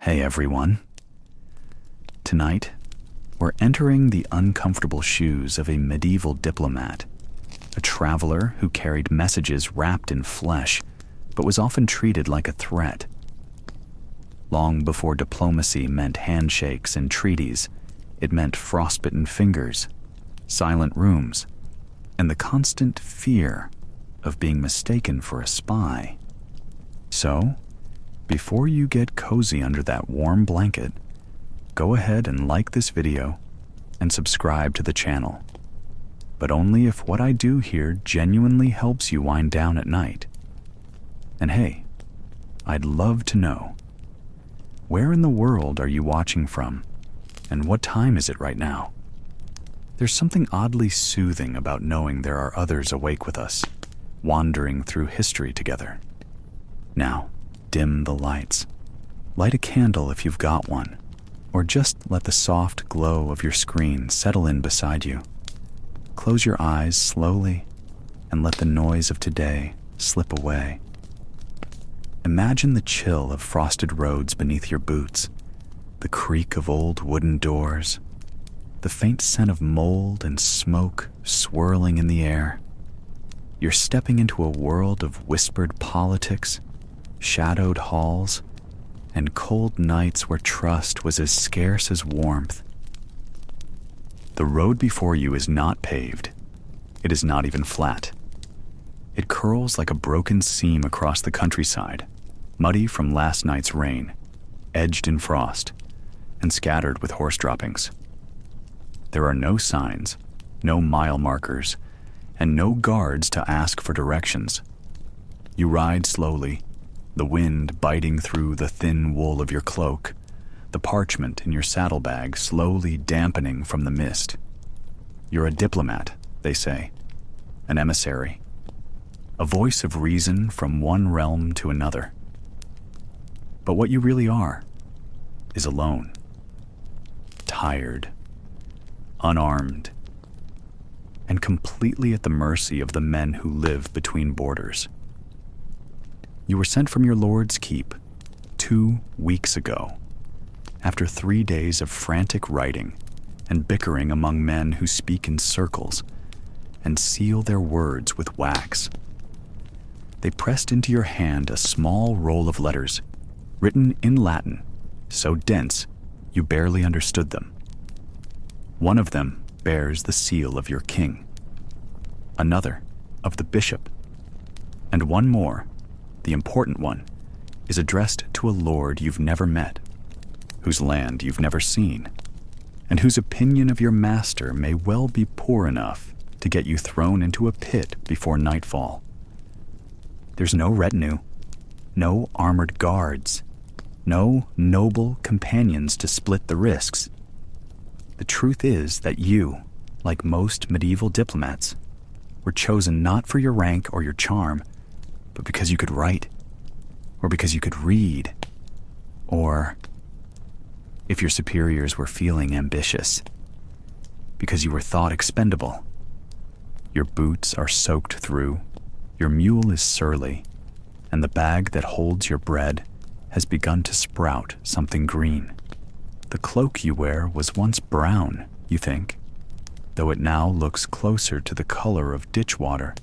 Hey everyone. Tonight, we're entering the uncomfortable shoes of a medieval diplomat, a traveler who carried messages wrapped in flesh, but was often treated like a threat. Long before diplomacy meant handshakes and treaties, it meant frostbitten fingers, silent rooms, and the constant fear of being mistaken for a spy. So, before you get cozy under that warm blanket, go ahead and like this video and subscribe to the channel. But only if what I do here genuinely helps you wind down at night. And hey, I'd love to know, where in the world are you watching from, and what time is it right now? There's something oddly soothing about knowing there are others awake with us, wandering through history together. Now, dim the lights. Light a candle if you've got one, or just let the soft glow of your screen settle in beside you. Close your eyes slowly and let the noise of today slip away. Imagine the chill of frosted roads beneath your boots, the creak of old wooden doors, the faint scent of mold and smoke swirling in the air. You're stepping into a world of whispered politics, shadowed halls, and cold nights where trust was as scarce as warmth. The road before you is not paved. It is not even flat. It curls like a broken seam across the countryside, muddy from last night's rain, edged in frost, and scattered with horse droppings. There are no signs, no mile markers, and no guards to ask for directions. You ride slowly, the wind biting through the thin wool of your cloak, the parchment in your saddlebag slowly dampening from the mist. You're a diplomat, they say, an emissary, a voice of reason from one realm to another. But what you really are is alone, tired, unarmed, and completely at the mercy of the men who live between borders. You were sent from your lord's keep 2 weeks ago, after 3 days of frantic writing and bickering among men who speak in circles and seal their words with wax. They pressed into your hand a small roll of letters, written in Latin, so dense you barely understood them. One of them bears the seal of your king, another of the bishop, and one more, the important one, is addressed to a lord you've never met, whose land you've never seen, and whose opinion of your master may well be poor enough to get you thrown into a pit before nightfall. There's no retinue, no armored guards, no noble companions to split the risks. The truth is that you, like most medieval diplomats, were chosen not for your rank or your charm, but because you could write, or because you could read, or, if your superiors were feeling ambitious, because you were thought expendable. Your boots are soaked through, your mule is surly, and the bag that holds your bread has begun to sprout something green. The cloak you wear was once brown, you think, though it now looks closer to the color of ditch water.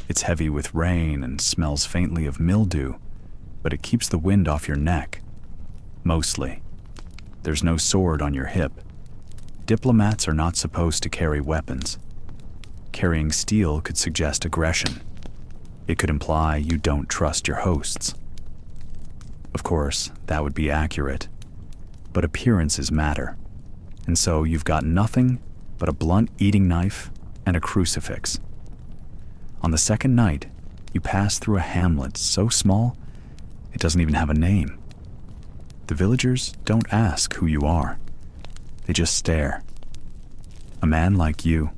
It's heavy with rain and smells faintly of mildew, but it keeps the wind off your neck. Mostly. There's no sword on your hip. Diplomats are not supposed to carry weapons. Carrying steel could suggest aggression. It could imply you don't trust your hosts. Of course, that would be accurate, but appearances matter, and so you've got nothing but a blunt eating knife and a crucifix. On the second night, you pass through a hamlet so small, it doesn't even have a name. The villagers don't ask who you are. They just stare. A man like you,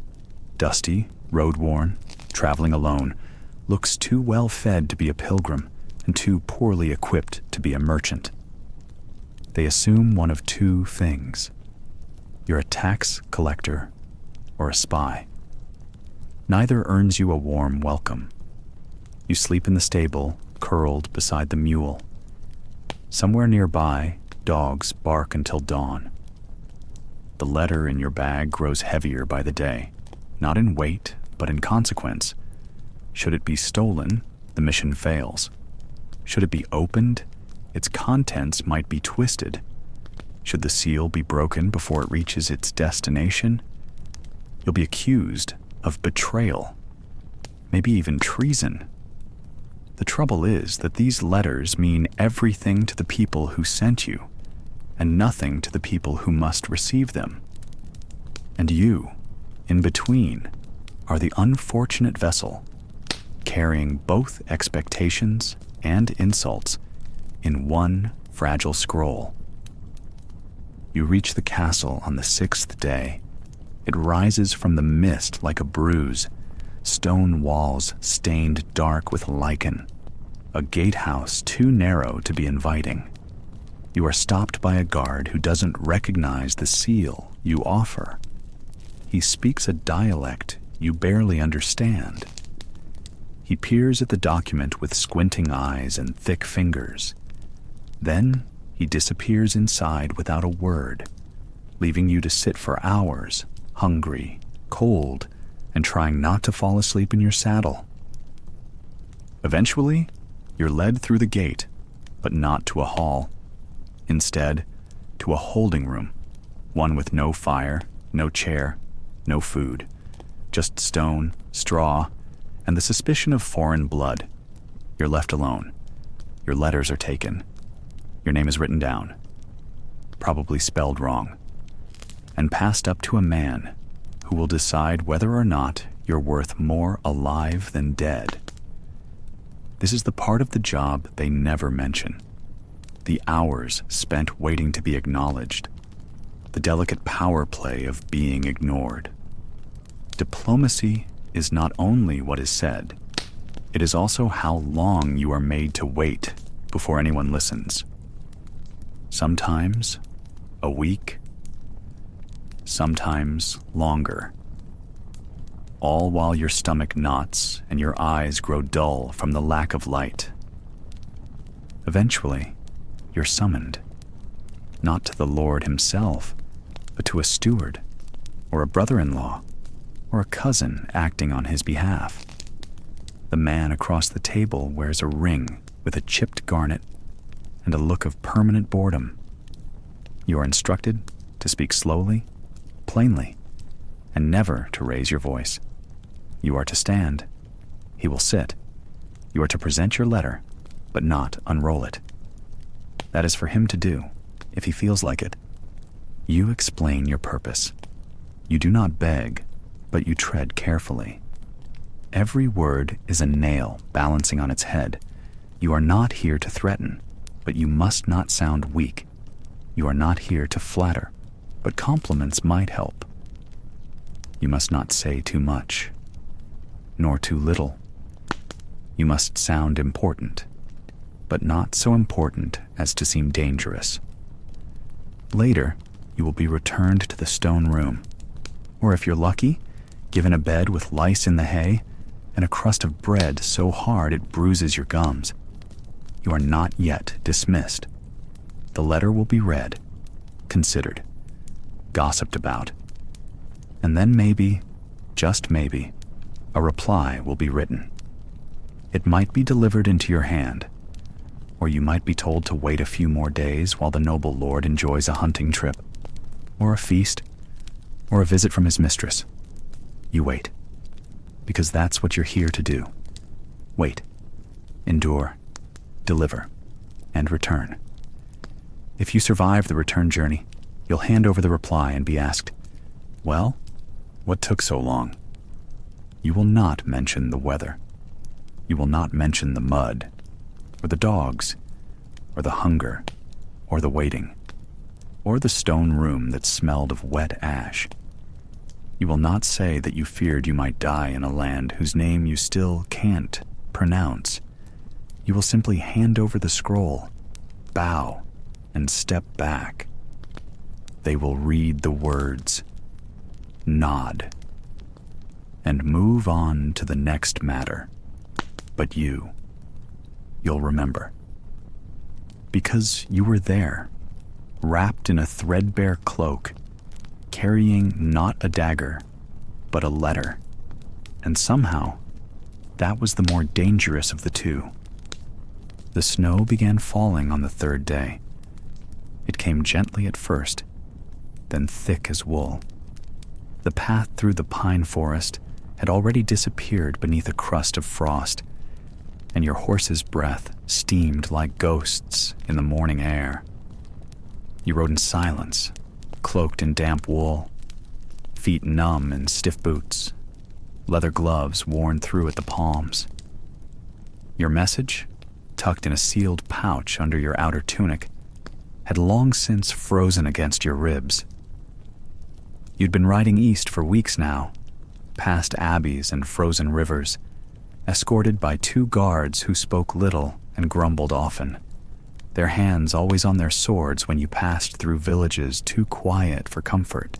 dusty, road-worn, traveling alone, looks too well-fed to be a pilgrim and too poorly equipped to be a merchant. They assume one of two things. You're a tax collector or a spy. Neither earns you a warm welcome. You sleep in the stable, curled beside the mule. Somewhere nearby, Dogs bark until dawn. The letter in your bag grows heavier by the day, not in weight, but in consequence. Should it be stolen, the mission fails. Should it be opened, its contents might be twisted. Should the seal be broken before it reaches its destination, you'll be accused of betrayal, maybe even treason. The trouble is that these letters mean everything to the people who sent you, and nothing to the people who must receive them. And you, in between, are the unfortunate vessel, carrying both expectations and insults in one fragile scroll. You reach the castle on the 6th day. It rises from the mist like a bruise, stone walls stained dark with lichen, a gatehouse too narrow to be inviting. You are stopped by a guard who doesn't recognize the seal you offer. He speaks a dialect you barely understand. He peers at the document with squinting eyes and thick fingers. Then he disappears inside without a word, leaving you to sit for hours, hungry, cold, and trying not to fall asleep in your saddle. Eventually, you're led through the gate, but not to a hall. Instead, to a holding room, one with no fire, no chair, no food, just stone, straw, and the suspicion of foreign blood. You're left alone. Your letters are taken. Your name is written down, probably spelled wrong, and passed up to a man who will decide whether or not you're worth more alive than dead. This is the part of the job they never mention. The hours spent waiting to be acknowledged, the delicate power play of being ignored. Diplomacy is not only what is said, it is also how long you are made to wait before anyone listens. Sometimes a week, sometimes longer. All while your stomach knots and your eyes grow dull from the lack of light. Eventually, you're summoned, not to the Lord himself, but to a steward, or a brother-in-law, or a cousin acting on his behalf. The man across the table wears a ring with a chipped garnet and a look of permanent boredom. You are instructed to speak slowly, plainly, and never to raise your voice. You are to stand. He will sit. You are to present your letter, but not unroll it. That is for him to do, if he feels like it. You explain your purpose. You do not beg, but you tread carefully. Every word is a nail balancing on its head. You are not here to threaten, but you must not sound weak. You are not here to flatter, but compliments might help. You must not say too much, nor too little. You must sound important, but not so important as to seem dangerous. Later, you will be returned to the stone room, or if you're lucky, given a bed with lice in the hay and a crust of bread so hard it bruises your gums. You are not yet dismissed. The letter will be read, considered, gossiped about, and then maybe, just maybe, a reply will be written. It might be delivered into your hand, or you might be told to wait a few more days while the noble lord enjoys a hunting trip, or a feast, or a visit from his mistress. You wait, because that's what you're here to do. Wait, endure, deliver, and return. If you survive the return journey, you'll hand over the reply and be asked, "Well, what took so long?" You will not mention the weather. You will not mention the mud, or the dogs, or the hunger, or the waiting, or the stone room that smelled of wet ash. You will not say that you feared you might die in a land whose name you still can't pronounce. You will simply hand over the scroll, bow, and step back. They will read the words, nod, and move on to the next matter. But you'll remember. Because you were there, wrapped in a threadbare cloak, carrying not a dagger, but a letter. And somehow, that was the more dangerous of the two. The snow began falling on the third day. It came gently at first, then thick as wool. The path through the pine forest had already disappeared beneath a crust of frost, and your horse's breath steamed like ghosts in the morning air. You rode in silence, cloaked in damp wool, feet numb in stiff boots, leather gloves worn through at the palms. Your message, tucked in a sealed pouch under your outer tunic, had long since frozen against your ribs. You'd been riding east for weeks now, past abbeys and frozen rivers, escorted by 2 guards who spoke little and grumbled often, their hands always on their swords when you passed through villages too quiet for comfort.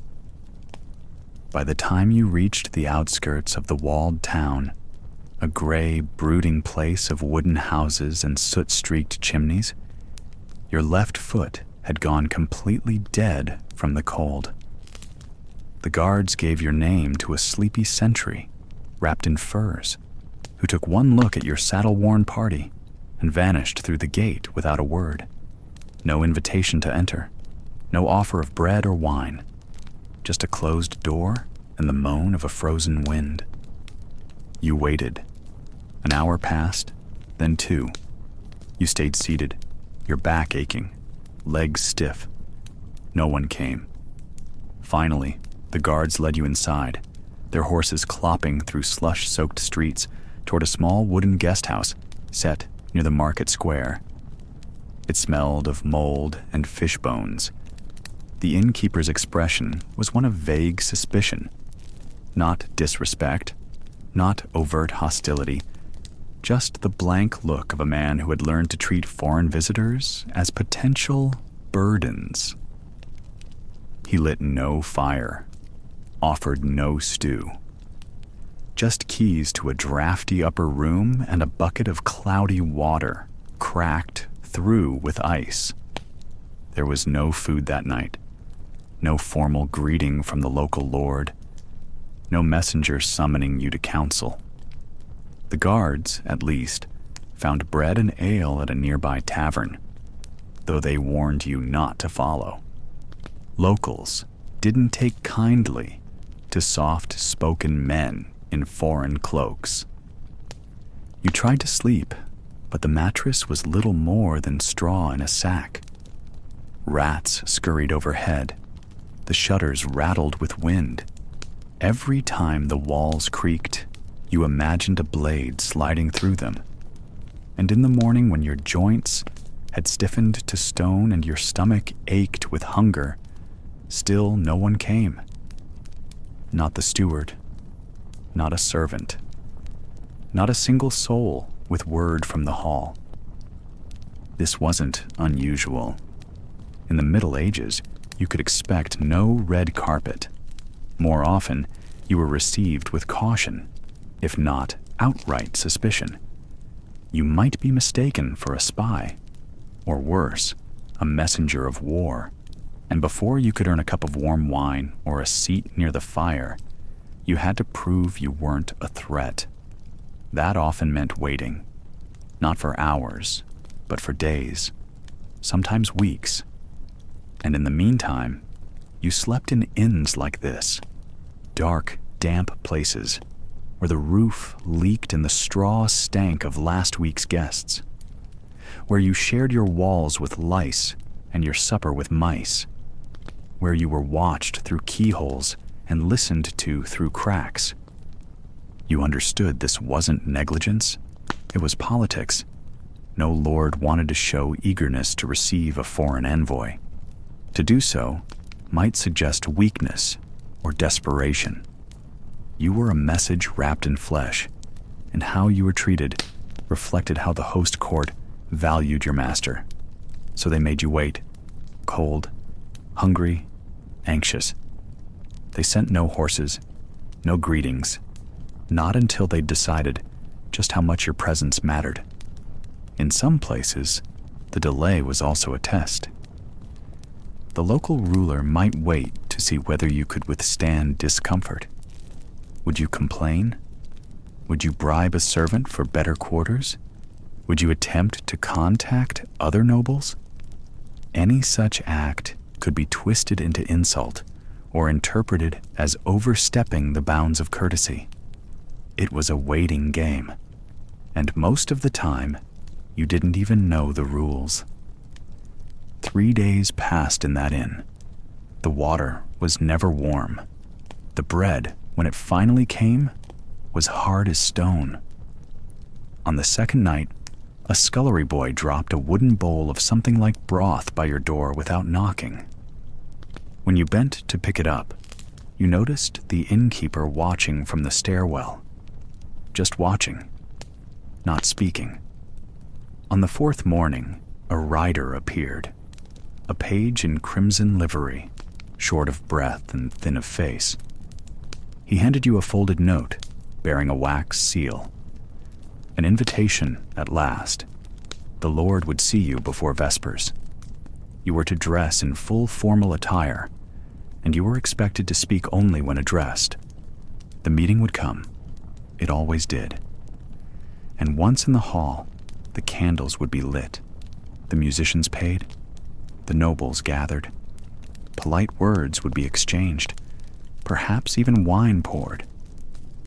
By the time you reached the outskirts of the walled town, a gray, brooding place of wooden houses and soot-streaked chimneys, your left foot had gone completely dead from the cold. The guards gave your name to a sleepy sentry, wrapped in furs, who took one look at your saddle-worn party and vanished through the gate without a word. No invitation to enter, no offer of bread or wine, just a closed door and the moan of a frozen wind. You waited. An hour passed, then 2. You stayed seated, your back aching, legs stiff. No one came. Finally, the guards led you inside, their horses clopping through slush-soaked streets toward a small wooden guest house set near the market square. It smelled of mold and fish bones. The innkeeper's expression was one of vague suspicion, not disrespect, not overt hostility, just the blank look of a man who had learned to treat foreign visitors as potential burdens. He lit no fire, offered no stew. Just keys to a drafty upper room and a bucket of cloudy water, cracked through with ice. There was no food that night, no formal greeting from the local lord, no messenger summoning you to council. The guards, at least, found bread and ale at a nearby tavern, though they warned you not to follow. Locals didn't take kindly to soft-spoken men in foreign cloaks. You tried to sleep, but the mattress was little more than straw in a sack. Rats scurried overhead. The shutters rattled with wind. Every time the walls creaked, you imagined a blade sliding through them. And in the morning, when your joints had stiffened to stone and your stomach ached with hunger, still no one came. Not the steward, not a servant, not a single soul with word from the hall. This wasn't unusual. In the Middle Ages, you could expect no red carpet. More often, you were received with caution, if not outright suspicion. You might be mistaken for a spy, or worse, a messenger of war. And before you could earn a cup of warm wine or a seat near the fire, you had to prove you weren't a threat. That often meant waiting, not for hours, but for days, sometimes weeks. And in the meantime, you slept in inns like this, dark, damp places where the roof leaked in the straw stank of last week's guests, where you shared your walls with lice and your supper with mice, where you were watched through keyholes and listened to through cracks. You understood this wasn't negligence, it was politics. No lord wanted to show eagerness to receive a foreign envoy. To do so might suggest weakness or desperation. You were a message wrapped in flesh, and how you were treated reflected how the host court valued your master. So they made you wait, cold, hungry, anxious. They sent no horses, no greetings, not until they'd decided just how much your presence mattered. In some places, the delay was also a test. the local ruler might wait to see whether you could withstand discomfort. Would you complain? Would you bribe a servant for better quarters? Would you attempt to contact other nobles? Any such act could be twisted into insult or interpreted as overstepping the bounds of courtesy. It was a waiting game, and most of the time, you didn't even know the rules. 3 days passed in that inn. The water was never warm. The bread, when it finally came, was hard as stone. On the second night, a scullery boy dropped a wooden bowl of something like broth by your door without knocking. When you bent to pick it up, you noticed the innkeeper watching from the stairwell. Just watching, not speaking. On the fourth morning, a rider appeared, a page in crimson livery, short of breath and thin of face. He handed you a folded note bearing a wax seal. An invitation at last. The Lord would see you before Vespers. You were to dress in full formal attire, and you were expected to speak only when addressed. The meeting would come. It always did. And once in the hall, the candles would be lit, the musicians paid, the nobles gathered. Polite words would be exchanged, perhaps even wine poured.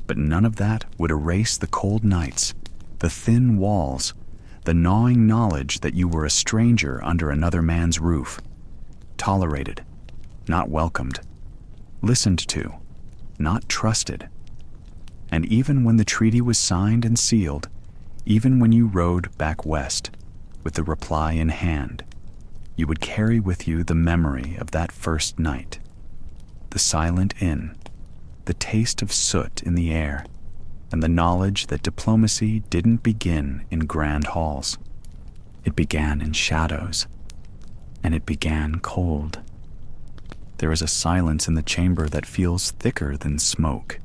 But none of that would erase the cold nights, the thin walls, the gnawing knowledge that you were a stranger under another man's roof, tolerated, not welcomed, listened to, not trusted. And even when the treaty was signed and sealed, even when you rode back west with the reply in hand, you would carry with you the memory of that first night, the silent inn, the taste of soot in the air, and the knowledge that diplomacy didn't begin in grand halls. It began in shadows, and it began cold. There is a silence in the chamber that feels thicker than smoke,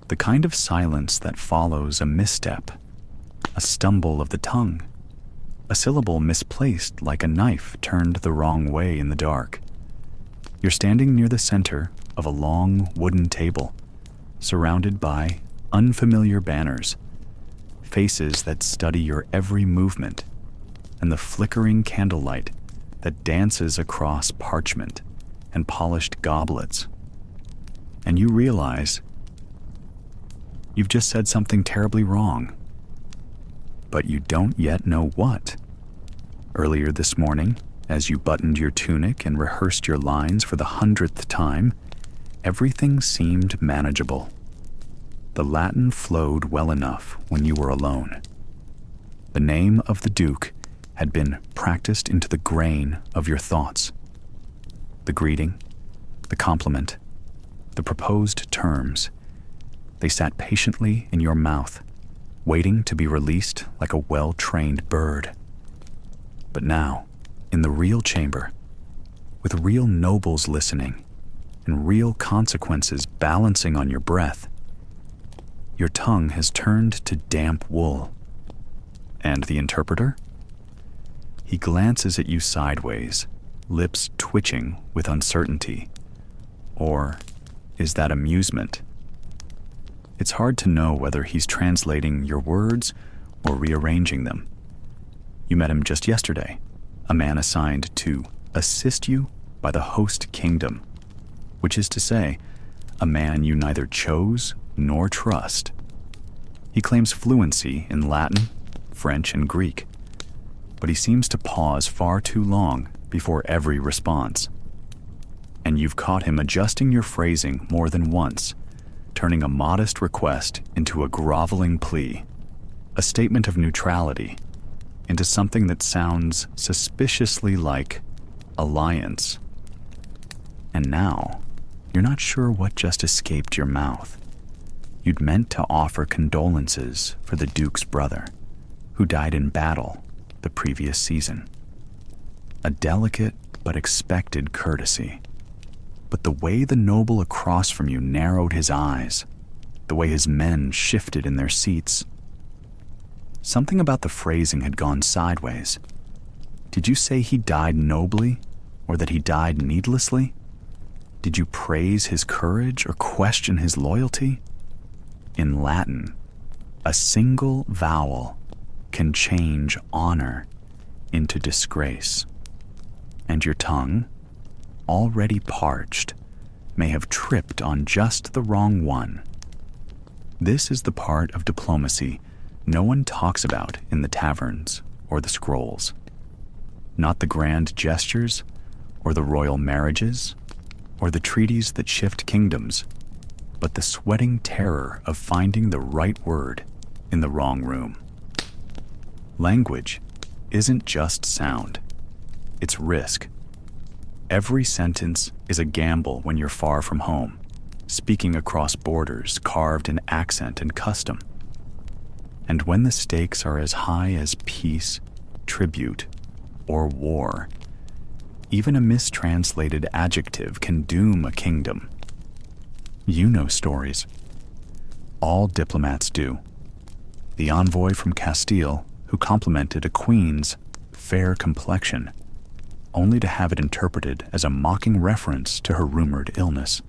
the kind of silence that follows a misstep, a stumble of the tongue, a syllable misplaced like a knife turned the wrong way in the dark. You're standing near the center of a long wooden table, surrounded by unfamiliar banners, faces that study your every movement, and the flickering candlelight that dances across parchment and polished goblets. And you realize you've just said something terribly wrong, but you don't yet know what. Earlier this morning, as you buttoned your tunic and rehearsed your lines for the 100th time, everything seemed manageable. The Latin flowed well enough when you were alone. The name of the Duke had been practiced into the grain of your thoughts. The greeting, the compliment, the proposed terms, they sat patiently in your mouth, waiting to be released like a well-trained bird. But now, in the real chamber, with real nobles listening and real consequences balancing on your breath, your tongue has turned to damp wool. And the interpreter? He glances at you sideways, lips twitching with uncertainty. Or is that amusement? It's hard to know whether he's translating your words or rearranging them. You met him just yesterday, a man assigned to assist you by the host kingdom, which is to say, a man you neither chose nor trust. He claims fluency in Latin, French, and Greek, but he seems to pause far too long before every response. And you've caught him adjusting your phrasing more than once, turning a modest request into a groveling plea, a statement of neutrality into something that sounds suspiciously like alliance. And now, you're not sure what just escaped your mouth. You'd meant to offer condolences for the Duke's brother, who died in battle the previous season. A delicate but expected courtesy. But the way the noble across from you narrowed his eyes, the way his men shifted in their seats, something about the phrasing had gone sideways. Did you say he died nobly, or that he died needlessly? Did you praise his courage or question his loyalty? In Latin, a single vowel can change honor into disgrace, and your tongue, already parched, may have tripped on just the wrong one. This is the part of diplomacy no one talks about in the taverns or the scrolls. Not the grand gestures, or the royal marriages, or the treaties that shift kingdoms, but the sweating terror of finding the right word in the wrong room. Language isn't just sound, it's risk. Every sentence is a gamble when you're far from home, speaking across borders carved in accent and custom. And when the stakes are as high as peace, tribute, or war, even a mistranslated adjective can doom a kingdom. You know stories. All diplomats do. The envoy from Castile who complimented a queen's fair complexion, only to have it interpreted as a mocking reference to her rumored illness.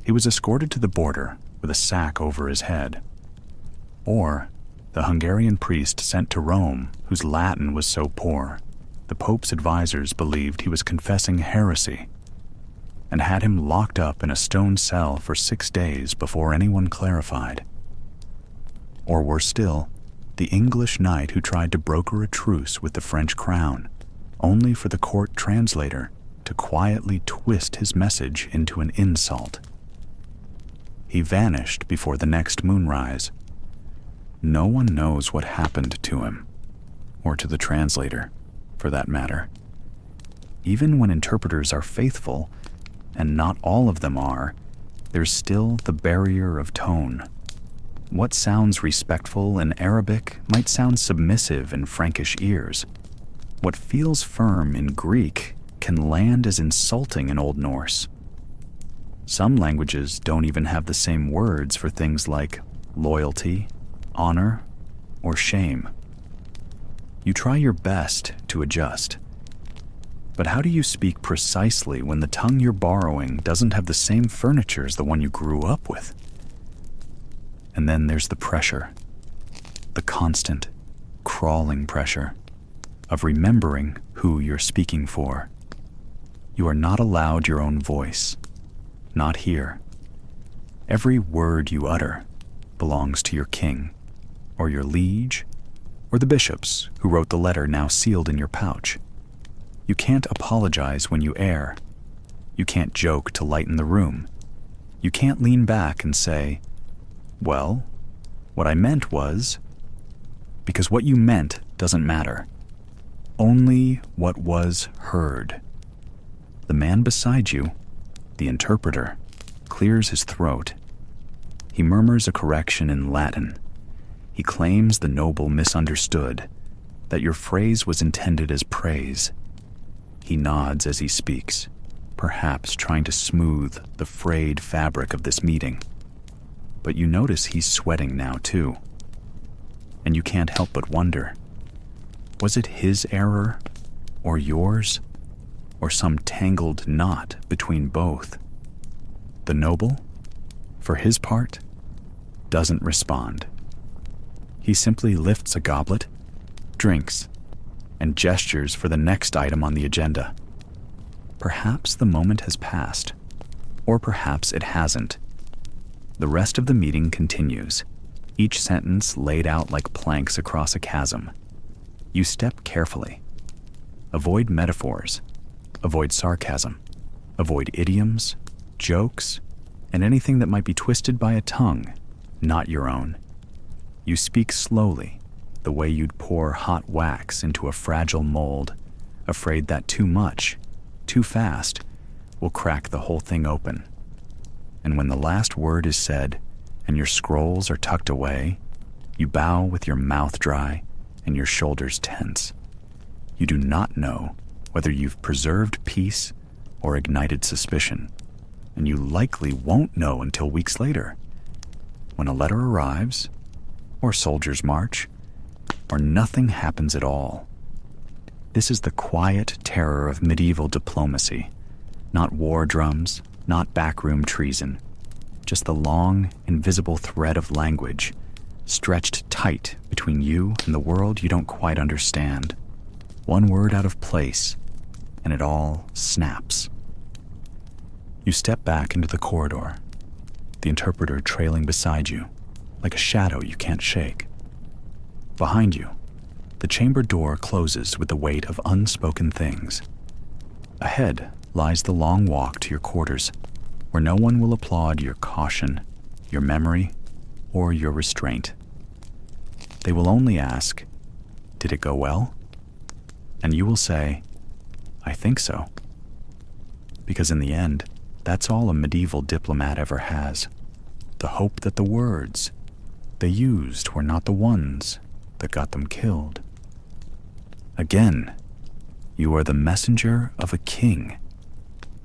He was escorted to the border with a sack over his head. Or the Hungarian priest sent to Rome, whose Latin was so poor, the Pope's advisors believed he was confessing heresy, and had him locked up in a stone cell for 6 days before anyone clarified. Or worse still, the English knight who tried to broker a truce with the French crown, only for the court translator to quietly twist his message into an insult. He vanished before the next moonrise. No one knows what happened to him, or to the translator, for that matter. Even when interpreters are faithful, and not all of them are, there's still the barrier of tone. What sounds respectful in Arabic might sound submissive in Frankish ears. What feels firm in Greek can land as insulting in Old Norse. Some languages don't even have the same words for things like loyalty, honor, or shame. You try your best to adjust. But how do you speak precisely when the tongue you're borrowing doesn't have the same furniture as the one you grew up with? And then there's the pressure, the constant, crawling pressure of remembering who you're speaking for. You are not allowed your own voice, not here. Every word you utter belongs to your king, or your liege, or the bishops who wrote the letter now sealed in your pouch. You can't apologize when you err. You can't joke to lighten the room. You can't lean back and say, well, what I meant was, because what you meant doesn't matter. Only what was heard. The man beside you, the interpreter, clears his throat. He murmurs a correction in Latin. He claims the noble misunderstood, that your phrase was intended as praise. He nods as he speaks, perhaps trying to smooth the frayed fabric of this meeting. But you notice he's sweating now too. And you can't help but wonder, was it his error, or yours, or some tangled knot between both? The noble, for his part, doesn't respond. He simply lifts a goblet, drinks, and gestures for the next item on the agenda. Perhaps the moment has passed, or perhaps it hasn't. The rest of the meeting continues, each sentence laid out like planks across a chasm. You step carefully. Avoid metaphors, avoid sarcasm, avoid idioms, jokes, and anything that might be twisted by a tongue, not your own. You speak slowly, the way you'd pour hot wax into a fragile mold, afraid that too much, too fast, will crack the whole thing open. And when the last word is said and your scrolls are tucked away, you bow with your mouth dry and your shoulders tense. You do not know whether you've preserved peace or ignited suspicion, and you likely won't know until weeks later, when a letter arrives, or soldiers march, or nothing happens at all. This is the quiet terror of medieval diplomacy. Not war drums, not backroom treason. Just the long, invisible thread of language, stretched tight between you and the world you don't quite understand. One word out of place, and it all snaps. You step back into the corridor, the interpreter trailing beside you, like a shadow you can't shake. Behind you, the chamber door closes with the weight of unspoken things. Ahead lies the long walk to your quarters, where no one will applaud your caution, your memory, or your restraint. They will only ask, "Did it go well?" And you will say, "I think so." Because in the end, that's all a medieval diplomat ever has. The hope that the words they used were not the ones that got them killed. Again, you are the messenger of a king,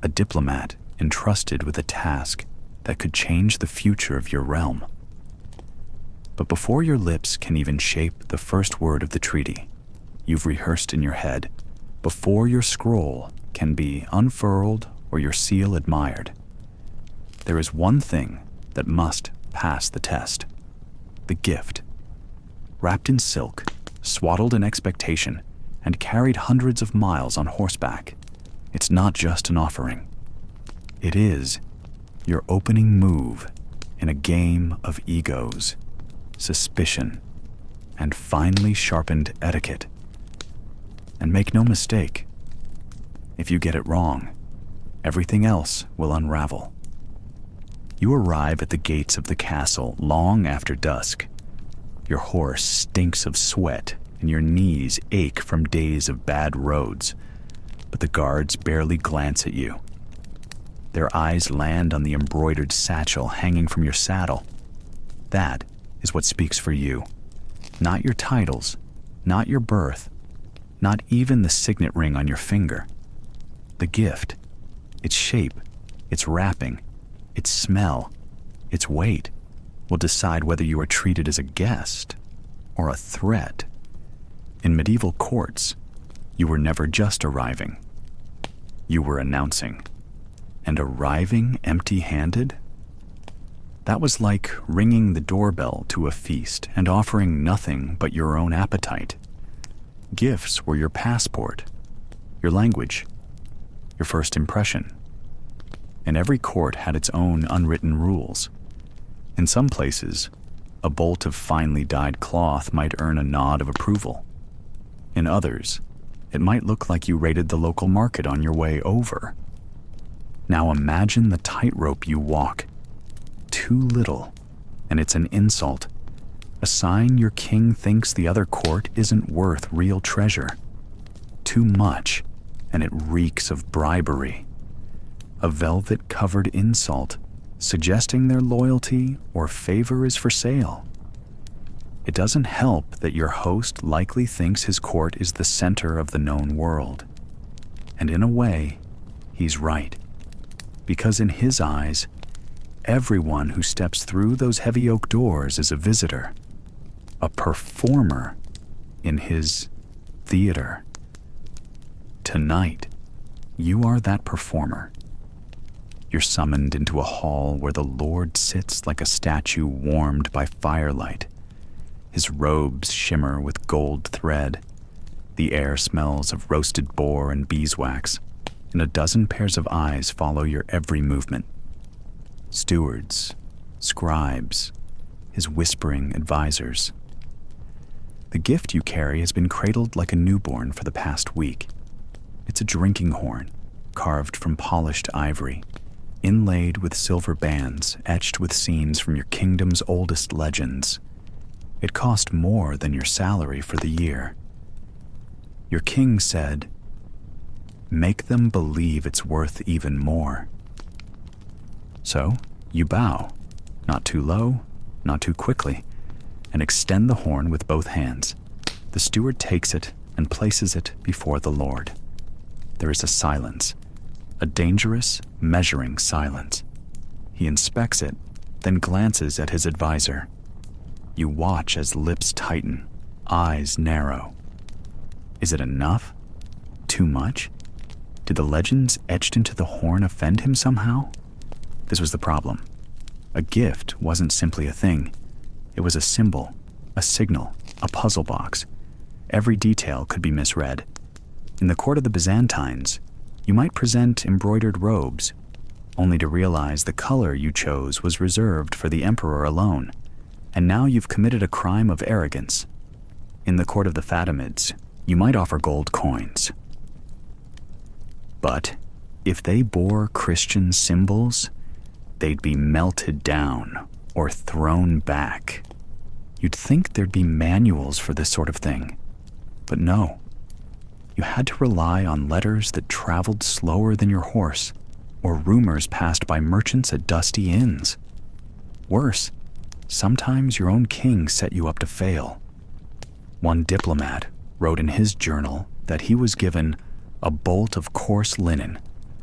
a diplomat entrusted with a task that could change the future of your realm. But before your lips can even shape the first word of the treaty you've rehearsed in your head, before your scroll can be unfurled or your seal admired, there is one thing that must pass the test: the gift. Wrapped in silk, swaddled in expectation, and carried hundreds of miles on horseback, it's not just an offering. It is your opening move in a game of egos, suspicion, and finely sharpened etiquette. And make no mistake, if you get it wrong, everything else will unravel. You arrive at the gates of the castle long after dusk. Your horse stinks of sweat and your knees ache from days of bad roads, but the guards barely glance at you. Their eyes land on the embroidered satchel hanging from your saddle. That is what speaks for you. Not your titles, not your birth, not even the signet ring on your finger. The gift, its shape, its wrapping, its smell, its weight, will decide whether you are treated as a guest or a threat. In medieval courts, you were never just arriving. You were announcing. And arriving empty-handed? That was like ringing the doorbell to a feast and offering nothing but your own appetite. Gifts were your passport, your language, your first impression. And every court had its own unwritten rules. In some places, a bolt of finely dyed cloth might earn a nod of approval. In others, it might look like you raided the local market on your way over. Now imagine the tightrope you walk. Too little, and it's an insult. A sign your king thinks the other court isn't worth real treasure. Too much, and it reeks of bribery. A velvet-covered insult, suggesting their loyalty or favor is for sale. It doesn't help that your host likely thinks his court is the center of the known world. And in a way, he's right. Because in his eyes, everyone who steps through those heavy oak doors is a visitor, a performer in his theater. Tonight, you are that performer. You're summoned into a hall where the Lord sits like a statue warmed by firelight. His robes shimmer with gold thread. The air smells of roasted boar and beeswax, and a dozen pairs of eyes follow your every movement. Stewards, scribes, his whispering advisors. The gift you carry has been cradled like a newborn for the past week. It's a drinking horn, carved from polished ivory, inlaid with silver bands etched with scenes from your kingdom's oldest legends. It cost more than your salary for the year. Your king said, "Make them believe it's worth even more." So, you bow, not too low, not too quickly, and extend the horn with both hands. The steward takes it and places it before the Lord. There is a silence, a dangerous, measuring silence. He inspects it, then glances at his advisor. You watch as lips tighten, eyes narrow. Is it enough? Too much? Did the legends etched into the horn offend him somehow? This was the problem. A gift wasn't simply a thing. It was a symbol, a signal, a puzzle box. Every detail could be misread. In the court of the Byzantines, you might present embroidered robes, only to realize the color you chose was reserved for the emperor alone, and now you've committed a crime of arrogance. In the court of the Fatimids, you might offer gold coins. But if they bore Christian symbols, they'd be melted down or thrown back. You'd think there'd be manuals for this sort of thing, but no. You had to rely on letters that traveled slower than your horse, or rumors passed by merchants at dusty inns. Worse, sometimes your own king set you up to fail. One diplomat wrote in his journal that he was given a bolt of coarse linen,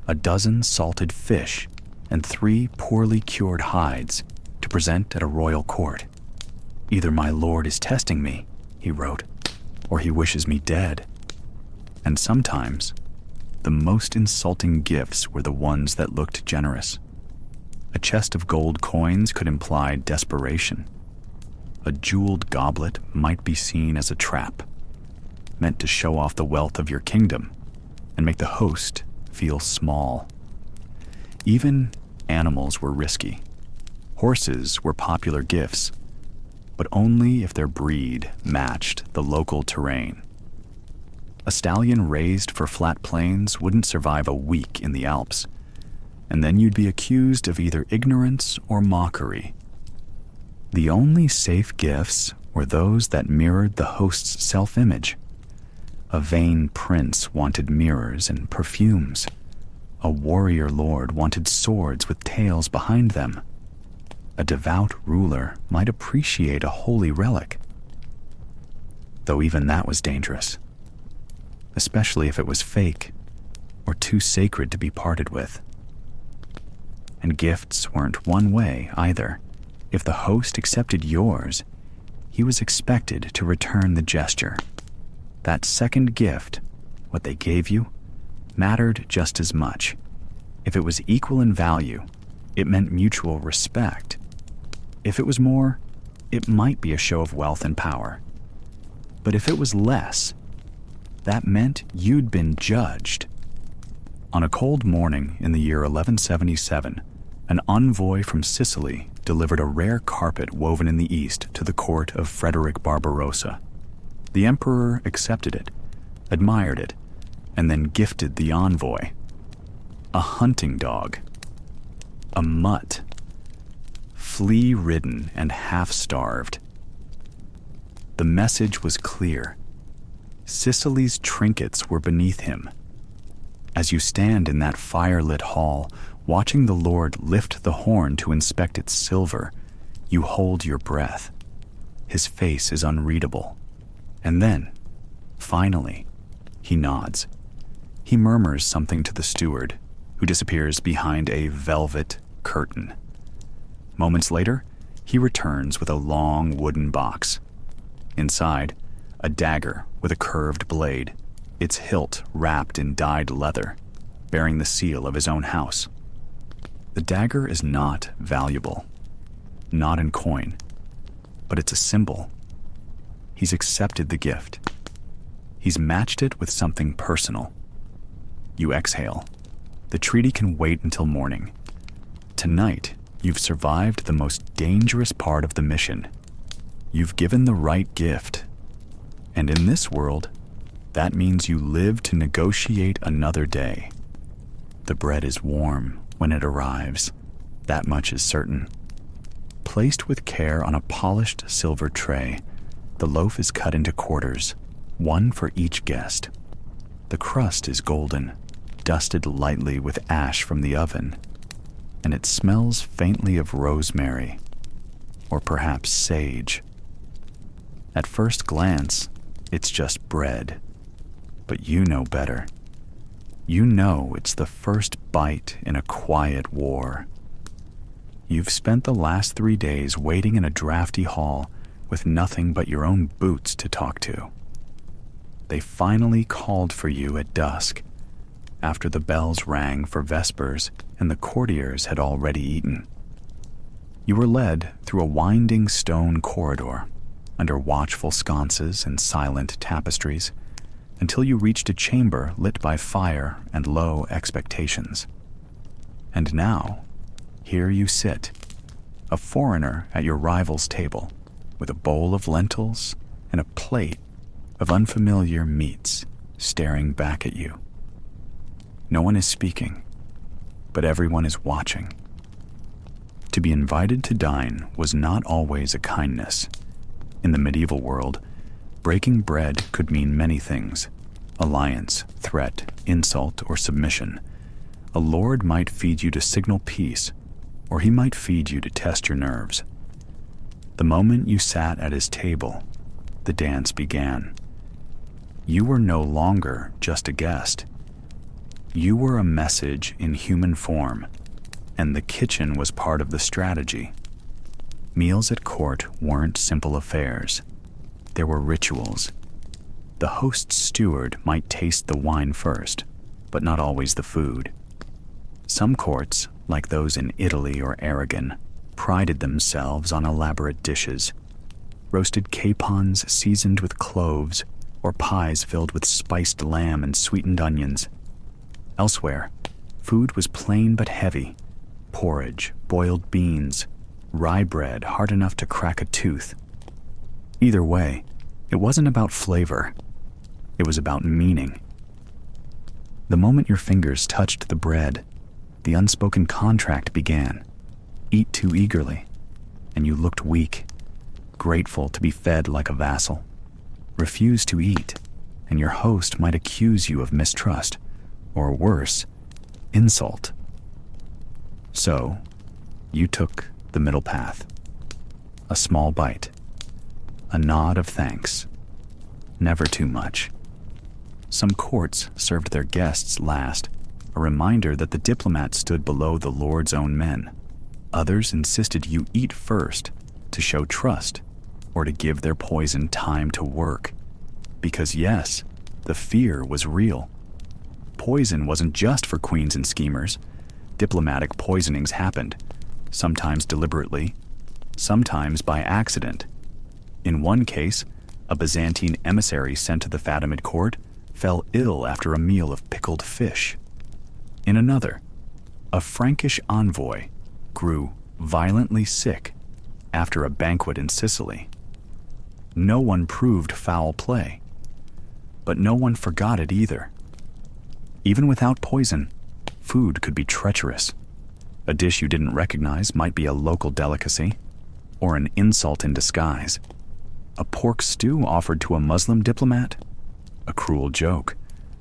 a dozen salted fish, and 3 poorly cured hides to present at a royal court. Either my lord is testing me, he wrote, or he wishes me dead. And sometimes, the most insulting gifts were the ones that looked generous. A chest of gold coins could imply desperation. A jeweled goblet might be seen as a trap, meant to show off the wealth of your kingdom and make the host feel small. Even animals were risky. Horses were popular gifts, but only if their breed matched the local terrain. A stallion raised for flat plains wouldn't survive a week in the Alps, and then you'd be accused of either ignorance or mockery. The only safe gifts were those that mirrored the host's self-image. A vain prince wanted mirrors and perfumes. A warrior lord wanted swords with tails behind them. A devout ruler might appreciate a holy relic, though even that was dangerous, especially if it was fake or too sacred to be parted with. And gifts weren't one way either. If the host accepted yours, he was expected to return the gesture. That second gift, what they gave you, mattered just as much. If it was equal in value, it meant mutual respect. If it was more, it might be a show of wealth and power. But if it was less, that meant you'd been judged. On a cold morning in the year 1177, an envoy from Sicily delivered a rare carpet woven in the East to the court of Frederick Barbarossa. The emperor accepted it, admired it, and then gifted the envoy a hunting dog, a mutt, flea-ridden and half-starved. The message was clear. Sicily's trinkets were beneath him. As you stand in that fire-lit hall, watching the Lord lift the horn to inspect its silver, you hold your breath. His face is unreadable. And then, finally, he nods. He murmurs something to the steward, who disappears behind a velvet curtain. Moments later, he returns with a long wooden box. Inside, a dagger with a curved blade, its hilt wrapped in dyed leather, bearing the seal of his own house. The dagger is not valuable, not in coin, but it's a symbol. He's accepted the gift. He's matched it with something personal. You exhale. The treaty can wait until morning. Tonight, you've survived the most dangerous part of the mission. You've given the right gift. And in this world, that means you live to negotiate another day. The bread is warm when it arrives. That much is certain. Placed with care on a polished silver tray, the loaf is cut into quarters, one for each guest. The crust is golden, dusted lightly with ash from the oven, and it smells faintly of rosemary, or perhaps sage. At first glance, it's just bread, but you know better. You know it's the first bite in a quiet war. You've spent the last 3 days waiting in a drafty hall with nothing but your own boots to talk to. they finally called for you at dusk, after the bells rang for vespers and the courtiers had already eaten. You were led through a winding stone corridor, under watchful sconces and silent tapestries, until you reached a chamber lit by fire and low expectations. And now, here you sit, a foreigner at your rival's table, with a bowl of lentils and a plate of unfamiliar meats staring back at you. No one is speaking, but everyone is watching. To be invited to dine was not always a kindness. In the medieval world, breaking bread could mean many things: alliance, threat, insult, or submission. A lord might feed you to signal peace, or he might feed you to test your nerves. The moment you sat at his table, the dance began. You were no longer just a guest. You were a message in human form, and the kitchen was part of the strategy. Meals at court weren't simple affairs. There were rituals. The host's steward might taste the wine first, but not always the food. Some courts, like those in Italy or Aragon, prided themselves on elaborate dishes: roasted capons seasoned with cloves, or pies filled with spiced lamb and sweetened onions. Elsewhere, food was plain but heavy: porridge, boiled beans, rye bread hard enough to crack a tooth. Either way, it wasn't about flavor. It was about meaning. The moment your fingers touched the bread, the unspoken contract began. Eat too eagerly, and you looked weak, grateful to be fed like a vassal. Refuse to eat, and your host might accuse you of mistrust, or worse, insult. So, you took the middle path. A small bite, a nod of thanks, never too much. Some courts served their guests last, a reminder that the diplomat stood below the Lord's own men. Others insisted you eat first to show trust, or to give their poison time to work. Because yes, the fear was real. Poison wasn't just for queens and schemers. Diplomatic poisonings happened, sometimes deliberately, sometimes by accident. In one case, a Byzantine emissary sent to the Fatimid court fell ill after a meal of pickled fish. In another, a Frankish envoy grew violently sick after a banquet in Sicily. No one proved foul play, but no one forgot it either. Even without poison, food could be treacherous. A dish you didn't recognize might be a local delicacy, or an insult in disguise. A pork stew offered to a Muslim diplomat? A cruel joke.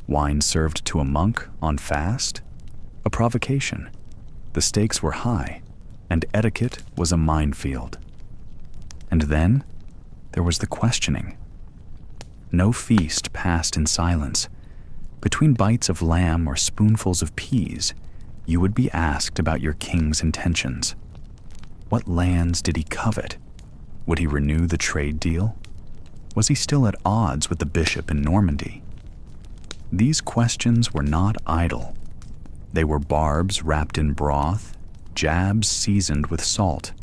Wine served to a monk on fast? A provocation. The stakes were high, and etiquette was a minefield. And then there was the questioning. No feast passed in silence. Between bites of lamb or spoonfuls of peas, you would be asked about your king's intentions. What lands did he covet? Would he renew the trade deal? Was he still at odds with the bishop in Normandy? These questions were not idle. They were barbs wrapped in broth, jabs seasoned with salt.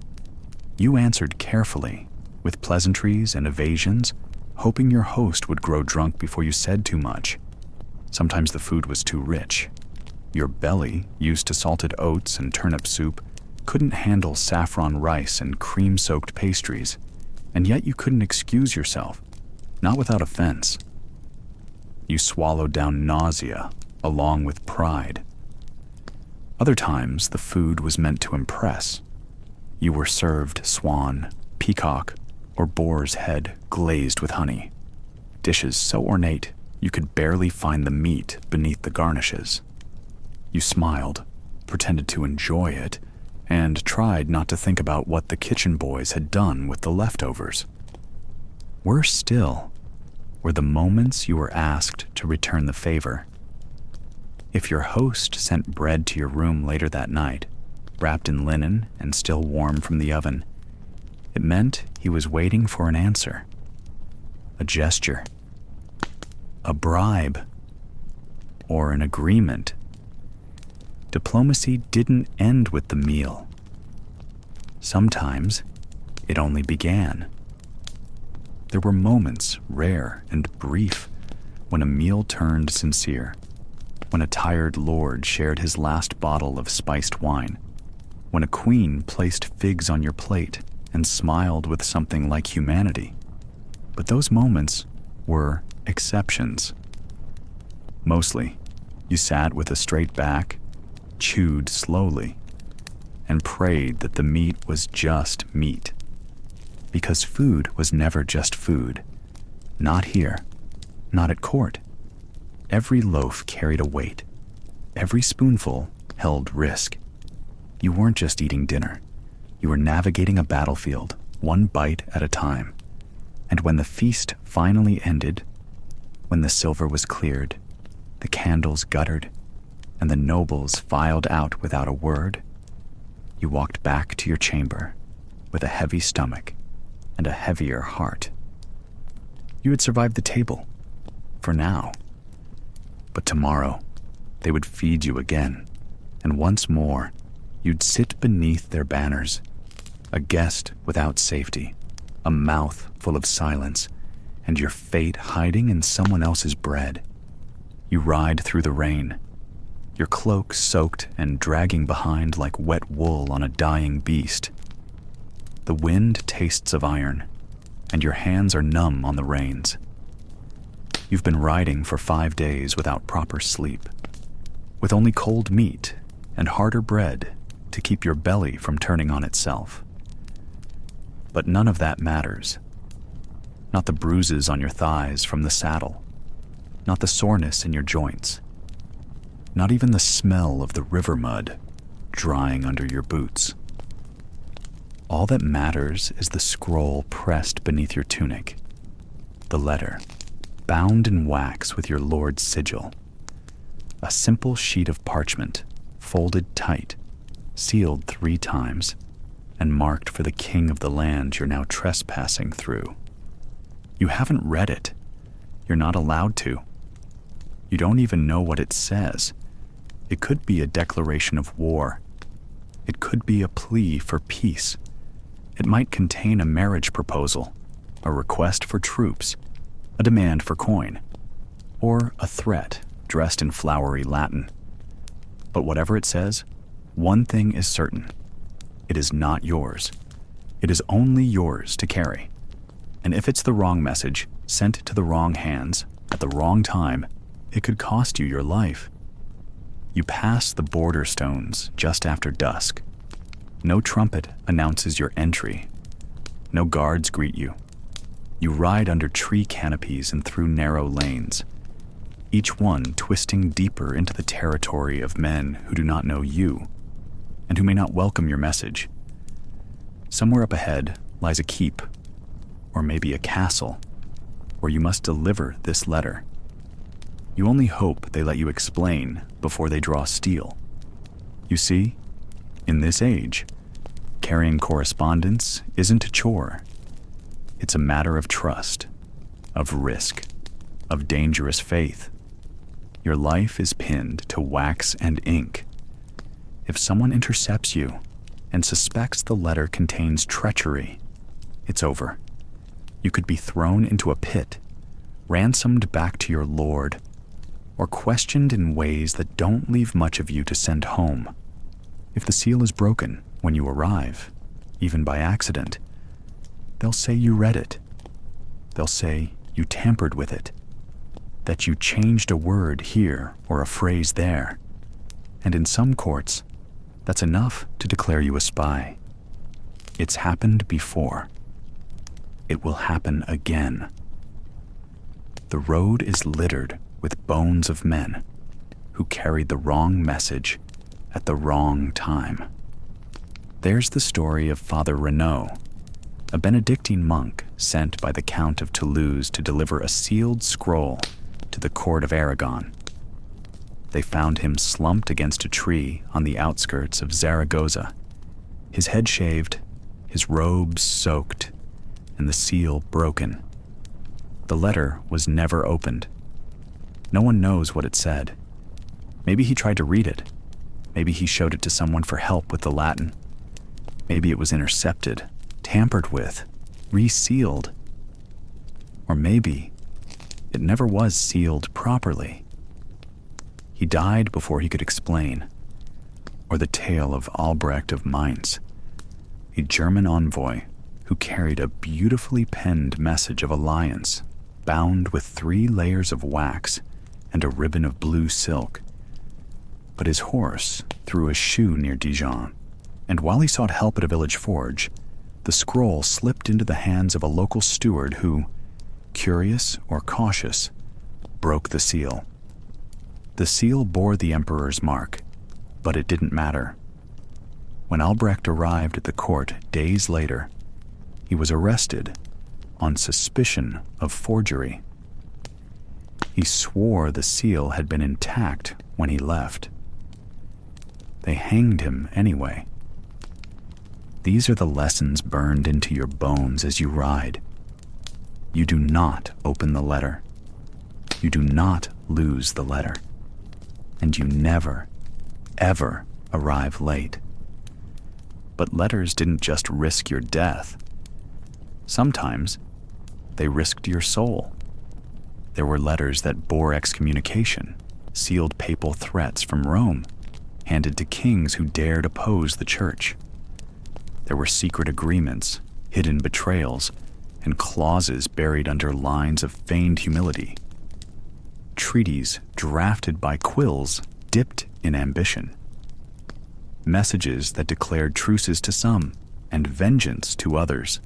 You answered carefully, with pleasantries and evasions, hoping your host would grow drunk before you said too much. Sometimes the food was too rich. Your belly, used to salted oats and turnip soup, couldn't handle saffron rice and cream-soaked pastries, and yet you couldn't excuse yourself, not without offense. You swallowed down nausea along with pride. Other times, the food was meant to impress. You were served swan, peacock, or boar's head glazed with honey, dishes so ornate you could barely find the meat beneath the garnishes. You smiled, pretended to enjoy it, and tried not to think about what the kitchen boys had done with the leftovers. Worse still were the moments you were asked to return the favor. If your host sent bread to your room later that night, wrapped in linen and still warm from the oven, it meant he was waiting for an answer. A gesture. a bribe, or an agreement. Diplomacy didn't end with the meal. Sometimes it only began. There were moments, rare and brief, when a meal turned sincere, when a tired lord shared his last bottle of spiced wine, when a queen placed figs on your plate and smiled with something like humanity. But those moments were exceptions. Mostly, you sat with a straight back, chewed slowly, and prayed that the meat was just meat. Because food was never just food. Not here, not at court. Every loaf carried a weight. Every spoonful held risk. You weren't just eating dinner. You were navigating a battlefield, one bite at a time. And when the feast finally ended, when the silver was cleared, the candles guttered, and the nobles filed out without a word, you walked back to your chamber with a heavy stomach and a heavier heart. You had survived the table, for now. But tomorrow, they would feed you again, and once more, you'd sit beneath their banners, a guest without safety, a mouth full of silence, and your fate hiding in someone else's bread. You ride through the rain, your cloak soaked and dragging behind like wet wool on a dying beast. The wind tastes of iron, and your hands are numb on the reins. You've been riding for 5 days without proper sleep, with only cold meat and harder bread to keep your belly from turning on itself. But none of that matters. Not the bruises on your thighs from the saddle, not the soreness in your joints, not even the smell of the river mud drying under your boots. All that matters is the scroll pressed beneath your tunic, the letter, bound in wax with your lord's sigil, a simple sheet of parchment, folded tight, sealed 3 times, and marked for the king of the land you're now trespassing through. You haven't read it. You're not allowed to. You don't even know what it says. It could be a declaration of war. It could be a plea for peace. It might contain a marriage proposal, a request for troops, a demand for coin, or a threat dressed in flowery Latin. But whatever it says, one thing is certain. It is not yours. It is only yours to carry. And if it's the wrong message, sent to the wrong hands, at the wrong time, it could cost you your life. You pass the border stones just after dusk. No trumpet announces your entry. No guards greet you. You ride under tree canopies and through narrow lanes, each one twisting deeper into the territory of men who do not know you and who may not welcome your message. Somewhere up ahead lies a keep, or maybe a castle, where you must deliver this letter. You only hope they let you explain before they draw steel. You see, in this age, carrying correspondence isn't a chore. It's a matter of trust, of risk, of dangerous faith. Your life is pinned to wax and ink. If someone intercepts you and suspects the letter contains treachery, it's over. You could be thrown into a pit, ransomed back to your lord, or questioned in ways that don't leave much of you to send home. If the seal is broken when you arrive, even by accident, they'll say you read it. They'll say you tampered with it, that you changed a word here or a phrase there. And in some courts, that's enough to declare you a spy. It's happened before. It will happen again. The road is littered with bones of men who carried the wrong message at the wrong time. There's the story of Father Renaud, a Benedictine monk sent by the Count of Toulouse to deliver a sealed scroll to the court of Aragon. They found him slumped against a tree on the outskirts of Zaragoza, his head shaved, his robes soaked, and the seal broken. The letter was never opened, No one knows what it said. Maybe he tried to read it. Maybe he showed it to someone for help with the Latin. Maybe it was intercepted, tampered with, resealed. Or maybe it never was sealed properly. He died before he could explain. Or the tale of Albrecht of Mainz, a German envoy who carried a beautifully penned message of alliance bound with 3 layers of wax and a ribbon of blue silk. But his horse threw a shoe near Dijon, and while he sought help at a village forge, the scroll slipped into the hands of a local steward who, curious or cautious, broke the seal. The seal bore the emperor's mark, but it didn't matter. When Albrecht arrived at the court days later, he was arrested on suspicion of forgery. He swore the seal had been intact when he left. They hanged him anyway. These are the lessons burned into your bones as you ride. You do not open the letter. You do not lose the letter. And you never, ever arrive late. But letters didn't just risk your death. Sometimes they risked your soul. There were letters that bore excommunication, sealed papal threats from Rome, handed to kings who dared oppose the church. There were secret agreements, hidden betrayals, and clauses buried under lines of feigned humility. Treaties drafted by quills dipped in ambition. Messages that declared truces to some and vengeance to others.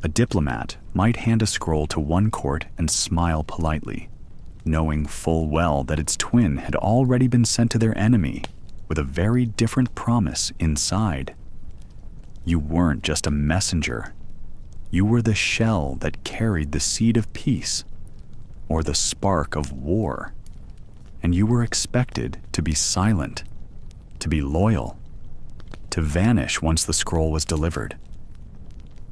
A diplomat might hand a scroll to one court and smile politely, knowing full well that its twin had already been sent to their enemy with a very different promise inside. You weren't just a messenger. You were the shell that carried the seed of peace or the spark of war, and you were expected to be silent, to be loyal, to vanish once the scroll was delivered.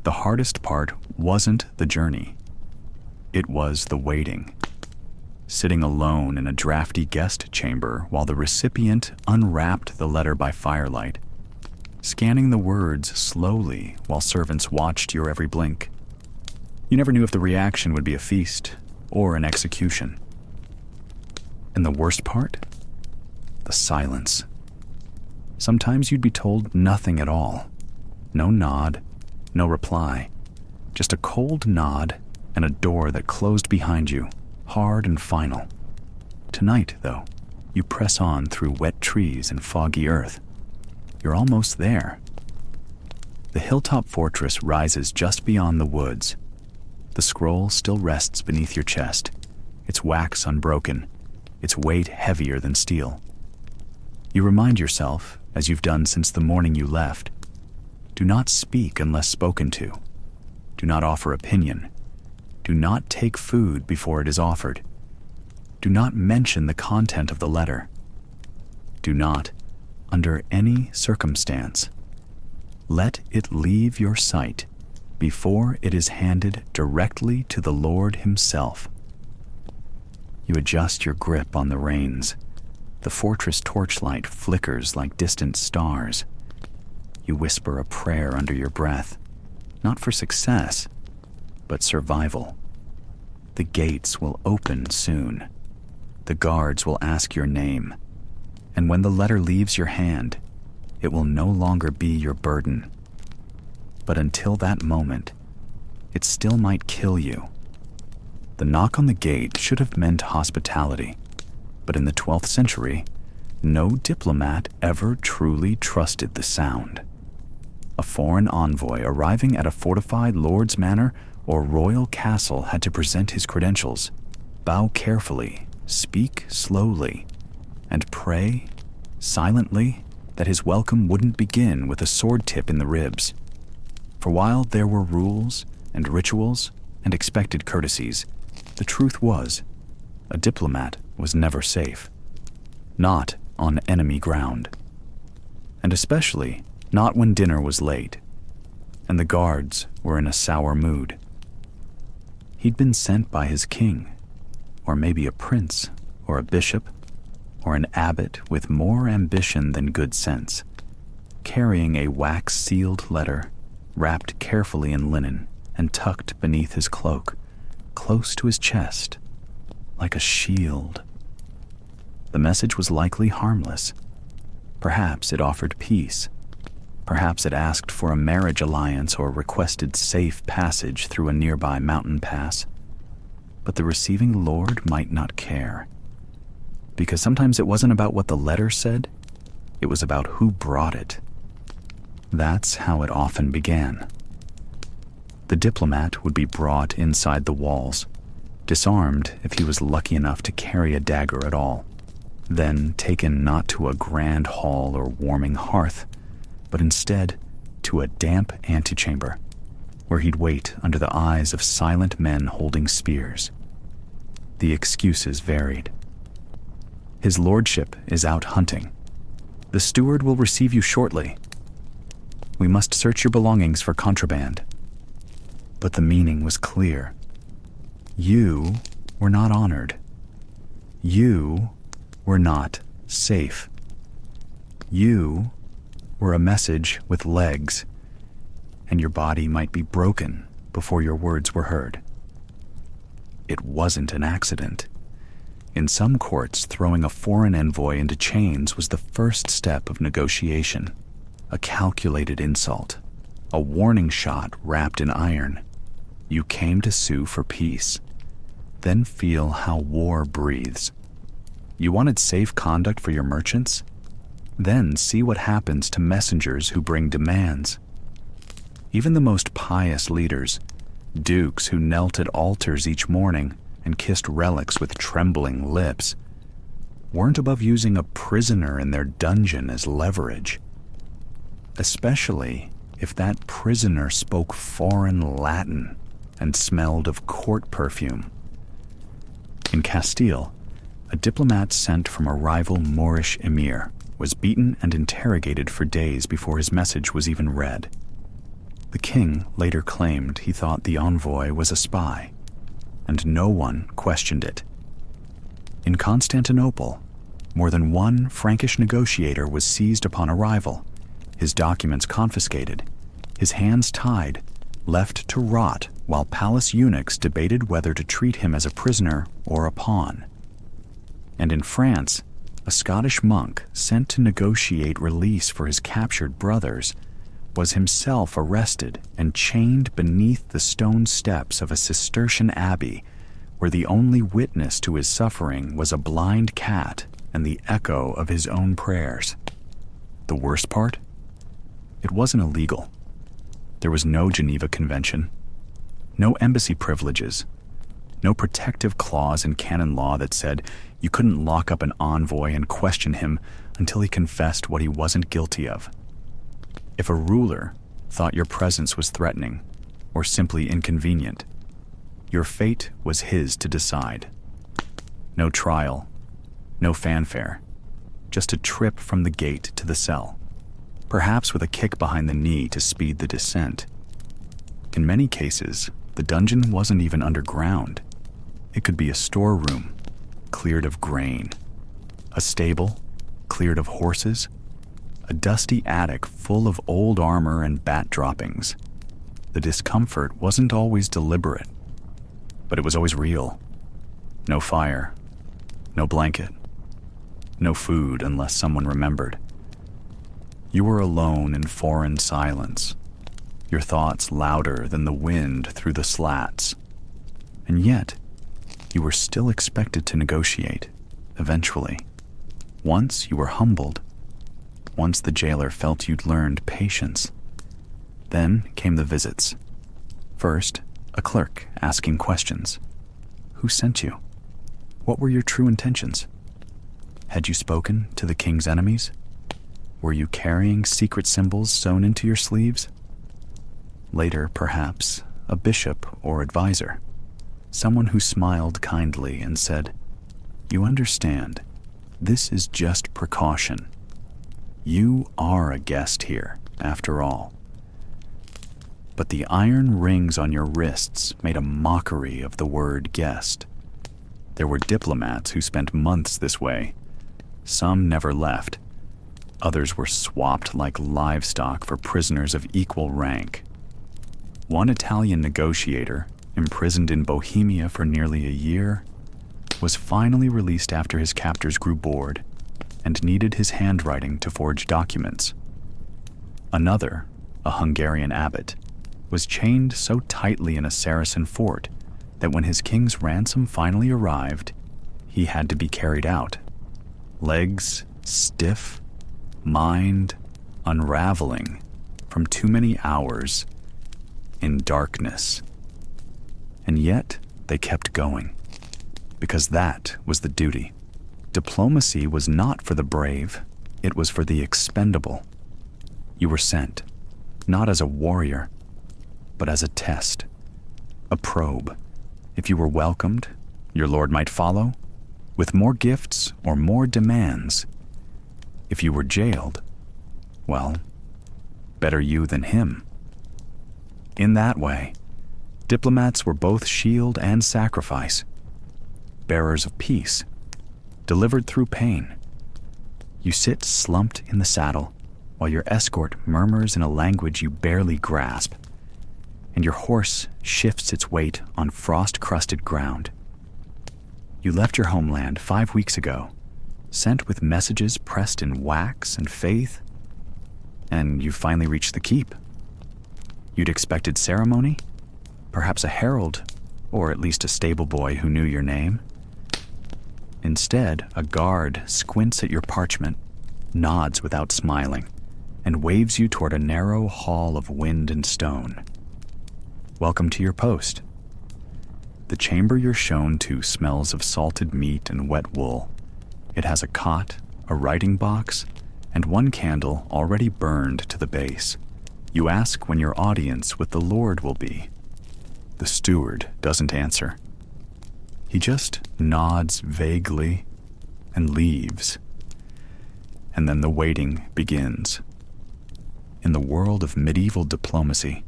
The hardest part wasn't the journey. It was the waiting. Sitting alone in a drafty guest chamber while the recipient unwrapped the letter by firelight, scanning the words slowly while servants watched your every blink. You never knew if the reaction would be a feast or an execution. And the worst part? The silence. Sometimes you'd be told nothing at all. No nod, no reply. Just a cold nod and a door that closed behind you, hard and final. Tonight, though, you press on through wet trees and foggy earth. You're almost there. The hilltop fortress rises just beyond the woods. The scroll still rests beneath your chest, its wax unbroken, its weight heavier than steel. You remind yourself, as you've done since the morning you left, do not speak unless spoken to. Do not offer opinion. Do not take food before it is offered. Do not mention the content of the letter. Do not, under any circumstance, let it leave your sight before it is handed directly to the Lord Himself. You adjust your grip on the reins. The fortress torchlight flickers like distant stars. You whisper a prayer under your breath, not for success, but survival. The gates will open soon. The guards will ask your name. And when the letter leaves your hand, it will no longer be your burden. But until that moment, it still might kill you. The knock on the gate should have meant hospitality, but in the 12th century, no diplomat ever truly trusted the sound. A foreign envoy arriving at a fortified lord's manor or royal castle had to present his credentials, bow carefully, speak slowly, and pray silently that his welcome wouldn't begin with a sword tip in the ribs. For while there were rules and rituals and expected courtesies, the truth was, a diplomat was never safe. Not on enemy ground. And especially not when dinner was late, and the guards were in a sour mood. He'd been sent by his king, or maybe a prince, or a bishop, or an abbot with more ambition than good sense, carrying a wax-sealed letter, wrapped carefully in linen and tucked beneath his cloak, close to his chest, like a shield. The message was likely harmless. Perhaps it offered peace. Perhaps it asked for a marriage alliance or requested safe passage through a nearby mountain pass. But the receiving lord might not care. Because sometimes it wasn't about what the letter said, it was about who brought it. That's how it often began. The diplomat would be brought inside the walls, disarmed if he was lucky enough to carry a dagger at all, then taken not to a grand hall or warming hearth, but instead to a damp antechamber, where he'd wait under the eyes of silent men holding spears. The excuses varied. His lordship is out hunting. The steward will receive you shortly. We must search your belongings for contraband. But the meaning was clear. You were not honored. You were not safe. You were a message with legs, and your body might be broken before your words were heard. It wasn't an accident. In some courts, throwing a foreign envoy into chains was the first step of negotiation, a calculated insult, a warning shot wrapped in iron. You came to sue for peace. Then feel how war breathes. You wanted safe conduct for your merchants? Then see what happens to messengers who bring demands. Even the most pious leaders, dukes who knelt at altars each morning and kissed relics with trembling lips, weren't above using a prisoner in their dungeon as leverage. Especially if that prisoner spoke foreign Latin and smelled of court perfume. In Castile, a diplomat sent from a rival Moorish emir was beaten and interrogated for days before his message was even read. The king later claimed he thought the envoy was a spy, and no one questioned it. In Constantinople, more than one Frankish negotiator was seized upon arrival, his documents confiscated, his hands tied, left to rot while palace eunuchs debated whether to treat him as a prisoner or a pawn. And in France, a Scottish monk sent to negotiate release for his captured brothers was himself arrested and chained beneath the stone steps of a Cistercian abbey, where the only witness to his suffering was a blind cat and the echo of his own prayers. The worst part? It wasn't illegal. There was no Geneva Convention, no embassy privileges, no protective clause in canon law that said you couldn't lock up an envoy and question him until he confessed what he wasn't guilty of. If a ruler thought your presence was threatening or simply inconvenient, your fate was his to decide. No trial, no fanfare, just a trip from the gate to the cell, perhaps with a kick behind the knee to speed the descent. In many cases, the dungeon wasn't even underground. It could be a storeroom, cleared of grain, a stable, cleared of horses, a dusty attic full of old armor and bat droppings. The discomfort wasn't always deliberate, but it was always real. No fire, no blanket, no food unless someone remembered. You were alone in foreign silence, your thoughts louder than the wind through the slats. And yet, you were still expected to negotiate, eventually. Once you were humbled. Once the jailer felt you'd learned patience. Then came the visits. First, a clerk asking questions. Who sent you? What were your true intentions? Had you spoken to the king's enemies? Were you carrying secret symbols sewn into your sleeves? Later, perhaps, a bishop or advisor. Someone who smiled kindly and said, "You understand, this is just precaution. You are a guest here, after all." But the iron rings on your wrists made a mockery of the word guest. There were diplomats who spent months this way. Some never left. Others were swapped like livestock for prisoners of equal rank. One Italian negotiator, imprisoned in Bohemia for nearly a year, was finally released after his captors grew bored and needed his handwriting to forge documents. Another, a Hungarian abbot, was chained so tightly in a Saracen fort that when his king's ransom finally arrived, he had to be carried out. Legs stiff, mind unraveling from too many hours in darkness. And yet they kept going, because that was the duty. Diplomacy was not for the brave, it was for the expendable. You were sent, not as a warrior, but as a test, a probe. If you were welcomed, your lord might follow, with more gifts or more demands. If you were jailed, well, better you than him. In that way, diplomats were both shield and sacrifice, bearers of peace, delivered through pain. You sit slumped in the saddle while your escort murmurs in a language you barely grasp, and your horse shifts its weight on frost-crusted ground. You left your homeland 5 weeks ago, sent with messages pressed in wax and faith, and you finally reached the keep. You'd expected ceremony, perhaps a herald, or at least a stable boy who knew your name. Instead, a guard squints at your parchment, nods without smiling, and waves you toward a narrow hall of wind and stone. Welcome to your post. The chamber you're shown to smells of salted meat and wet wool. It has a cot, a writing box, and one candle already burned to the base. You ask when your audience with the Lord will be. The steward doesn't answer. He just nods vaguely and leaves. And then the waiting begins. In the world of medieval diplomacy,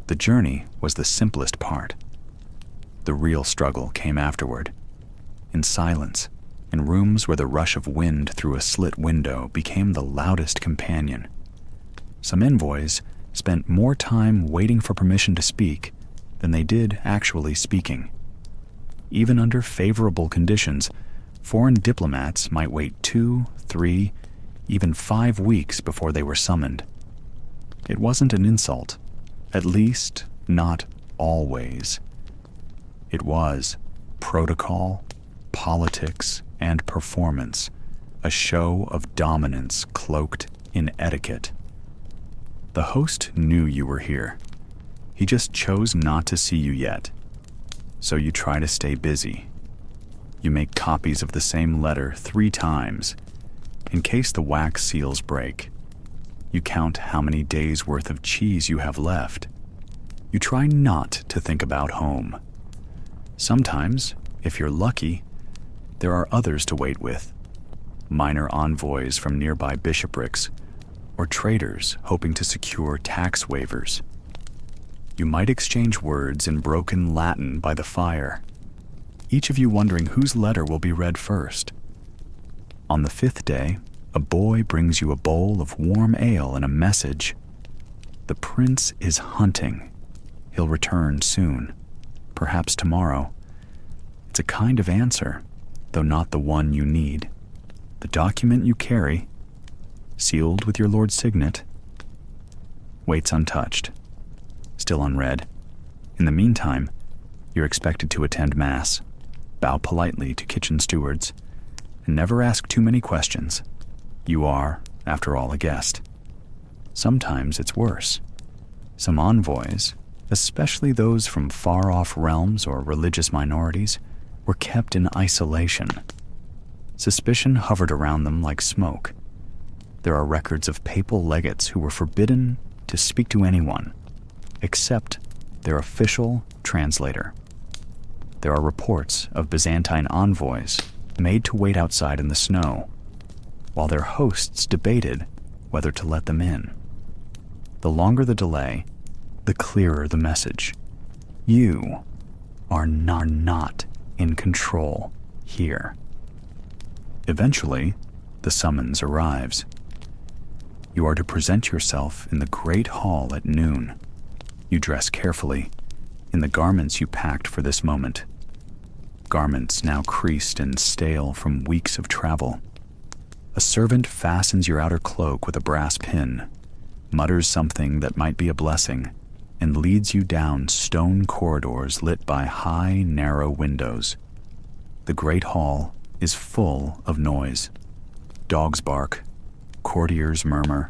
the journey was the simplest part. The real struggle came afterward. In silence, in rooms where the rush of wind through a slit window became the loudest companion. Some envoys spent more time waiting for permission to speak than they did actually speaking. Even under favorable conditions, foreign diplomats might wait 2, 3, even 5 weeks before they were summoned. It wasn't an insult, at least not always. It was protocol, politics, and performance, a show of dominance cloaked in etiquette. The host knew you were here. He just chose not to see you yet. So you try to stay busy. You make copies of the same letter 3 times, in case the wax seals break. You count how many days' worth of cheese you have left. You try not to think about home. Sometimes, if you're lucky, there are others to wait with. Minor envoys from nearby bishoprics, or traders hoping to secure tax waivers. You might exchange words in broken Latin by the fire, each of you wondering whose letter will be read first. On the 5th day, a boy brings you a bowl of warm ale and a message. The prince is hunting. He'll return soon, perhaps tomorrow. It's a kind of answer, though not the one you need. The document you carry, sealed with your lord's signet, waits untouched, still unread. In the meantime, you're expected to attend Mass, bow politely to kitchen stewards, and never ask too many questions. You are, after all, a guest. Sometimes it's worse. Some envoys, especially those from far-off realms or religious minorities, were kept in isolation. Suspicion hovered around them like smoke. There are records of papal legates who were forbidden to speak to anyone, except their official translator. There are reports of Byzantine envoys made to wait outside in the snow, while their hosts debated whether to let them in. The longer the delay, the clearer the message. You are not in control. here. Eventually, the summons arrives. You are to present yourself in the great hall at noon. You dress carefully, in the garments you packed for this moment. Garments now creased and stale from weeks of travel. A servant fastens your outer cloak with a brass pin, mutters something that might be a blessing, and leads you down stone corridors lit by high, narrow windows. The great hall is full of noise. Dogs bark, courtiers murmur.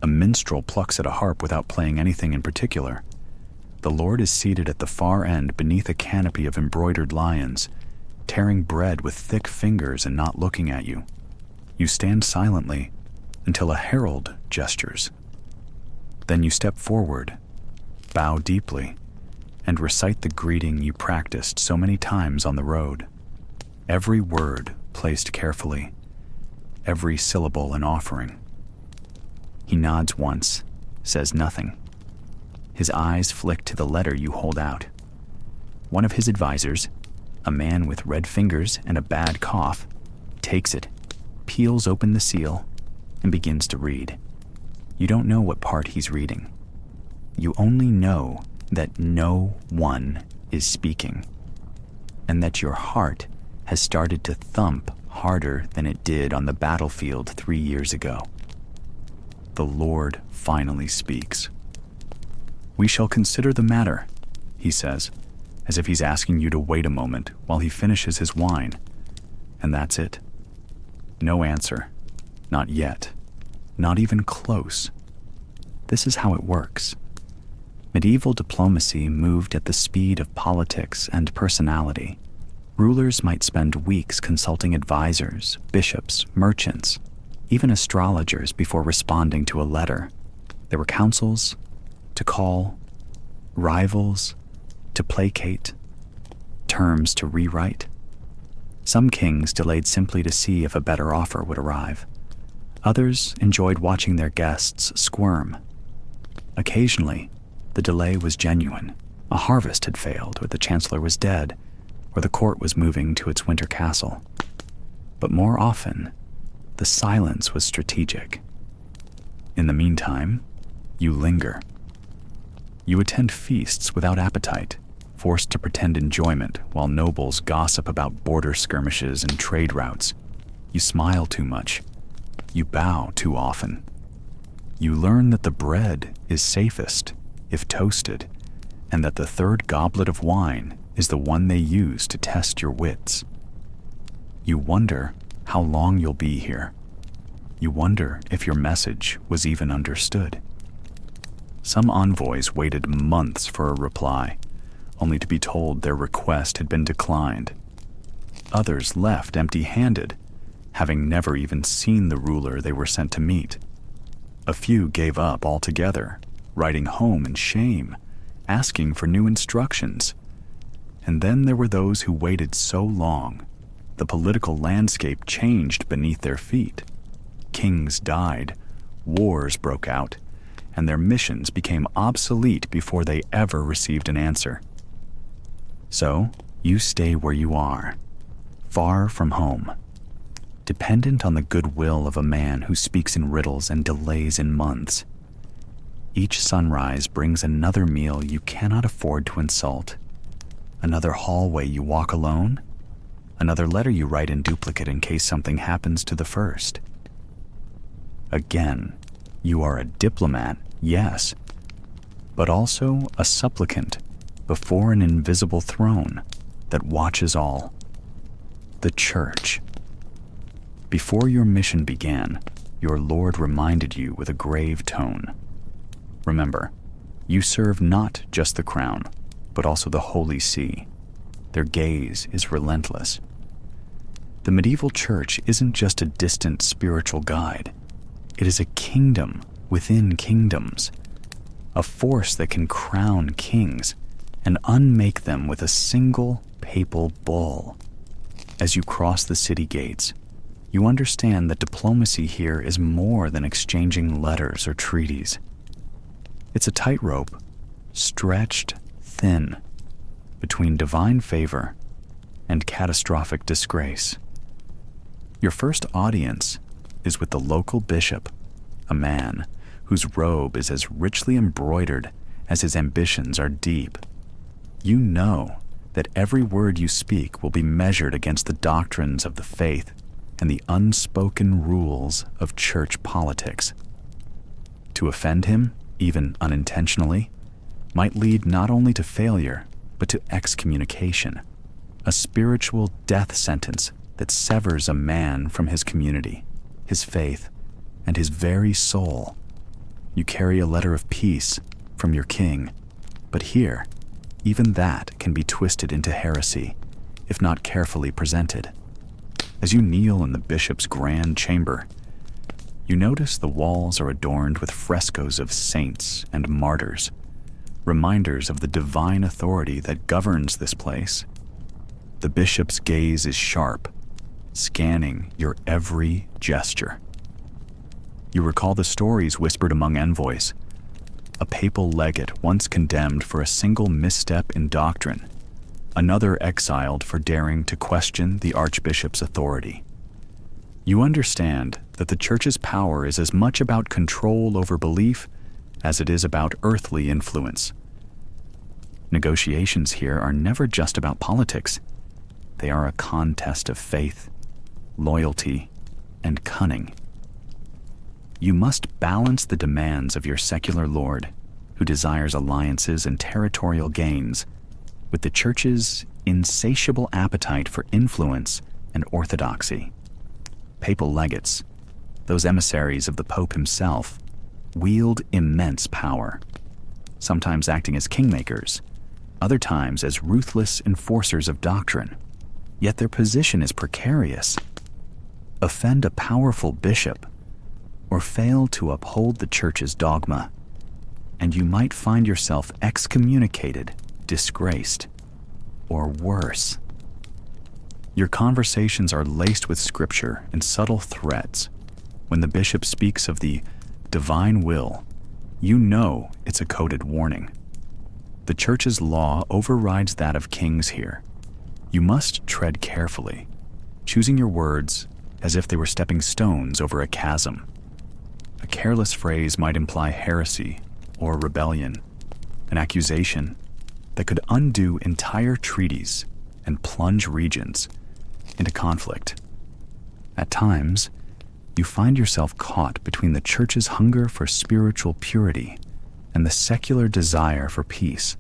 A minstrel plucks at a harp without playing anything in particular. The Lord is seated at the far end beneath a canopy of embroidered lions, tearing bread with thick fingers and not looking at you. You stand silently until a herald gestures. Then you step forward, bow deeply, and recite the greeting you practiced so many times on the road. Every word placed carefully, every syllable an offering. He nods once, says nothing. His eyes flick to the letter you hold out. One of his advisors, a man with red fingers and a bad cough, takes it, peels open the seal, and begins to read. You don't know what part he's reading. You only know that no one is speaking, and that your heart has started to thump harder than it did on the battlefield 3 years ago. The Lord finally speaks. "We shall consider the matter," he says, as if he's asking you to wait a moment while he finishes his wine. And that's it. No answer. Not yet. Not even close. This is how it works. Medieval diplomacy moved at the speed of politics and personality. Rulers might spend weeks consulting advisors, bishops, merchants, even astrologers before responding to a letter. There were councils to call, rivals to placate, terms to rewrite. Some kings delayed simply to see if a better offer would arrive. Others enjoyed watching their guests squirm. Occasionally, the delay was genuine. A harvest had failed, or the chancellor was dead, or the court was moving to its winter castle. But more often, the silence was strategic. In the meantime, you linger. You attend feasts without appetite, forced to pretend enjoyment while nobles gossip about border skirmishes and trade routes. You smile too much. You bow too often. You learn that the bread is safest if toasted, and that the third goblet of wine is the one they use to test your wits. You wonder how long you'll be here. You wonder if your message was even understood. Some envoys waited months for a reply, only to be told their request had been declined. Others left empty-handed, having never even seen the ruler they were sent to meet. A few gave up altogether, writing home in shame, asking for new instructions. And then there were those who waited so long, the political landscape changed beneath their feet. Kings died, wars broke out, and their missions became obsolete before they ever received an answer. So, you stay where you are, far from home, dependent on the goodwill of a man who speaks in riddles and delays in months. Each sunrise brings another meal you cannot afford to insult, another hallway you walk alone, another letter you write in duplicate in case something happens to the first. Again, you are a diplomat, yes, but also a supplicant before an invisible throne that watches all. The church. Before your mission began, your Lord reminded you with a grave tone. Remember, you serve not just the crown, but also the Holy See. Their gaze is relentless. The medieval church isn't just a distant spiritual guide. It is a kingdom within kingdoms, a force that can crown kings and unmake them with a single papal bull. As you cross the city gates, you understand that diplomacy here is more than exchanging letters or treaties. It's a tightrope, stretched thin, between divine favor and catastrophic disgrace. Your first audience is with the local bishop, a man whose robe is as richly embroidered as his ambitions are deep. You know that every word you speak will be measured against the doctrines of the faith and the unspoken rules of church politics. To offend him, even unintentionally, might lead not only to failure, but to excommunication, a spiritual death sentence that severs a man from his community, his faith, and his very soul. You carry a letter of peace from your king, but here, even that can be twisted into heresy, if not carefully presented. As you kneel in the bishop's grand chamber, you notice the walls are adorned with frescoes of saints and martyrs, reminders of the divine authority that governs this place. The bishop's gaze is sharp, scanning your every gesture. You recall the stories whispered among envoys. A papal legate once condemned for a single misstep in doctrine, another exiled for daring to question the archbishop's authority. You understand that the church's power is as much about control over belief as it is about earthly influence. Negotiations here are never just about politics. They are a contest of faith, loyalty, and cunning. You must balance the demands of your secular lord, who desires alliances and territorial gains, with the church's insatiable appetite for influence and orthodoxy. Papal legates, those emissaries of the Pope himself, wield immense power, sometimes acting as kingmakers, other times as ruthless enforcers of doctrine. Yet their position is precarious. Offend a powerful bishop, or fail to uphold the church's dogma, and you might find yourself excommunicated, disgraced, or worse. Your conversations are laced with scripture and subtle threats. When the bishop speaks of the divine will, you know it's a coded warning. The church's law overrides that of kings here. You must tread carefully, choosing your words as if they were stepping stones over a chasm. A careless phrase might imply heresy or rebellion, an accusation that could undo entire treaties and plunge regions into conflict. At times, you find yourself caught between the church's hunger for spiritual purity and the secular desire for peace.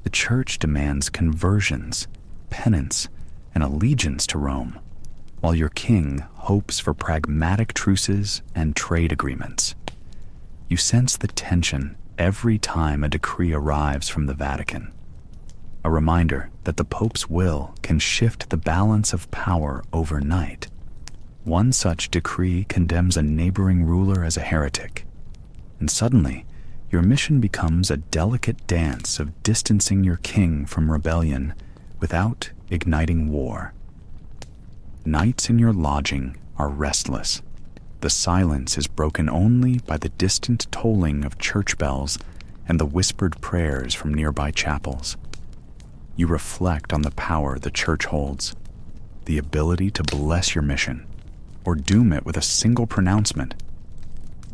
The church demands conversions, penance, and allegiance to Rome, while your king hopes for pragmatic truces and trade agreements. You sense the tension every time a decree arrives from the Vatican, a reminder that the Pope's will can shift the balance of power overnight. One such decree condemns a neighboring ruler as a heretic, and suddenly your mission becomes a delicate dance of distancing your king from rebellion without igniting war. Nights in your lodging are restless. The silence is broken only by the distant tolling of church bells and the whispered prayers from nearby chapels. You reflect on the power the church holds, the ability to bless your mission, or doom it with a single pronouncement.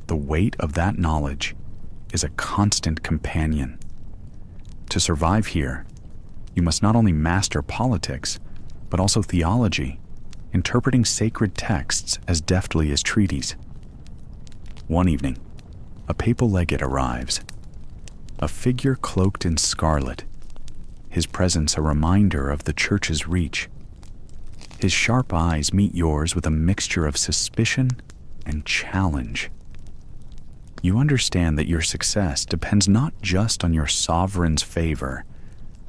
The weight of that knowledge is a constant companion. To survive here, you must not only master politics, but also theology, interpreting sacred texts as deftly as treaties. One evening, a papal legate arrives, a figure cloaked in scarlet, his presence a reminder of the church's reach. His sharp eyes meet yours with a mixture of suspicion and challenge. You understand that your success depends not just on your sovereign's favor,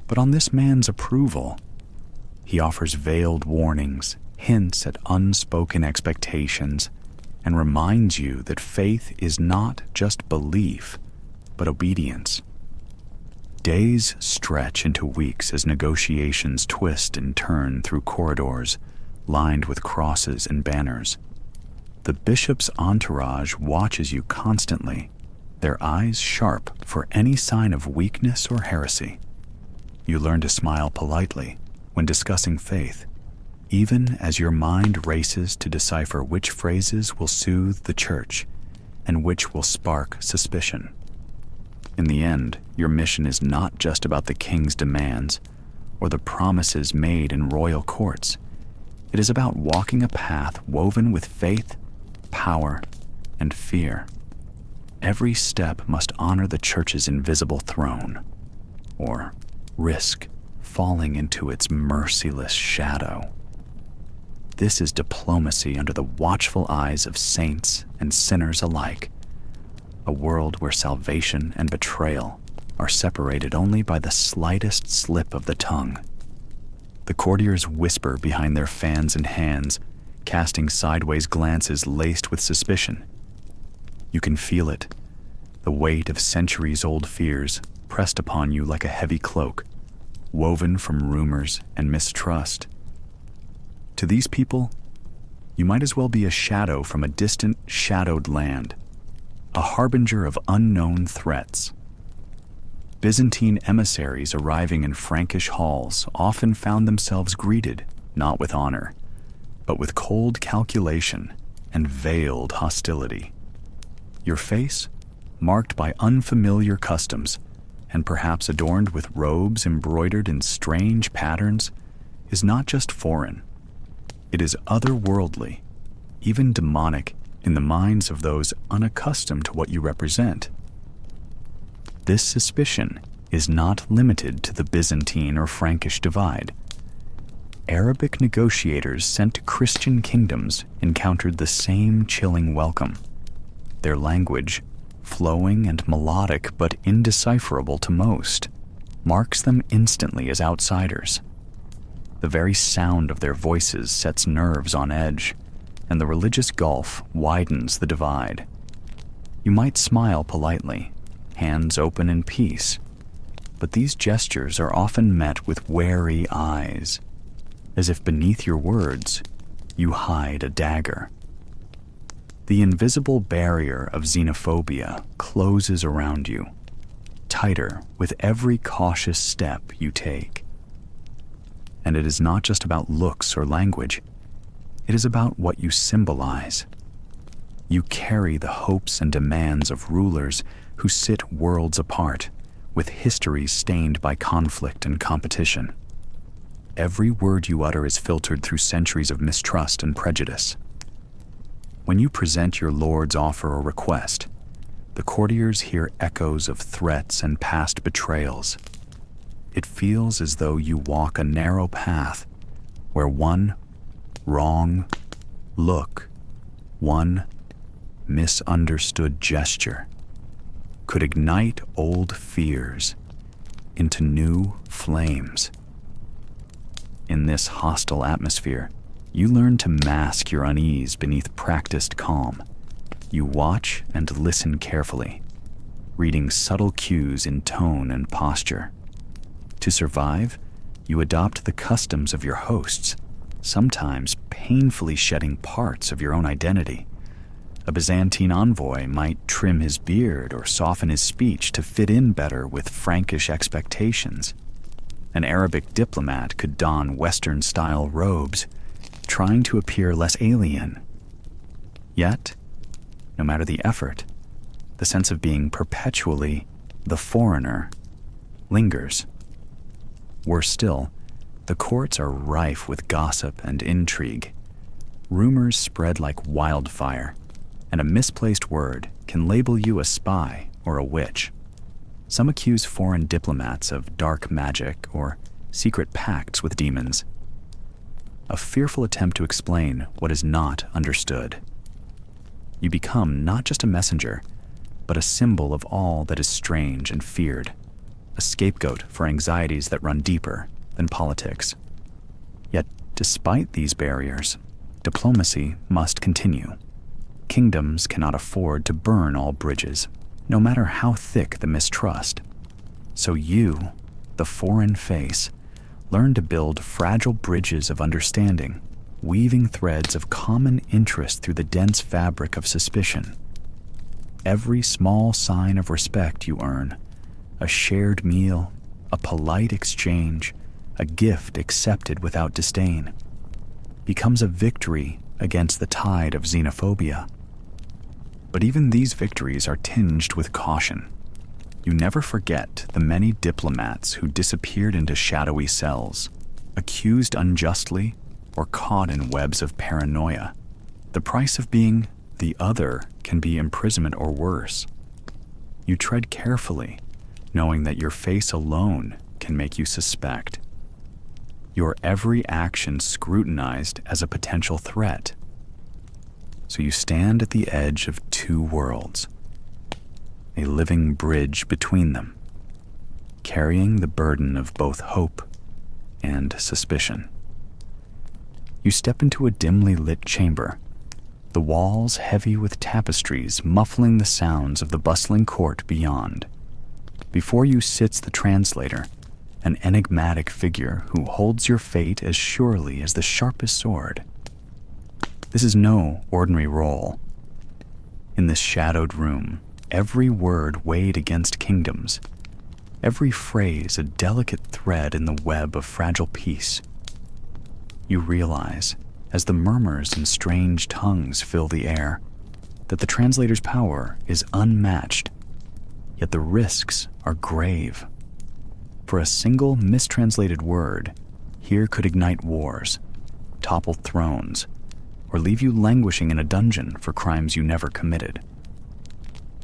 but on this man's approval. He offers veiled warnings, hints at unspoken expectations, and reminds you that faith is not just belief, but obedience. Days stretch into weeks as negotiations twist and turn through corridors lined with crosses and banners. The bishop's entourage watches you constantly, their eyes sharp for any sign of weakness or heresy. You learn to smile politely, when discussing faith, even as your mind races to decipher which phrases will soothe the church and which will spark suspicion. In the end, your mission is not just about the king's demands or the promises made in royal courts. It is about walking a path woven with faith, power, and fear. Every step must honor the church's invisible throne, or risk falling into its merciless shadow. This is diplomacy under the watchful eyes of saints and sinners alike, a world where salvation and betrayal are separated only by the slightest slip of the tongue. The courtiers whisper behind their fans and hands, casting sideways glances laced with suspicion. You can feel it, the weight of centuries-old fears pressed upon you like a heavy cloak, woven from rumors and mistrust. To these people, you might as well be a shadow from a distant, shadowed land, a harbinger of unknown threats. Byzantine emissaries arriving in Frankish halls often found themselves greeted not with honor, but with cold calculation and veiled hostility. Your face, marked by unfamiliar customs and perhaps adorned with robes embroidered in strange patterns, is not just foreign. It is otherworldly, even demonic in the minds of those unaccustomed to what you represent. This suspicion is not limited to the Byzantine or Frankish divide. Arabic negotiators sent to Christian kingdoms encountered the same chilling welcome. Their language, flowing and melodic but indecipherable to most, marks them instantly as outsiders. The very sound of their voices sets nerves on edge, and the religious gulf widens the divide. You might smile politely, hands open in peace, but these gestures are often met with wary eyes, as if beneath your words you hide a dagger. The invisible barrier of xenophobia closes around you, tighter with every cautious step you take. And it is not just about looks or language, it is about what you symbolize. You carry the hopes and demands of rulers who sit worlds apart, with histories stained by conflict and competition. Every word you utter is filtered through centuries of mistrust and prejudice. When you present your lord's offer or request, the courtiers hear echoes of threats and past betrayals. It feels as though you walk a narrow path where one wrong look, one misunderstood gesture could ignite old fears into new flames. In this hostile atmosphere, you learn to mask your unease beneath practiced calm. You watch and listen carefully, reading subtle cues in tone and posture. To survive, you adopt the customs of your hosts, sometimes painfully shedding parts of your own identity. A Byzantine envoy might trim his beard or soften his speech to fit in better with Frankish expectations. An Arabic diplomat could don Western-style robes, trying to appear less alien. Yet, no matter the effort, the sense of being perpetually the foreigner lingers. Worse still, the courts are rife with gossip and intrigue. Rumors spread like wildfire, and a misplaced word can label you a spy or a witch. Some accuse foreign diplomats of dark magic or secret pacts with demons. A fearful attempt to explain what is not understood. You become not just a messenger, but a symbol of all that is strange and feared, a scapegoat for anxieties that run deeper than politics. Yet, despite these barriers, diplomacy must continue. Kingdoms cannot afford to burn all bridges, no matter how thick the mistrust. So you, the foreign face, learn to build fragile bridges of understanding, weaving threads of common interest through the dense fabric of suspicion. Every small sign of respect you earn, a shared meal, a polite exchange, a gift accepted without disdain, becomes a victory against the tide of xenophobia. But even these victories are tinged with caution. You never forget the many diplomats who disappeared into shadowy cells, accused unjustly or caught in webs of paranoia. The price of being the other can be imprisonment or worse. You tread carefully, knowing that your face alone can make you suspect. Your every action scrutinized as a potential threat. So you stand at the edge of two worlds, a living bridge between them, carrying the burden of both hope and suspicion. You step into a dimly lit chamber, the walls heavy with tapestries muffling the sounds of the bustling court beyond. Before you sits the translator, an enigmatic figure who holds your fate as surely as the sharpest sword. This is no ordinary role. In this shadowed room, every word weighed against kingdoms, every phrase a delicate thread in the web of fragile peace. You realize, as the murmurs and strange tongues fill the air, that the translator's power is unmatched, yet the risks are grave. For a single mistranslated word here could ignite wars, topple thrones, or leave you languishing in a dungeon for crimes you never committed.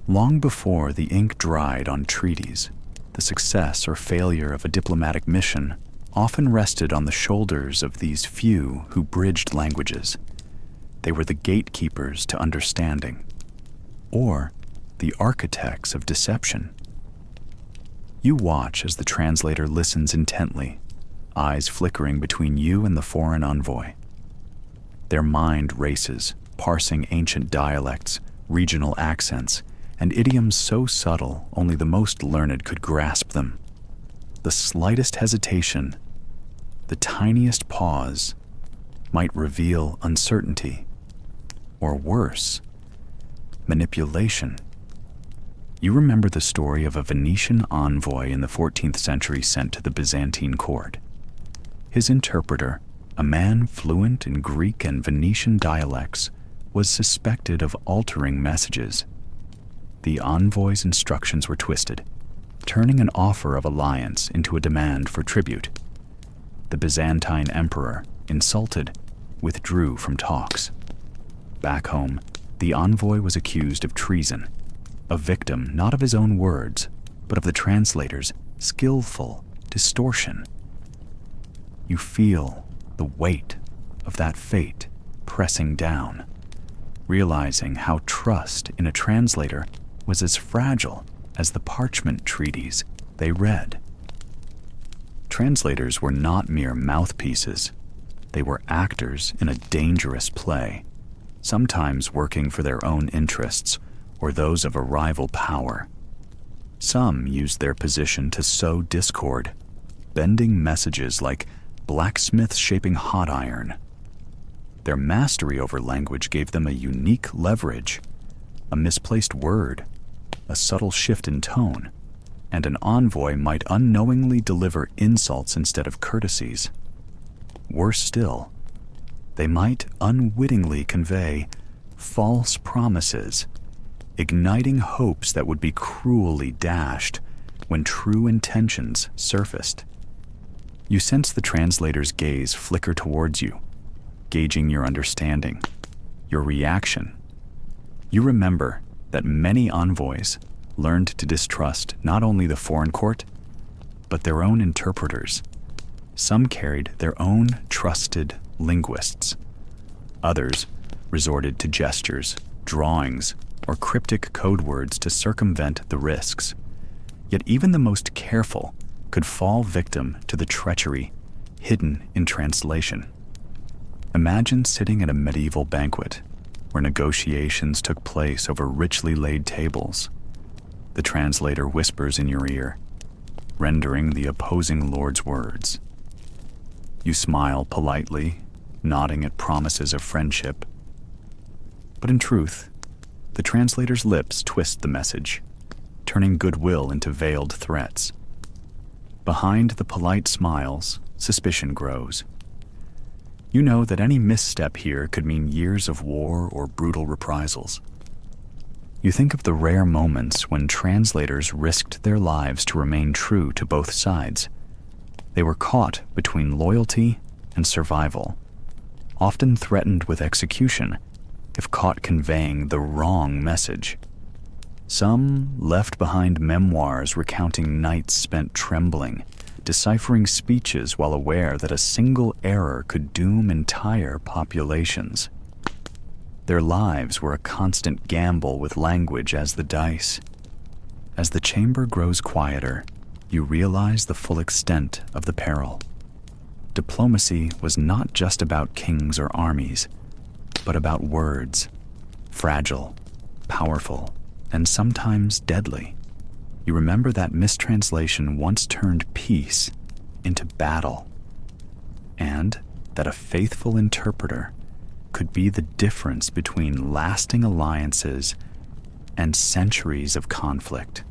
Long before the ink dried on treaties, the success or failure of a diplomatic mission often rested on the shoulders of these few who bridged languages. They were the gatekeepers to understanding, or the architects of deception. You watch as the translator listens intently, eyes flickering between you and the foreign envoy. Their mind races, parsing ancient dialects, regional accents, and idioms so subtle only the most learned could grasp them. The slightest hesitation, the tiniest pause, might reveal uncertainty, or worse, manipulation. You remember the story of a Venetian envoy in the 14th century sent to the Byzantine court. His interpreter, a man fluent in Greek and Venetian dialects, was suspected of altering messages. The envoy's instructions were twisted, turning an offer of alliance into a demand for tribute. The Byzantine emperor, insulted, withdrew from talks. Back home, the envoy was accused of treason, a victim not of his own words, but of the translator's skillful distortion. You feel the weight of that fate pressing down, realizing how trust in a translator was as fragile as the parchment treaties they read. Translators were not mere mouthpieces. They were actors in a dangerous play, sometimes working for their own interests or those of a rival power. Some used their position to sow discord, bending messages like blacksmiths shaping hot iron. Their mastery over language gave them a unique leverage. A misplaced word, a subtle shift in tone, and an envoy might unknowingly deliver insults instead of courtesies. Worse still, they might unwittingly convey false promises, igniting hopes that would be cruelly dashed when true intentions surfaced. You sense the translator's gaze flicker towards you, gauging your understanding, your reaction. You remember that many envoys learned to distrust not only the foreign court, but their own interpreters. Some carried their own trusted linguists. Others resorted to gestures, drawings, or cryptic code words to circumvent the risks. Yet even the most careful could fall victim to the treachery hidden in translation. Imagine sitting at a medieval banquet where negotiations took place over richly laid tables. The translator whispers in your ear, rendering the opposing lord's words. You smile politely, nodding at promises of friendship. But in truth, the translator's lips twist the message, turning goodwill into veiled threats. Behind the polite smiles, suspicion grows. You know that any misstep here could mean years of war or brutal reprisals. You think of the rare moments when translators risked their lives to remain true to both sides. They were caught between loyalty and survival, often threatened with execution if caught conveying the wrong message. Some left behind memoirs recounting nights spent trembling, deciphering speeches while aware that a single error could doom entire populations. Their lives were a constant gamble with language as the dice. As the chamber grows quieter, you realize the full extent of the peril. Diplomacy was not just about kings or armies, but about words, fragile, powerful, and sometimes deadly. You remember that mistranslation once turned peace into battle, and that a faithful interpreter could be the difference between lasting alliances and centuries of conflict.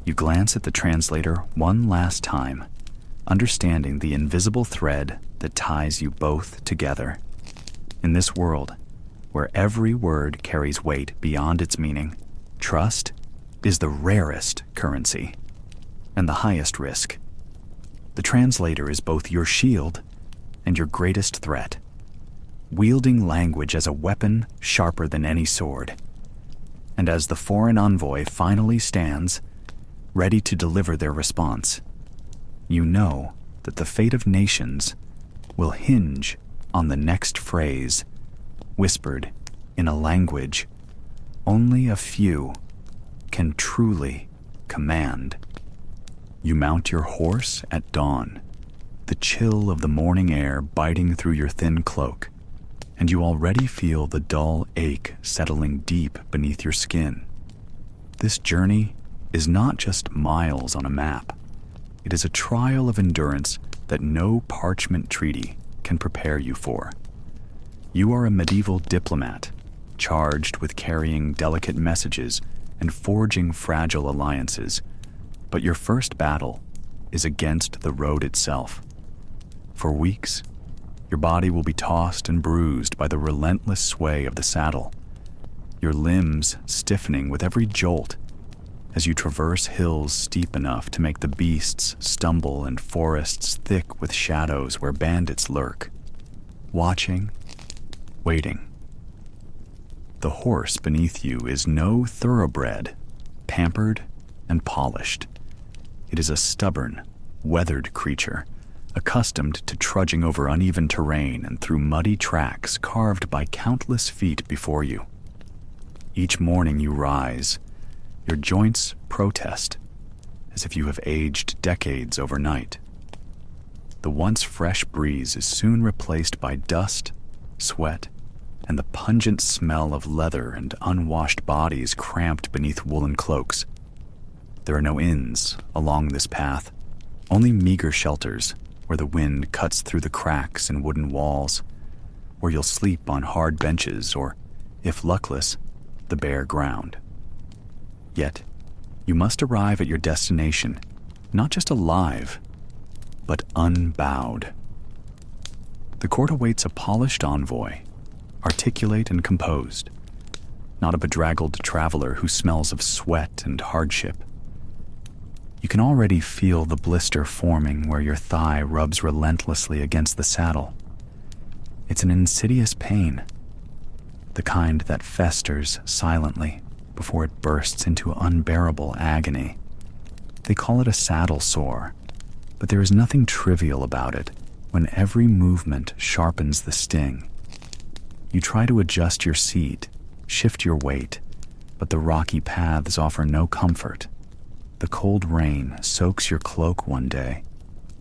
You glance at the translator one last time, understanding the invisible thread that ties you both together. In this world, where every word carries weight beyond its meaning, trust is the rarest currency and the highest risk. The translator is both your shield and your greatest threat, wielding language as a weapon sharper than any sword. And as the foreign envoy finally stands, ready to deliver their response, you know that the fate of nations will hinge on the next phrase, whispered in a language only a few can truly command. You mount your horse at dawn, the chill of the morning air biting through your thin cloak, and you already feel the dull ache settling deep beneath your skin. This journey is not just miles on a map. It is a trial of endurance that no parchment treaty can prepare you for. You are a medieval diplomat, charged with carrying delicate messages and forging fragile alliances, but your first battle is against the road itself. For weeks, your body will be tossed and bruised by the relentless sway of the saddle, your limbs stiffening with every jolt as you traverse hills steep enough to make the beasts stumble and forests thick with shadows where bandits lurk, watching, waiting. The horse beneath you is no thoroughbred, pampered and polished. It is a stubborn, weathered creature, accustomed to trudging over uneven terrain and through muddy tracks carved by countless feet before you. Each morning you rise, your joints protest, as if you have aged decades overnight. The once fresh breeze is soon replaced by dust, sweat, and the pungent smell of leather and unwashed bodies cramped beneath woolen cloaks. There are no inns along this path, only meager shelters where the wind cuts through the cracks in wooden walls, where you'll sleep on hard benches or, if luckless, the bare ground. Yet, you must arrive at your destination, not just alive, but unbowed. The court awaits a polished envoy, articulate and composed, not a bedraggled traveler who smells of sweat and hardship. You can already feel the blister forming where your thigh rubs relentlessly against the saddle. It's an insidious pain, the kind that festers silently before it bursts into unbearable agony. They call it a saddle sore, but there is nothing trivial about it when every movement sharpens the sting. You try to adjust your seat, shift your weight, but the rocky paths offer no comfort. The cold rain soaks your cloak one day,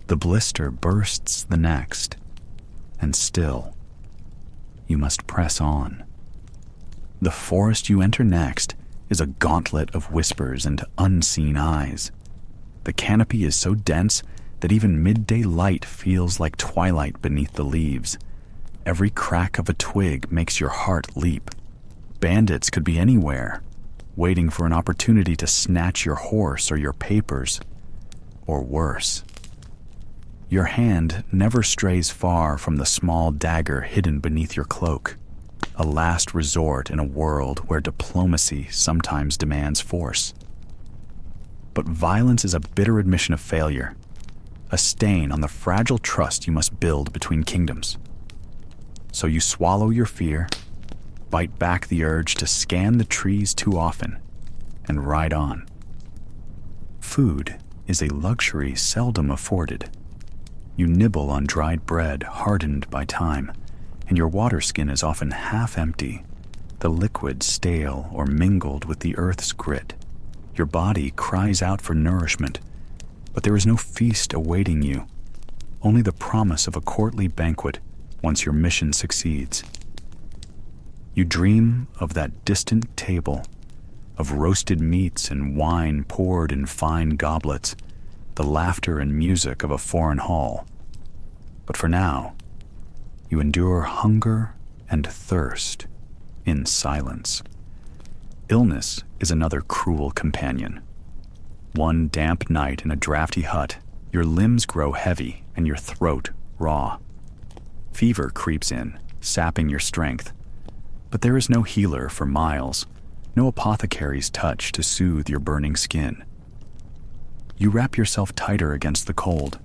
the blister bursts the next, and still, you must press on. The forest you enter next is a gauntlet of whispers and unseen eyes. The canopy is so dense that even midday light feels like twilight beneath the leaves. Every crack of a twig makes your heart leap. Bandits could be anywhere, waiting for an opportunity to snatch your horse or your papers. or worse. Your hand never strays far from the small dagger hidden beneath your cloak, a last resort in a world where diplomacy sometimes demands force. But violence is a bitter admission of failure, a stain on the fragile trust you must build between kingdoms. So you swallow your fear, bite back the urge to scan the trees too often, and ride on. Food is a luxury seldom afforded. You nibble on dried bread hardened by time, and your water skin is often half empty, the liquid stale or mingled with the earth's grit. Your body cries out for nourishment, but there is no feast awaiting you, only the promise of a courtly banquet once your mission succeeds. You dream of that distant table, of roasted meats and wine poured in fine goblets, the laughter and music of a foreign hall. But for now, you endure hunger and thirst in silence. Illness is another cruel companion. One damp night in a drafty hut, your limbs grow heavy and your throat raw. Fever creeps in, sapping your strength. But there is no healer for miles, no apothecary's touch to soothe your burning skin. You wrap yourself tighter against the cold,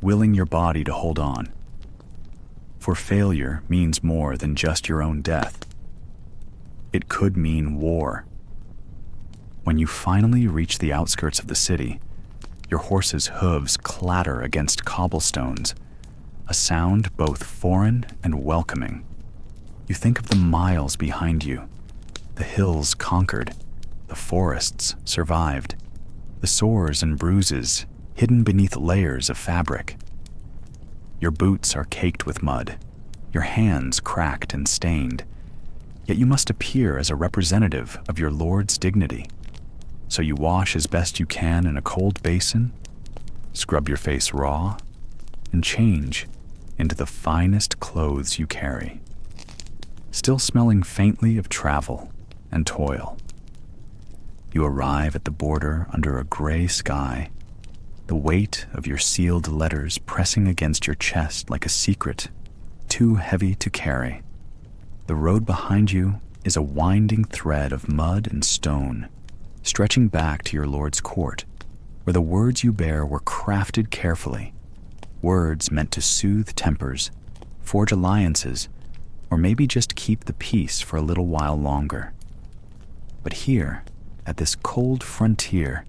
willing your body to hold on. For failure means more than just your own death. It could mean war. When you finally reach the outskirts of the city, your horse's hooves clatter against cobblestones, a sound both foreign and welcoming. You think of the miles behind you, the hills conquered, the forests survived, the sores and bruises hidden beneath layers of fabric. Your boots are caked with mud, your hands cracked and stained, yet you must appear as a representative of your lord's dignity. So you wash as best you can in a cold basin, scrub your face raw, and change into the finest clothes you carry, still smelling faintly of travel and toil. You arrive at the border under a gray sky, the weight of your sealed letters pressing against your chest like a secret, too heavy to carry. The road behind you is a winding thread of mud and stone, stretching back to your lord's court, where the words you bear were crafted carefully, words meant to soothe tempers, forge alliances, or maybe just keep the peace for a little while longer. But here, at this cold frontier,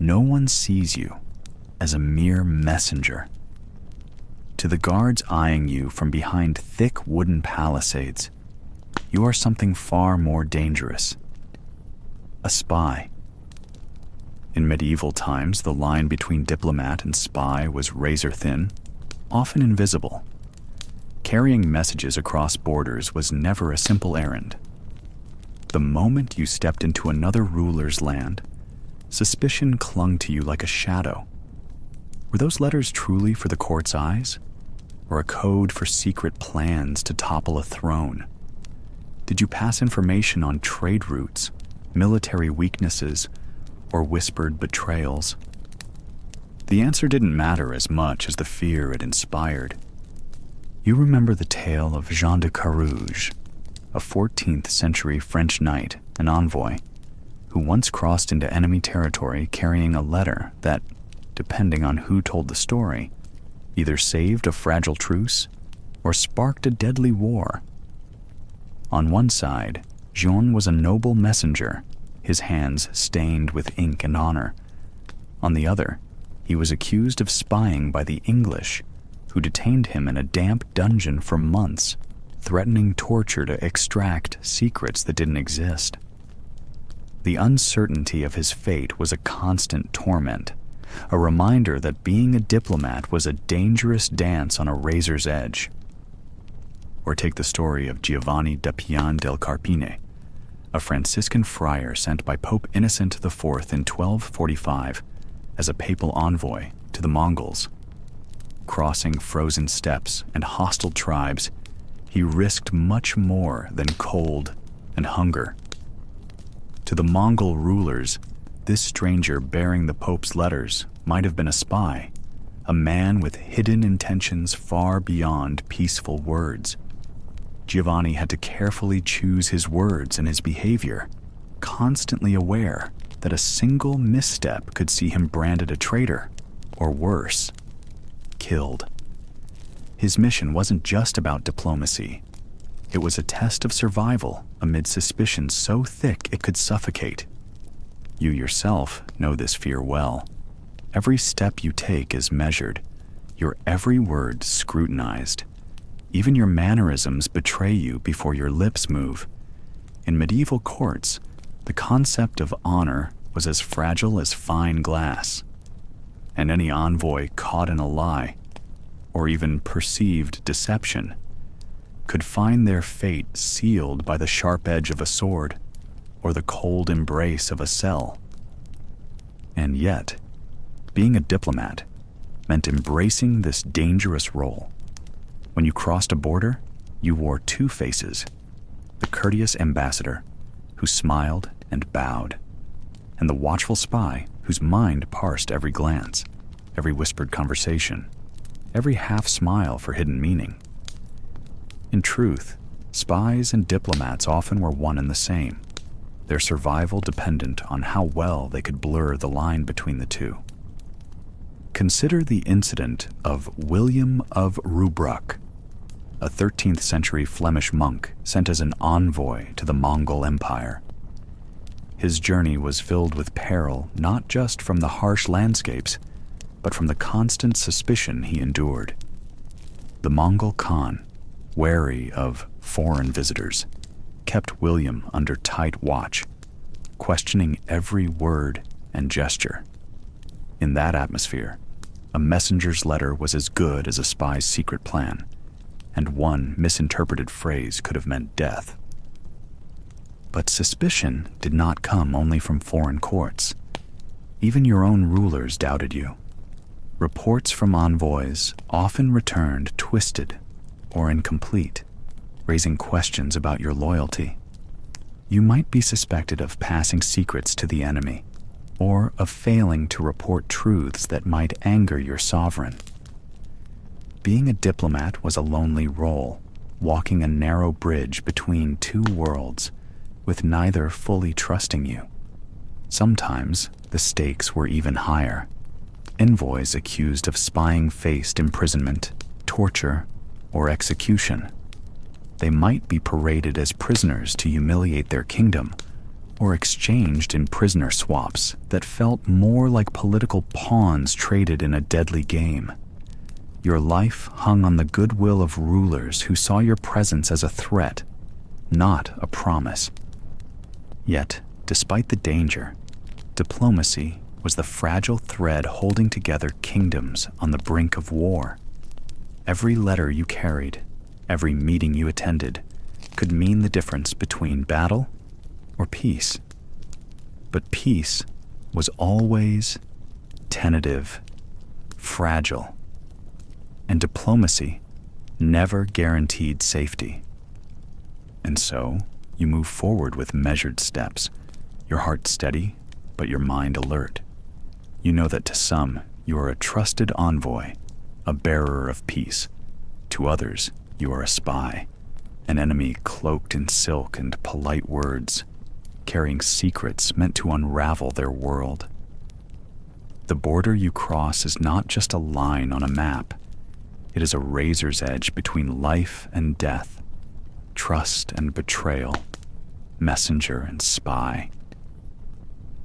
no one sees you as a mere messenger. To the guards eyeing you from behind thick wooden palisades, you are something far more dangerous. A spy. In medieval times, the line between diplomat and spy was razor-thin, often invisible. Carrying messages across borders was never a simple errand. The moment you stepped into another ruler's land, suspicion clung to you like a shadow. Were those letters truly for the court's eyes, or a code for secret plans to topple a throne? Did you pass information on trade routes, military weaknesses, or whispered betrayals? The answer didn't matter as much as the fear it inspired. You remember the tale of Jean de Carouge, a 14th century French knight and envoy, who once crossed into enemy territory carrying a letter that, depending on who told the story, either saved a fragile truce or sparked a deadly war. On one side, Jean was a noble messenger, his hands stained with ink and honor. On the other, he was accused of spying by the English, who detained him in a damp dungeon for months, threatening torture to extract secrets that didn't exist. The uncertainty of his fate was a constant torment, a reminder that being a diplomat was a dangerous dance on a razor's edge. Or take the story of Giovanni da Pian del Carpine, a Franciscan friar sent by Pope Innocent IV in 1245 as a papal envoy to the Mongols. Crossing frozen steppes and hostile tribes, he risked much more than cold and hunger. To the Mongol rulers, This stranger bearing the Pope's letters might have been a spy, a man with hidden intentions far beyond peaceful words. Giovanni had to carefully choose his words and his behavior, constantly aware that a single misstep could see him branded a traitor, or worse, killed. His mission wasn't just about diplomacy. It was a test of survival amid suspicion so thick it could suffocate. You yourself know this fear well. Every step you take is measured, your every word scrutinized. Even your mannerisms betray you before your lips move. In medieval courts, the concept of honor was as fragile as fine glass, and any envoy caught in a lie, or even perceived deception, could find their fate sealed by the sharp edge of a sword or the cold embrace of a cell. And yet, being a diplomat meant embracing this dangerous role. When you crossed a border, you wore two faces: the courteous ambassador, who smiled and bowed, and the watchful spy whose mind parsed every glance, every whispered conversation, every half-smile for hidden meaning. In truth, spies and diplomats often were one and the same, their survival dependent on how well they could blur the line between the two. Consider the incident of William of Rubruck, a 13th century Flemish monk sent as an envoy to the Mongol Empire. His journey was filled with peril not just from the harsh landscapes, but from the constant suspicion he endured. The Mongol Khan, wary of foreign visitors, kept William under tight watch, questioning every word and gesture. In that atmosphere, a messenger's letter was as good as a spy's secret plan, and one misinterpreted phrase could have meant death. But suspicion did not come only from foreign courts. Even your own rulers doubted you. Reports from envoys often returned twisted or incomplete, raising questions about your loyalty. You might be suspected of passing secrets to the enemy, or of failing to report truths that might anger your sovereign. Being a diplomat was a lonely role, walking a narrow bridge between two worlds, with neither fully trusting you. Sometimes the stakes were even higher. Envoys accused of spying faced imprisonment, torture, or execution. They might be paraded as prisoners to humiliate their kingdom, or exchanged in prisoner swaps that felt more like political pawns traded in a deadly game. Your life hung on the goodwill of rulers who saw your presence as a threat, not a promise. Yet, despite the danger, diplomacy was the fragile thread holding together kingdoms on the brink of war. Every letter you carried, every meeting you attended, could mean the difference between battle or peace. But peace was always tentative, fragile, and diplomacy never guaranteed safety. And so, you move forward with measured steps, your heart steady, but your mind alert. You know that to some, you are a trusted envoy, a bearer of peace. To others, you are a spy, an enemy cloaked in silk and polite words, carrying secrets meant to unravel their world. The border you cross is not just a line on a map. It is a razor's edge between life and death, trust and betrayal, messenger and spy.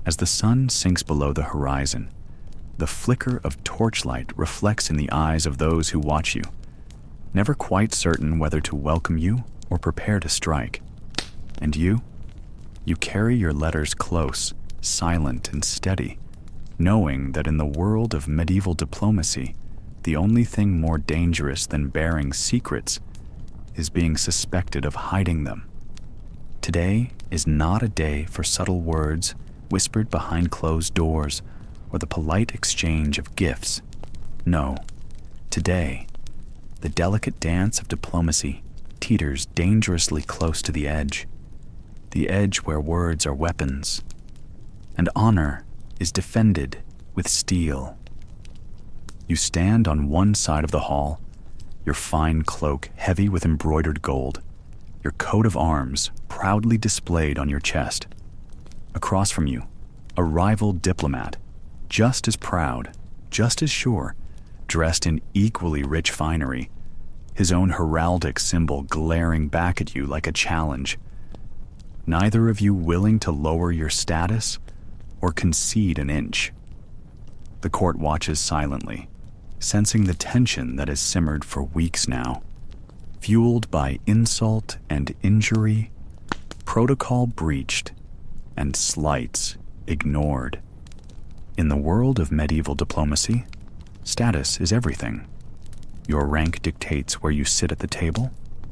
As the sun sinks below the horizon, the flicker of torchlight reflects in the eyes of those who watch you, never quite certain whether to welcome you or prepare to strike. And you carry your letters close, silent and steady, knowing that in the world of medieval diplomacy, the only thing more dangerous than bearing secrets is being suspected of hiding them. Today is not a day for subtle words whispered behind closed doors or the polite exchange of gifts. No, today, the delicate dance of diplomacy teeters dangerously close to the edge where words are weapons, and honor is defended with steel. You stand on one side of the hall, your fine cloak heavy with embroidered gold, your coat of arms proudly displayed on your chest. Across from you, a rival diplomat, just as proud, just as sure, dressed in equally rich finery, his own heraldic symbol glaring back at you like a challenge. Neither of you willing to lower your status or concede an inch. The court watches silently, sensing the tension that has simmered for weeks now, fueled by insult and injury, protocol breached, and slights ignored. In the world of medieval diplomacy, status is everything. Your rank dictates where you sit at the table,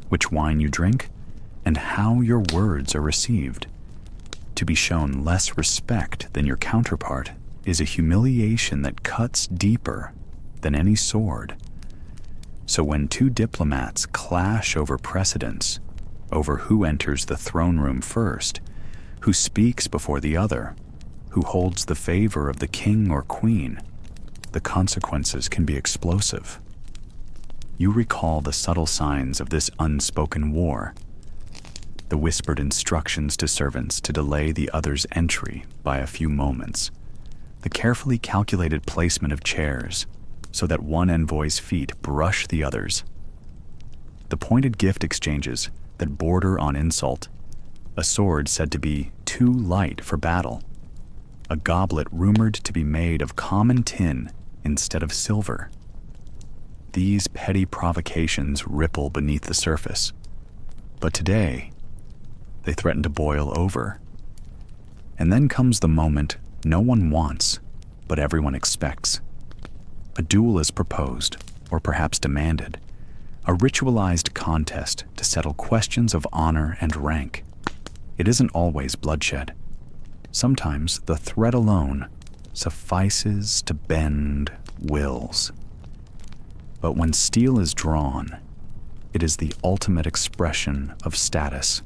which wine you drink, and how your words are received. To be shown less respect than your counterpart is a humiliation that cuts deeper than any sword. So when two diplomats clash over precedence, over who enters the throne room first, who speaks before the other, who holds the favor of the king or queen, the consequences can be explosive. You recall the subtle signs of this unspoken war, the whispered instructions to servants to delay the other's entry by a few moments, the carefully calculated placement of chairs so that one envoy's feet brush the other's, the pointed gift exchanges that border on insult, a sword said to be too light for battle, a goblet rumored to be made of common tin instead of silver. These petty provocations ripple beneath the surface, but today they threaten to boil over. And then comes the moment no one wants, but everyone expects. A duel is proposed, or perhaps demanded, a ritualized contest to settle questions of honor and rank. It isn't always bloodshed. Sometimes the threat alone suffices to bend wills. But when steel is drawn, it is the ultimate expression of status,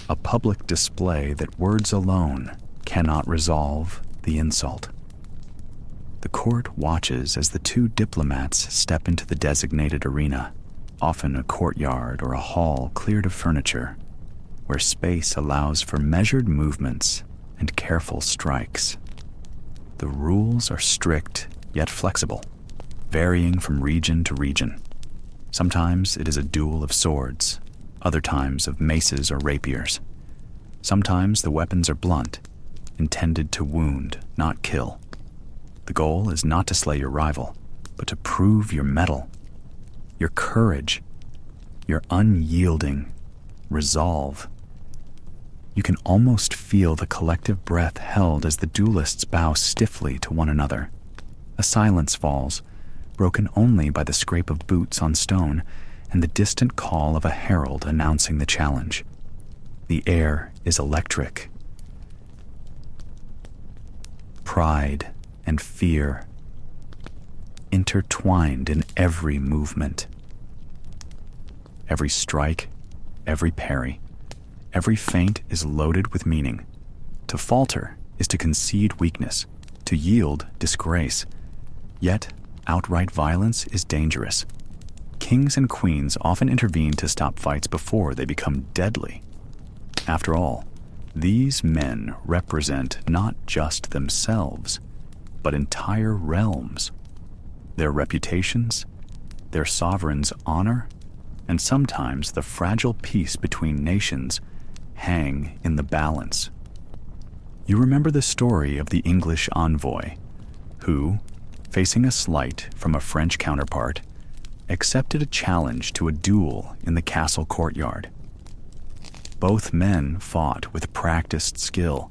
a public display that words alone cannot resolve the insult. The court watches as the two diplomats step into the designated arena, often a courtyard or a hall cleared of furniture, where space allows for measured movements and careful strikes. The rules are strict yet flexible, varying from region to region. Sometimes it is a duel of swords, other times of maces or rapiers. Sometimes the weapons are blunt, intended to wound, not kill. The goal is not to slay your rival, but to prove your mettle, your courage, your unyielding resolve. You can almost feel the collective breath held as the duelists bow stiffly to one another. A silence falls, broken only by the scrape of boots on stone and the distant call of a herald announcing the challenge. The air is electric. Pride and fear intertwined in every movement. Every strike, every parry, every feint is loaded with meaning. To falter is to concede weakness, to yield disgrace. Yet, outright violence is dangerous. Kings and queens often intervene to stop fights before they become deadly. After all, these men represent not just themselves, but entire realms. Their reputations, their sovereign's honor, and sometimes the fragile peace between nations hang in the balance. You remember the story of the English envoy, who, facing a slight from a French counterpart, accepted a challenge to a duel in the castle courtyard. Both men fought with practiced skill,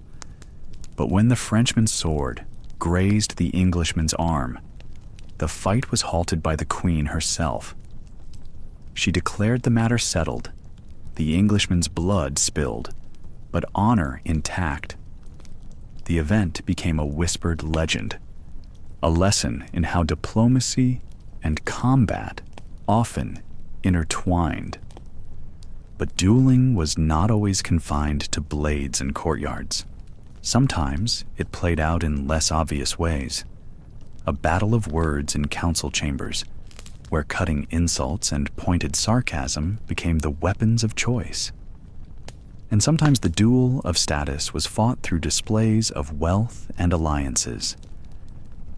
but when the Frenchman's sword grazed the Englishman's arm, the fight was halted by the Queen herself. She declared the matter settled, the Englishman's blood spilled, but honor intact. The event became a whispered legend, a lesson in how diplomacy and combat often intertwined. But dueling was not always confined to blades and courtyards. Sometimes it played out in less obvious ways. A battle of words in council chambers, where cutting insults and pointed sarcasm became the weapons of choice. And sometimes the duel of status was fought through displays of wealth and alliances.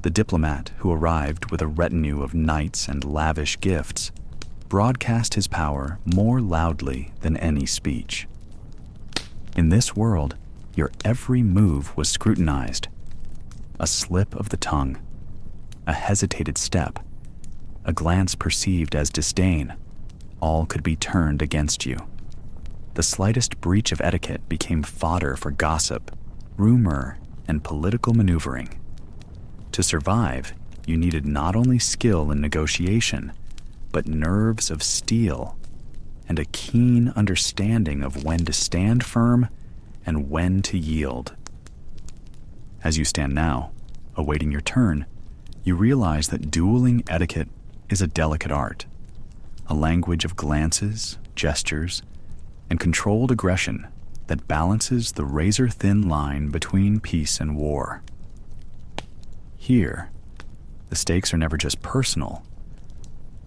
The diplomat who arrived with a retinue of knights and lavish gifts broadcast his power more loudly than any speech. In this world, your every move was scrutinized. A slip of the tongue, a hesitated step, a glance perceived as disdain, all could be turned against you. The slightest breach of etiquette became fodder for gossip, rumor, and political maneuvering. To survive, you needed not only skill in negotiation, but nerves of steel and a keen understanding of when to stand firm and when to yield. As you stand now, awaiting your turn, you realize that dueling etiquette is a delicate art, a language of glances, gestures, and controlled aggression that balances the razor-thin line between peace and war. Here, the stakes are never just personal.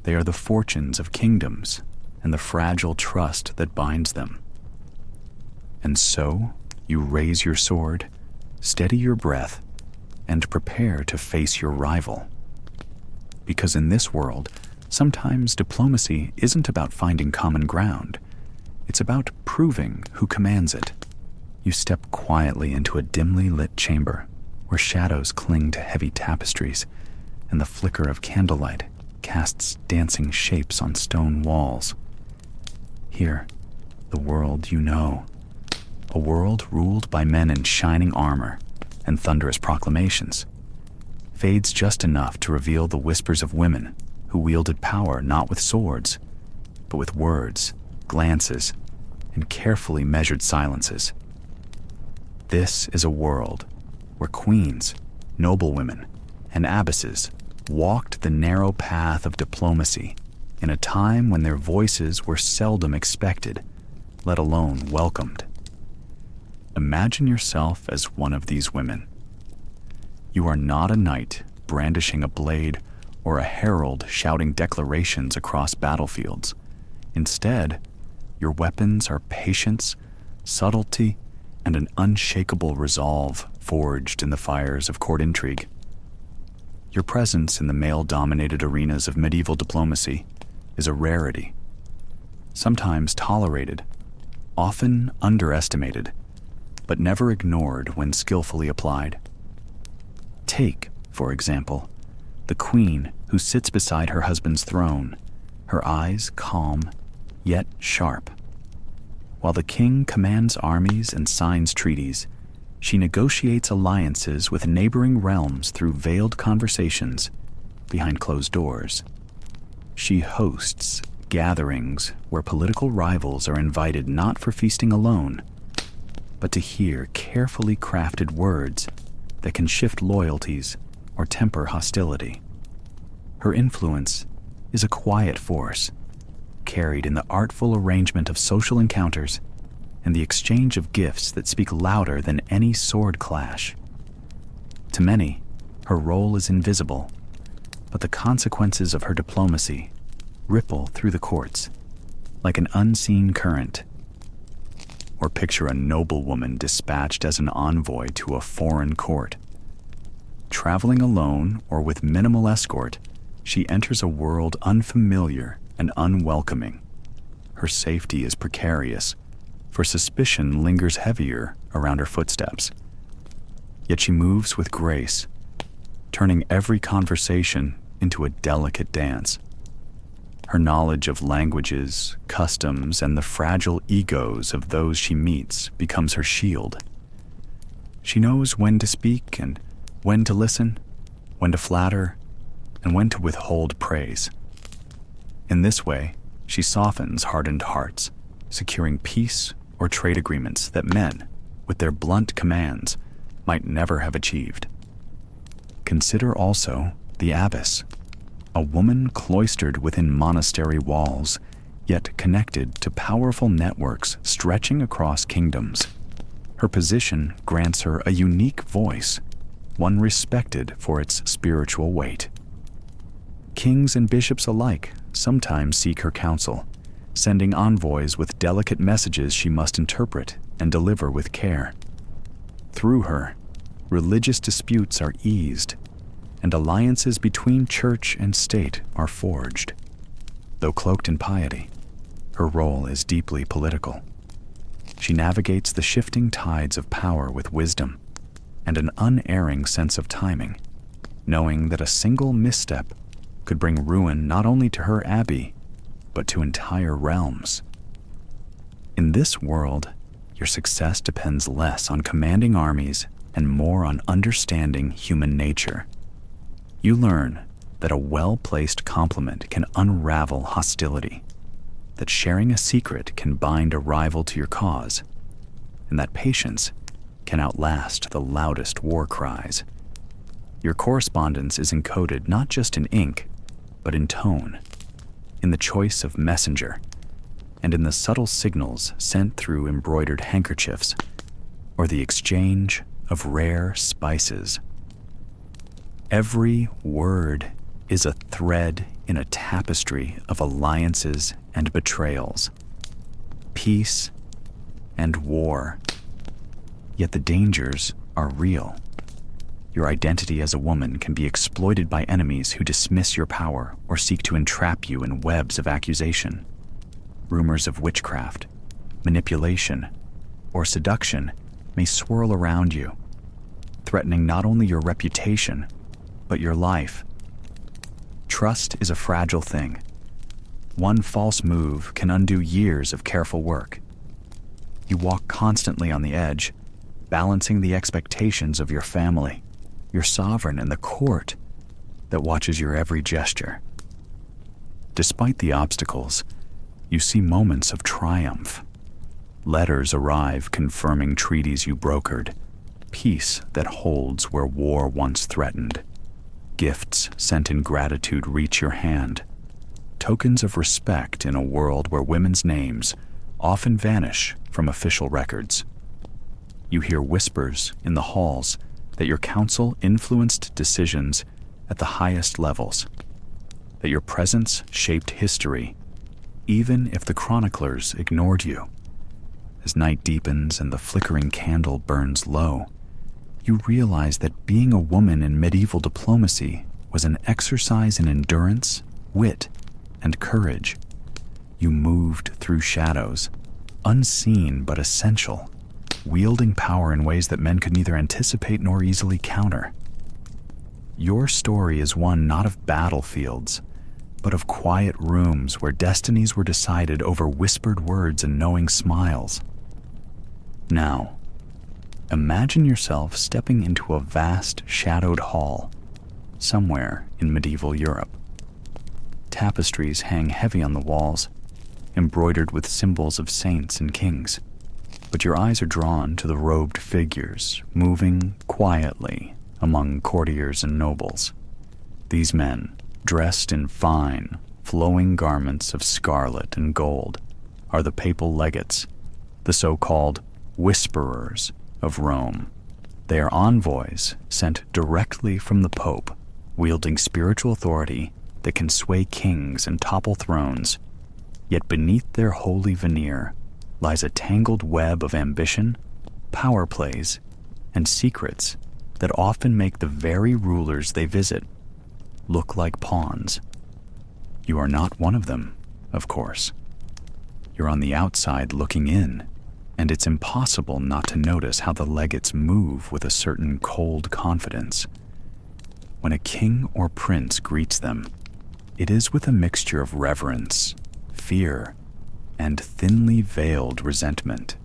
They are the fortunes of kingdoms and the fragile trust that binds them. And so, you raise your sword, steady your breath, and prepare to face your rival. Because in this world, sometimes diplomacy isn't about finding common ground. It's about proving who commands it. You step quietly into a dimly lit chamber where shadows cling to heavy tapestries and the flicker of candlelight casts dancing shapes on stone walls. Here, the world you know. A world ruled by men in shining armor and thunderous proclamations, fades just enough to reveal the whispers of women who wielded power not with swords, but with words, glances, and carefully measured silences. This is a world where queens, noblewomen, and abbesses walked the narrow path of diplomacy in a time when their voices were seldom expected, let alone welcomed. Imagine yourself as one of these women. You are not a knight brandishing a blade or a herald shouting declarations across battlefields. Instead, your weapons are patience, subtlety, and an unshakable resolve forged in the fires of court intrigue. Your presence in the male-dominated arenas of medieval diplomacy is a rarity, sometimes tolerated, often underestimated, but never ignored when skillfully applied. Take, for example, the queen who sits beside her husband's throne, her eyes calm, yet sharp. While the king commands armies and signs treaties, she negotiates alliances with neighboring realms through veiled conversations behind closed doors. She hosts gatherings where political rivals are invited not for feasting alone, but to hear carefully crafted words that can shift loyalties or temper hostility. Her influence is a quiet force, carried in the artful arrangement of social encounters and the exchange of gifts that speak louder than any sword clash. To many, her role is invisible, but the consequences of her diplomacy ripple through the courts like an unseen current. Or picture a noblewoman dispatched as an envoy to a foreign court. Traveling alone or with minimal escort, she enters a world unfamiliar and unwelcoming. Her safety is precarious, for suspicion lingers heavier around her footsteps. Yet she moves with grace, turning every conversation into a delicate dance. Her knowledge of languages, customs, and the fragile egos of those she meets becomes her shield. She knows when to speak and when to listen, when to flatter, and when to withhold praise. In this way, she softens hardened hearts, securing peace or trade agreements that men, with their blunt commands, might never have achieved. Consider also the abbess, a woman cloistered within monastery walls, yet connected to powerful networks stretching across kingdoms. Her position grants her a unique voice, one respected for its spiritual weight. Kings and bishops alike sometimes seek her counsel, sending envoys with delicate messages she must interpret and deliver with care. Through her, religious disputes are eased, and alliances between church and state are forged. Though cloaked in piety, her role is deeply political. She navigates the shifting tides of power with wisdom and an unerring sense of timing, knowing that a single misstep could bring ruin not only to her abbey, but to entire realms. In this world, your success depends less on commanding armies and more on understanding human nature. You learn that a well-placed compliment can unravel hostility, that sharing a secret can bind a rival to your cause, and that patience can outlast the loudest war cries. Your correspondence is encoded not just in ink, but in tone, in the choice of messenger, and in the subtle signals sent through embroidered handkerchiefs, or the exchange of rare spices. Every word is a thread in a tapestry of alliances and betrayals, peace and war. Yet the dangers are real. Your identity as a woman can be exploited by enemies who dismiss your power or seek to entrap you in webs of accusation. Rumors of witchcraft, manipulation, or seduction may swirl around you, threatening not only your reputation, but your life. Trust is a fragile thing. One false move can undo years of careful work. You walk constantly on the edge, balancing the expectations of your family, your sovereign, and the court that watches your every gesture. Despite the obstacles, you see moments of triumph. Letters arrive confirming treaties you brokered, peace that holds where war once threatened. Gifts sent in gratitude reach your hand, tokens of respect in a world where women's names often vanish from official records. You hear whispers in the halls that your council influenced decisions at the highest levels, that your presence shaped history, even if the chroniclers ignored you. As night deepens and the flickering candle burns low, you realize that being a woman in medieval diplomacy was an exercise in endurance, wit, and courage. You moved through shadows, unseen but essential, wielding power in ways that men could neither anticipate nor easily counter. Your story is one not of battlefields, but of quiet rooms where destinies were decided over whispered words and knowing smiles. Now, imagine yourself stepping into a vast, shadowed hall, somewhere in medieval Europe. Tapestries hang heavy on the walls, embroidered with symbols of saints and kings, but your eyes are drawn to the robed figures moving quietly among courtiers and nobles. These men, dressed in fine, flowing garments of scarlet and gold, are the papal legates, the so-called whisperers of Rome. They are envoys sent directly from the Pope, wielding spiritual authority that can sway kings and topple thrones. Yet beneath their holy veneer lies a tangled web of ambition, power plays, and secrets that often make the very rulers they visit look like pawns. You are not one of them, of course. You're on the outside looking in, and it's impossible not to notice how the legates move with a certain cold confidence. When a king or prince greets them, it is with a mixture of reverence, fear, and thinly veiled resentment.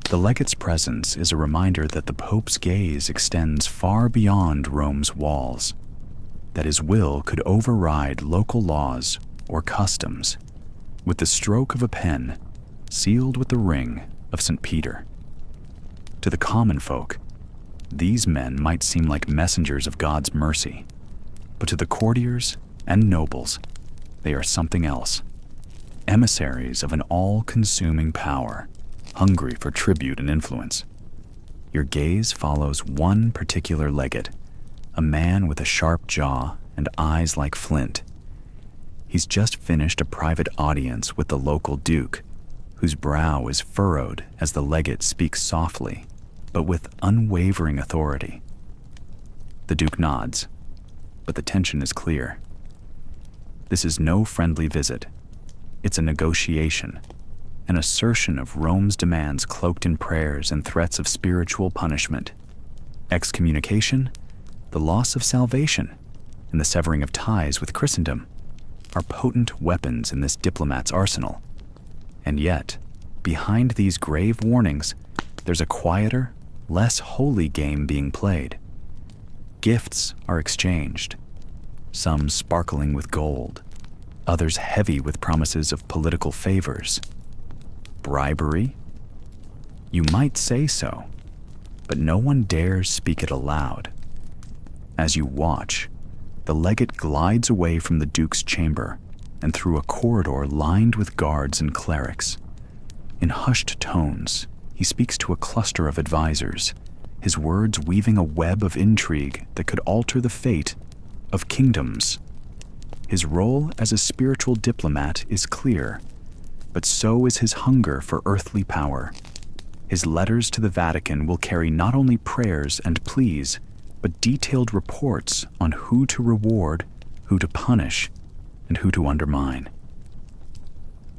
The legate's presence is a reminder that the Pope's gaze extends far beyond Rome's walls, that his will could override local laws or customs with the stroke of a pen sealed with the ring of St. Peter. To the common folk, these men might seem like messengers of God's mercy, but to the courtiers and nobles, they are something else, emissaries of an all-consuming power. hungry for tribute and influence. Your gaze follows one particular legate, a man with a sharp jaw and eyes like flint. He's just finished a private audience with the local duke, whose brow is furrowed as the legate speaks softly, but with unwavering authority. The duke nods, but the tension is clear. This is no friendly visit. It's a negotiation, an assertion of Rome's demands cloaked in prayers and threats of spiritual punishment. Excommunication, the loss of salvation, and the severing of ties with Christendom are potent weapons in this diplomat's arsenal. And yet, behind these grave warnings, there's a quieter, less holy game being played. Gifts are exchanged, some sparkling with gold, others heavy with promises of political favors. Bribery? You might say so, but no one dares speak it aloud. As you watch, the legate glides away from the duke's chamber and through a corridor lined with guards and clerics. In hushed tones, he speaks to a cluster of advisors, his words weaving a web of intrigue that could alter the fate of kingdoms. His role as a spiritual diplomat is clear, but so is his hunger for earthly power. His letters to the Vatican will carry not only prayers and pleas, but detailed reports on who to reward, who to punish, and who to undermine.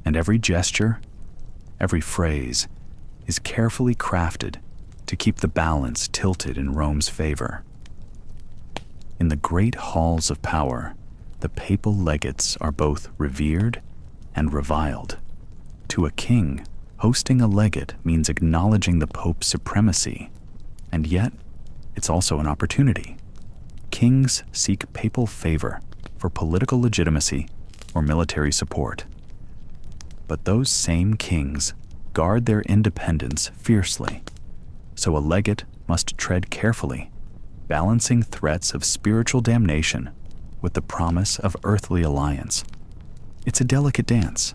And every gesture, every phrase, is carefully crafted to keep the balance tilted in Rome's favor. In the great halls of power, the papal legates are both revered and reviled. To a king, hosting a legate means acknowledging the Pope's supremacy, and yet it's also an opportunity. Kings seek papal favor for political legitimacy or military support. But those same kings guard their independence fiercely, so a legate must tread carefully, balancing threats of spiritual damnation with the promise of earthly alliance. It's a delicate dance,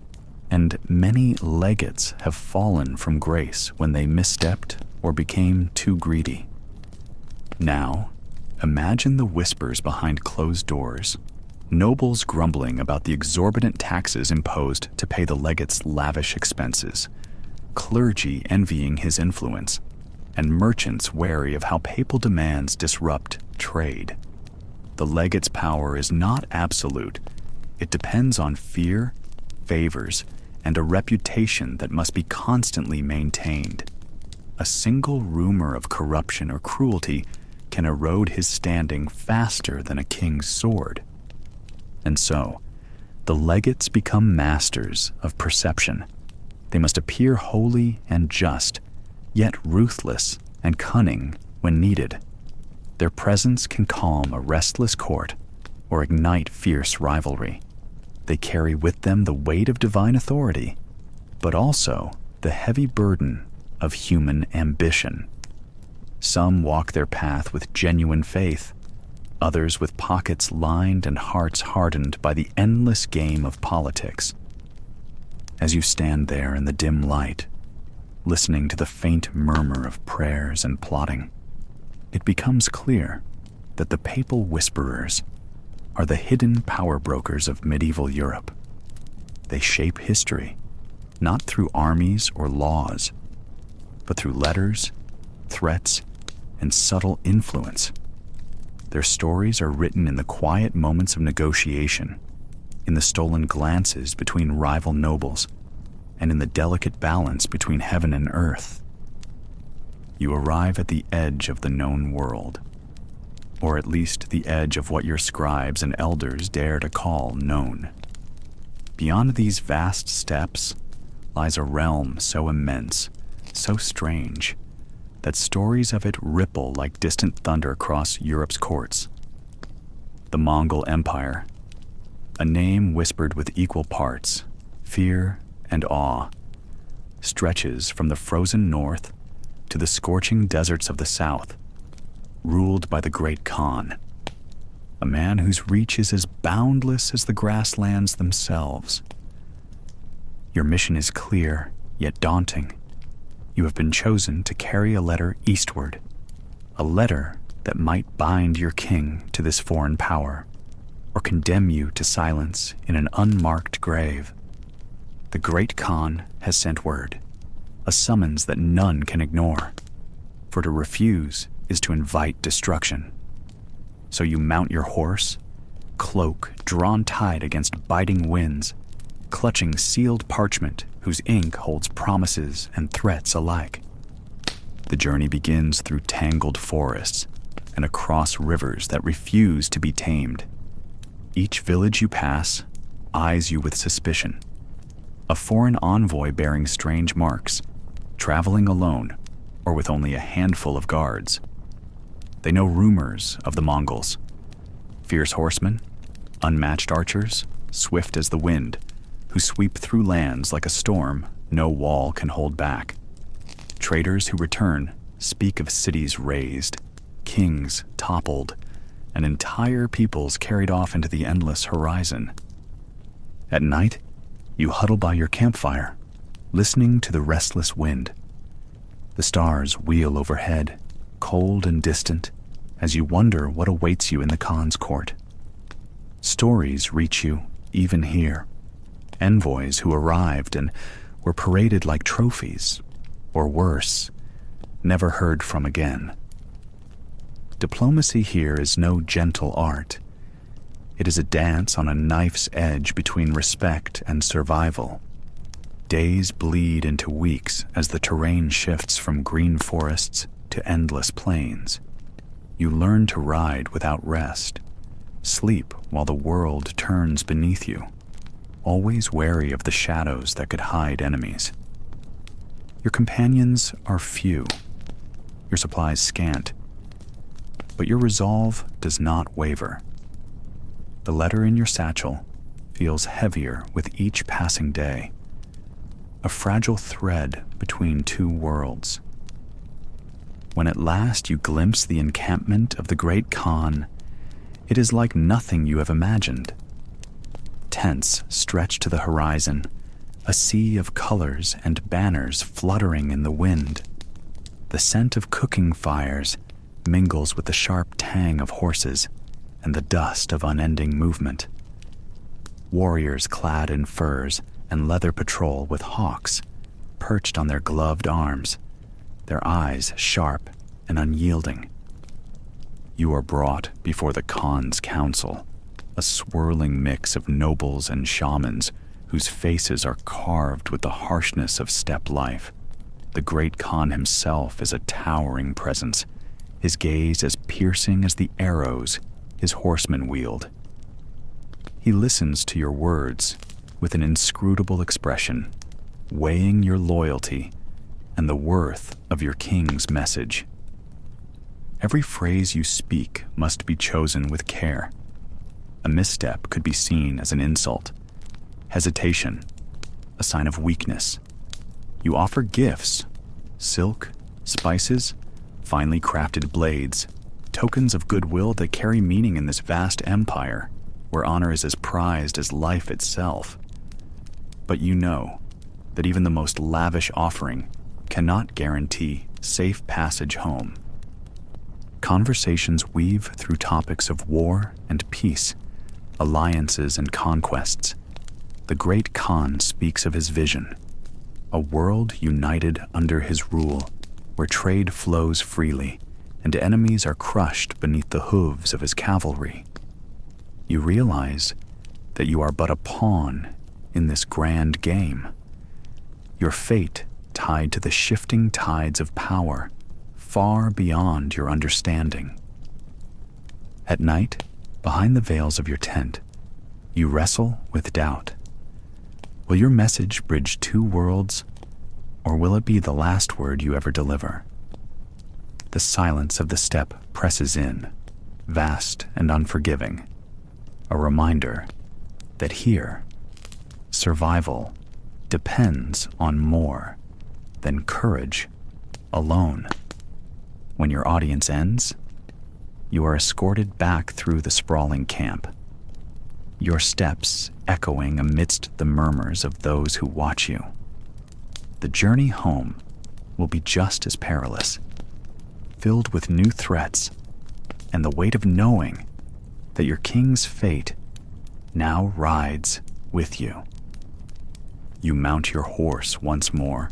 and many legates have fallen from grace when they misstepped or became too greedy. Now, imagine the whispers behind closed doors, nobles grumbling about the exorbitant taxes imposed to pay the legate's lavish expenses, clergy envying his influence, and merchants wary of how papal demands disrupt trade. The legate's power is not absolute. It depends on fear, favors, and a reputation that must be constantly maintained. A single rumor of corruption or cruelty can erode his standing faster than a king's sword. And so, the legates become masters of perception. They must appear holy and just, yet ruthless and cunning when needed. Their presence can calm a restless court or ignite fierce rivalry. They carry with them the weight of divine authority, but also the heavy burden of human ambition. Some walk their path with genuine faith, others with pockets lined and hearts hardened by the endless game of politics. As you stand there in the dim light, listening to the faint murmur of prayers and plotting, it becomes clear that the papal whisperers are the hidden power brokers of medieval Europe. They shape history, not through armies or laws, but through letters, threats, and subtle influence. Their stories are written in the quiet moments of negotiation, in the stolen glances between rival nobles, and in the delicate balance between heaven and earth. You arrive at the edge of the known world, or at least the edge of what your scribes and elders dare to call known. Beyond these vast steps lies a realm so immense, so strange, that stories of it ripple like distant thunder across Europe's courts. The Mongol Empire, a name whispered with equal parts, fear and awe, stretches from the frozen north to the scorching deserts of the south, ruled by the great Khan, a man whose reach is as boundless as the grasslands themselves. Your mission is clear, yet daunting. you have been chosen to carry a letter eastward, a letter that might bind your king to this foreign power, or condemn you to silence in an unmarked grave. The Great Khan has sent word, a summons that none can ignore, for to refuse is to invite destruction. So you mount your horse, cloak drawn tight against biting winds, clutching sealed parchment whose ink holds promises and threats alike. The journey begins through tangled forests and across rivers that refuse to be tamed. Each village you pass eyes you with suspicion. A foreign envoy bearing strange marks, traveling alone or with only a handful of guards. They know rumors of the Mongols. Fierce horsemen, unmatched archers, swift as the wind, who sweep through lands like a storm no wall can hold back. Traders who return speak of cities razed, kings toppled, and entire peoples carried off into the endless horizon. At night, you huddle by your campfire, listening to the restless wind. The stars wheel overhead, cold and distant, as you wonder what awaits you in the Khan's court. Stories reach you even here. Envoys who arrived and were paraded like trophies, or worse, never heard from again. Diplomacy here is no gentle art. It is a dance on a knife's edge between respect and survival. Days bleed into weeks as the terrain shifts from green forests to endless plains. You learn to ride without rest, sleep while the world turns beneath you, always wary of the shadows that could hide enemies. Your companions are few, your supplies scant, but your resolve does not waver. The letter in your satchel feels heavier with each passing day, a fragile thread between two worlds. When at last you glimpse the encampment of the Great Khan, it is like nothing you have imagined. Tents stretch to the horizon, a sea of colors and banners fluttering in the wind. The scent of cooking fires mingles with the sharp tang of horses and the dust of unending movement. Warriors clad in furs and leather patrol with hawks perched on their gloved arms, their eyes sharp and unyielding. You are brought before the Khan's council, a swirling mix of nobles and shamans whose faces are carved with the harshness of steppe life. The Great Khan himself is a towering presence, his gaze as piercing as the arrows his horsemen wield. He listens to your words with an inscrutable expression, weighing your loyalty and the worth of your king's message. Every phrase you speak must be chosen with care. A misstep could be seen as an insult, hesitation, a sign of weakness. You offer gifts, silk, spices, finely crafted blades, tokens of goodwill that carry meaning in this vast empire where honor is as prized as life itself. But you know that even the most lavish offering cannot guarantee safe passage home. Conversations weave through topics of war and peace, alliances and conquests. The Great Khan speaks of his vision, a world united under his rule, where trade flows freely and enemies are crushed beneath the hooves of his cavalry. You realize that you are but a pawn in this grand game, your fate tied to the shifting tides of power far beyond your understanding. At night, behind the veils of your tent, you wrestle with doubt. Will your message bridge two worlds, or will it be the last word you ever deliver? The silence of the steppe presses in, vast and unforgiving, a reminder that here, survival depends on more than courage alone. When your audience ends, you are escorted back through the sprawling camp, your steps echoing amidst the murmurs of those who watch you. The journey home will be just as perilous, filled with new threats and the weight of knowing that your king's fate now rides with you. You mount your horse once more,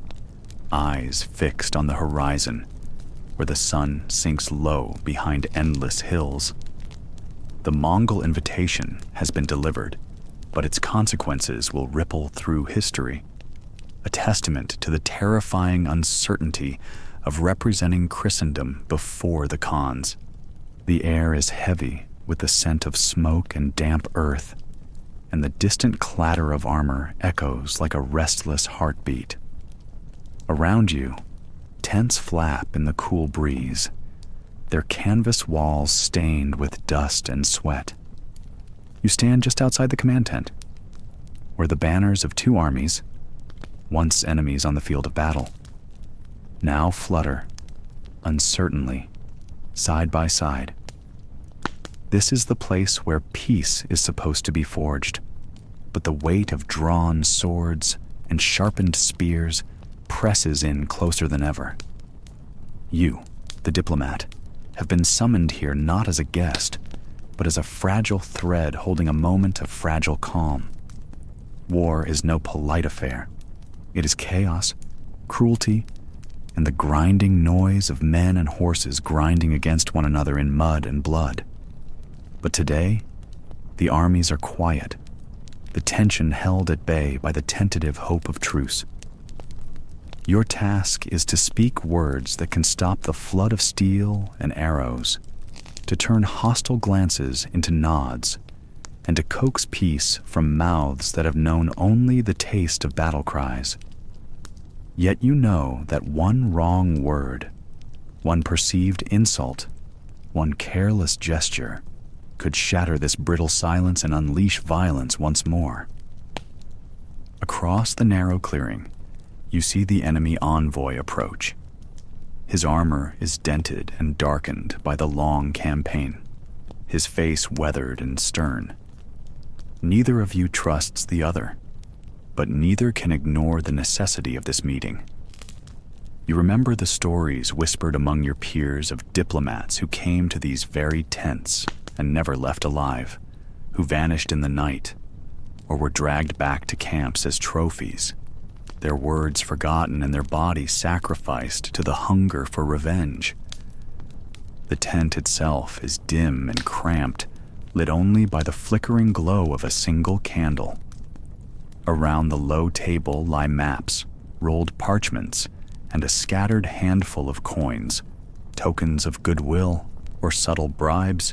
eyes fixed on the horizon where the sun sinks low behind endless hills. The Mongol invitation has been delivered, but its consequences will ripple through history, a testament to the terrifying uncertainty of representing Christendom before the Khans. The air is heavy with the scent of smoke and damp earth, and the distant clatter of armor echoes like a restless heartbeat. Around you, tents flap in the cool breeze, their canvas walls stained with dust and sweat. You stand just outside the command tent, where the banners of two armies, once enemies on the field of battle, now flutter, uncertainly, side by side. This is the place where peace is supposed to be forged, but the weight of drawn swords and sharpened spears presses in closer than ever. You, the diplomat, have been summoned here not as a guest, but as a fragile thread holding a moment of fragile calm. War is no polite affair. It is chaos, cruelty, and the grinding noise of men and horses grinding against one another in mud and blood. But today, the armies are quiet, the tension held at bay by the tentative hope of truce. Your task is to speak words that can stop the flood of steel and arrows, to turn hostile glances into nods, and to coax peace from mouths that have known only the taste of battle cries. Yet you know that one wrong word, one perceived insult, one careless gesture could shatter this brittle silence and unleash violence once more. Across the narrow clearing, you see the enemy envoy approach. His armor is dented and darkened by the long campaign, his face weathered and stern. Neither of you trusts the other, but neither can ignore the necessity of this meeting. You remember the stories whispered among your peers of diplomats who came to these very tents and never left alive, who vanished in the night, or were dragged back to camps as trophies, their words forgotten and their bodies sacrificed to the hunger for revenge. The tent itself is dim and cramped, lit only by the flickering glow of a single candle. Around the low table lie maps, rolled parchments, and a scattered handful of coins, tokens of goodwill or subtle bribes.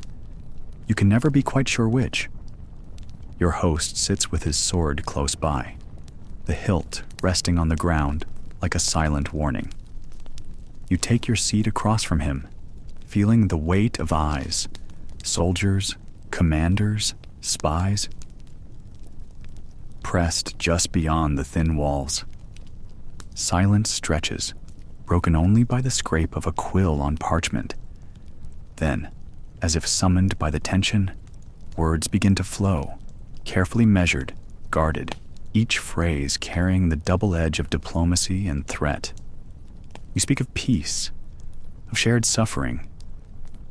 You can never be quite sure which. Your host sits with his sword close by, the hilt resting on the ground like a silent warning. You take your seat across from him, feeling the weight of eyes, soldiers, commanders, spies, pressed just beyond the thin walls. Silence stretches, broken only by the scrape of a quill on parchment. Then, as if summoned by the tension, words begin to flow, carefully measured, guarded, each phrase carrying the double edge of diplomacy and threat. You speak of peace, of shared suffering,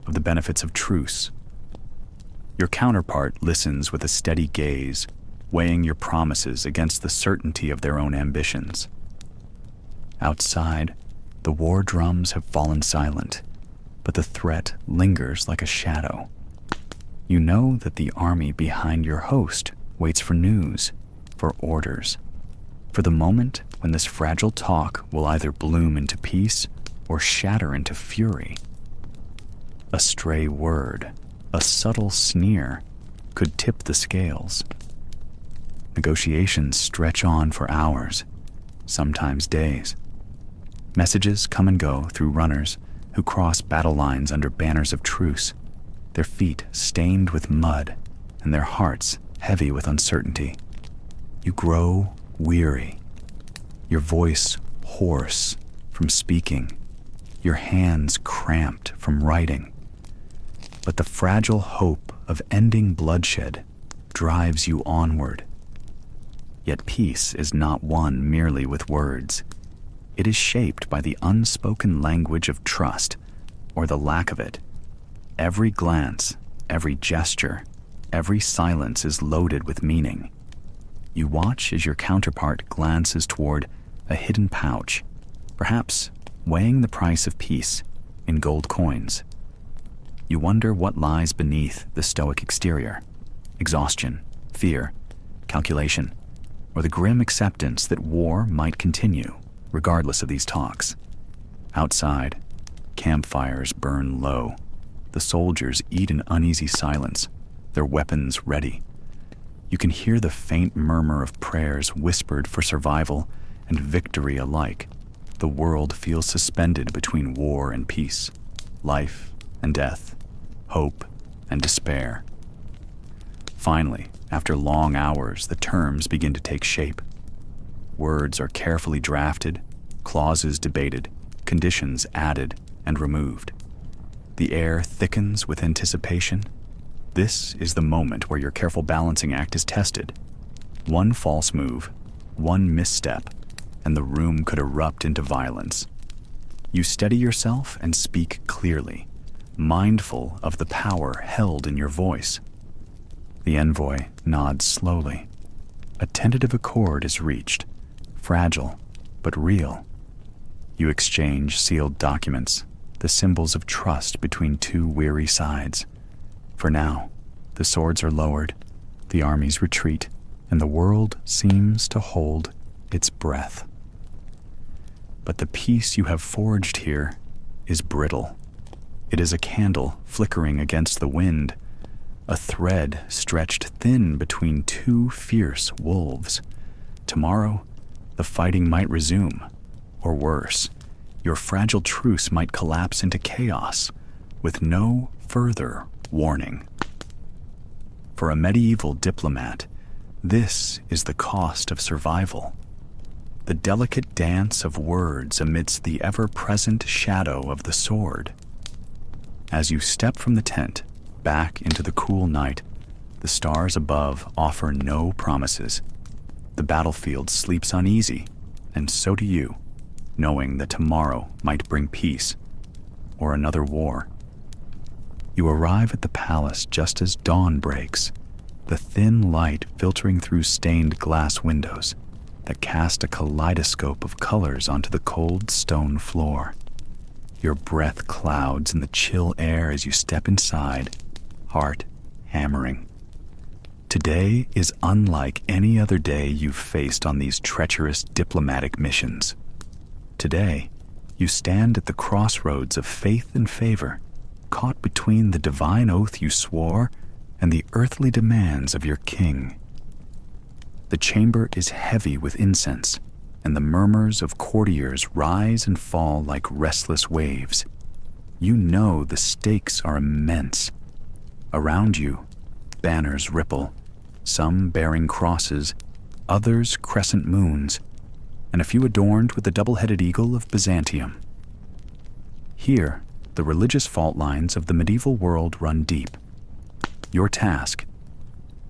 of the benefits of truce. Your counterpart listens with a steady gaze, weighing your promises against the certainty of their own ambitions. Outside, the war drums have fallen silent, but the threat lingers like a shadow. You know that the army behind your host waits for news, for orders, for the moment when this fragile talk will either bloom into peace or shatter into fury. A stray word, a subtle sneer, could tip the scales. Negotiations stretch on for hours, sometimes days. Messages come and go through runners who cross battle lines under banners of truce, their feet stained with mud and their hearts heavy with uncertainty. You grow weary, your voice hoarse from speaking, your hands cramped from writing. But the fragile hope of ending bloodshed drives you onward. Yet peace is not won merely with words. It is shaped by the unspoken language of trust, or the lack of it. Every glance, every gesture, every silence is loaded with meaning. You watch as your counterpart glances toward a hidden pouch, perhaps weighing the price of peace in gold coins. You wonder what lies beneath the stoic exterior: exhaustion, fear, calculation, or the grim acceptance that war might continue, regardless of these talks. Outside, campfires burn low. The soldiers eat in uneasy silence, their weapons ready. You can hear the faint murmur of prayers whispered for survival and victory alike. The world feels suspended between war and peace, life and death, hope and despair. Finally, after long hours, the terms begin to take shape. Words are carefully drafted, clauses debated, conditions added and removed. The air thickens with anticipation. This is the moment where your careful balancing act is tested. One false move, one misstep, and the room could erupt into violence. You steady yourself and speak clearly, mindful of the power held in your voice. The envoy nods slowly. A tentative accord is reached, fragile but real. You exchange sealed documents, the symbols of trust between two weary sides. For now, the swords are lowered, the armies retreat, and the world seems to hold its breath. But the peace you have forged here is brittle. It is a candle flickering against the wind, a thread stretched thin between two fierce wolves. Tomorrow, the fighting might resume, or worse, your fragile truce might collapse into chaos with no further warning. For a medieval diplomat, this is the cost of survival. The delicate dance of words amidst the ever-present shadow of the sword. As you step from the tent, back into the cool night, the stars above offer no promises. The battlefield sleeps uneasy, and so do you, knowing that tomorrow might bring peace, or another war. You arrive at the palace just as dawn breaks, the thin light filtering through stained glass windows that cast a kaleidoscope of colors onto the cold stone floor. Your breath clouds in the chill air as you step inside, heart hammering. Today is unlike any other day you've faced on these treacherous diplomatic missions. Today, you stand at the crossroads of faith and favor, caught between the divine oath you swore and the earthly demands of your king. The chamber is heavy with incense, and the murmurs of courtiers rise and fall like restless waves. You know the stakes are immense. Around you, banners ripple, some bearing crosses, others crescent moons, and a few adorned with the double-headed eagle of Byzantium. Here, the religious fault lines of the medieval world run deep. Your task: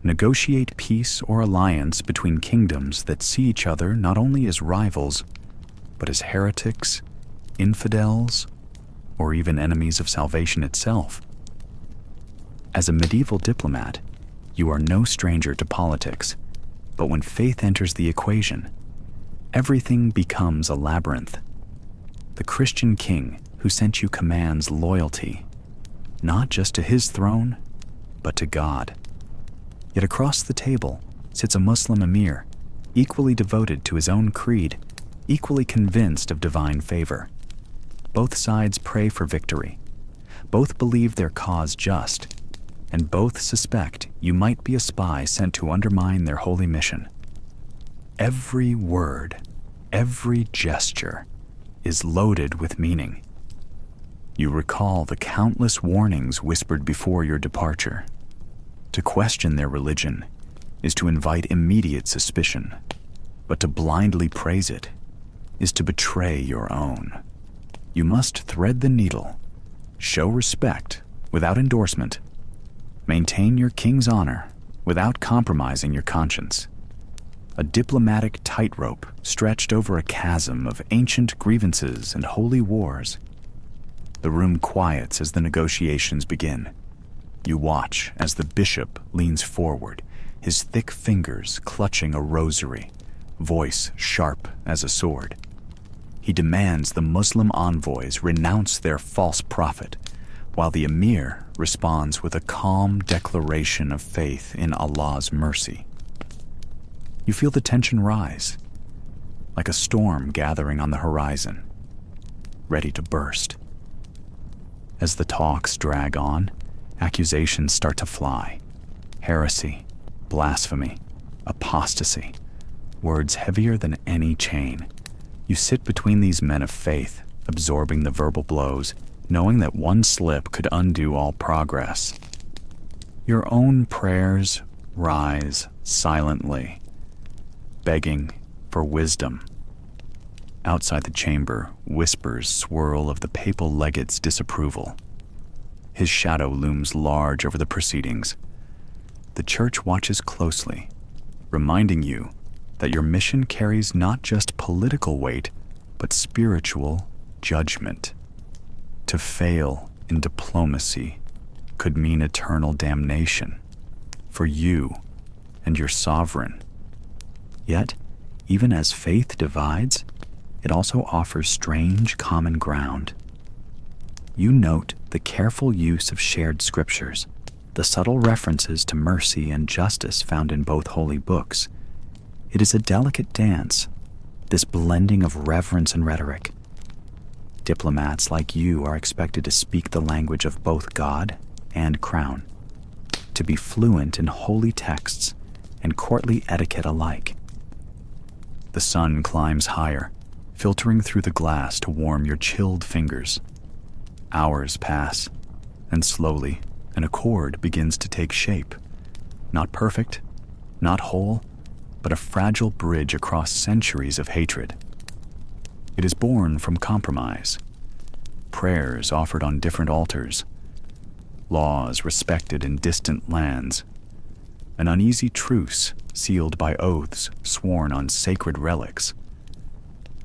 negotiate peace or alliance between kingdoms that see each other not only as rivals, but as heretics, infidels, or even enemies of salvation itself. As a medieval diplomat, you are no stranger to politics, but when faith enters the equation, everything becomes a labyrinth. The Christian king who sent you commands loyalty, not just to his throne, but to God. Yet across the table sits a Muslim emir, equally devoted to his own creed, equally convinced of divine favor. Both sides pray for victory. Both believe their cause just, and both suspect you might be a spy sent to undermine their holy mission. Every word, every gesture is loaded with meaning. You recall the countless warnings whispered before your departure. To question their religion is to invite immediate suspicion, but to blindly praise it is to betray your own. You must thread the needle, show respect without endorsement, maintain your king's honor without compromising your conscience. a diplomatic tightrope stretched over a chasm of ancient grievances and holy wars. The room quiets as the negotiations begin. You watch as the bishop leans forward, his thick fingers clutching a rosary, voice sharp as a sword. He demands the Muslim envoys renounce their false prophet, while the emir responds with a calm declaration of faith in Allah's mercy. You feel the tension rise, like a storm gathering on the horizon, ready to burst. As the talks drag on, accusations start to fly. Heresy, blasphemy, apostasy, words heavier than any chain. You sit between these men of faith, absorbing the verbal blows, knowing that one slip could undo all progress. Your own prayers rise silently, begging for wisdom. Outside the chamber, whispers swirl of the papal legate's disapproval. His shadow looms large over the proceedings. The church watches closely, reminding you that your mission carries not just political weight, but spiritual judgment. To fail in diplomacy could mean eternal damnation for you and your sovereign. Yet, even as faith divides, it also offers strange common ground. You note the careful use of shared scriptures, the subtle references to mercy and justice found in both holy books. It is a delicate dance, this blending of reverence and rhetoric. Diplomats like you are expected to speak the language of both God and crown, to be fluent in holy texts and courtly etiquette alike. The sun climbs higher, filtering through the glass to warm your chilled fingers. Hours pass, and slowly an accord begins to take shape. Not perfect, not whole, but a fragile bridge across centuries of hatred. It is born from compromise, prayers offered on different altars, laws respected in distant lands, an uneasy truce sealed by oaths sworn on sacred relics.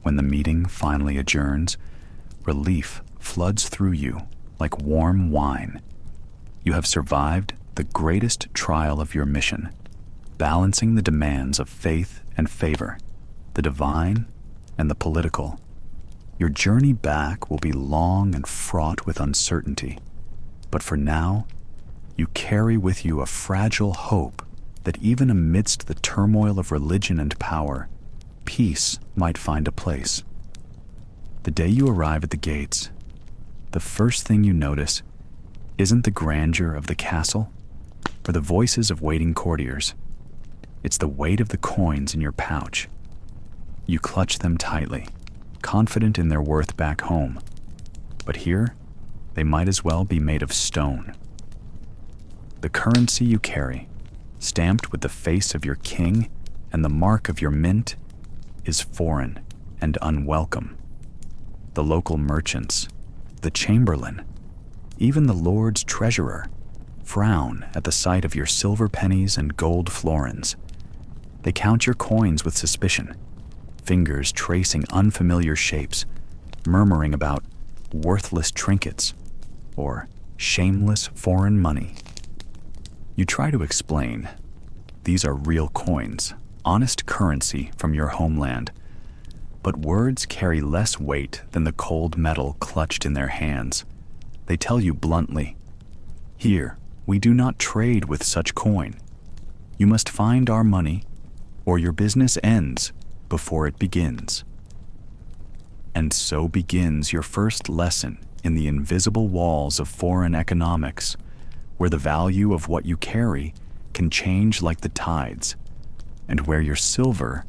When the meeting finally adjourns, relief floods through you like warm wine. You have survived the greatest trial of your mission, balancing the demands of faith and favor, the divine and the political. Your journey back will be long and fraught with uncertainty, but for now, you carry with you a fragile hope that even amidst the turmoil of religion and power, peace might find a place. The day you arrive at the gates, the first thing you notice isn't the grandeur of the castle or the voices of waiting courtiers. It's the weight of the coins in your pouch. You clutch them tightly, confident in their worth back home. But here, they might as well be made of stone. The currency you carry, stamped with the face of your king and the mark of your mint, is foreign and unwelcome. The local merchants, the chamberlain, even the Lord's treasurer, frown at the sight of your silver pennies and gold florins. They count your coins with suspicion, fingers tracing unfamiliar shapes, murmuring about worthless trinkets or shameless foreign money. You try to explain, these are real coins, honest currency from your homeland. But words carry less weight than the cold metal clutched in their hands. They tell you bluntly, here, we do not trade with such coin. You must find our money, or your business ends before it begins. And so begins your first lesson in the invisible walls of foreign economics, where the value of what you carry can change like the tides, and where your silver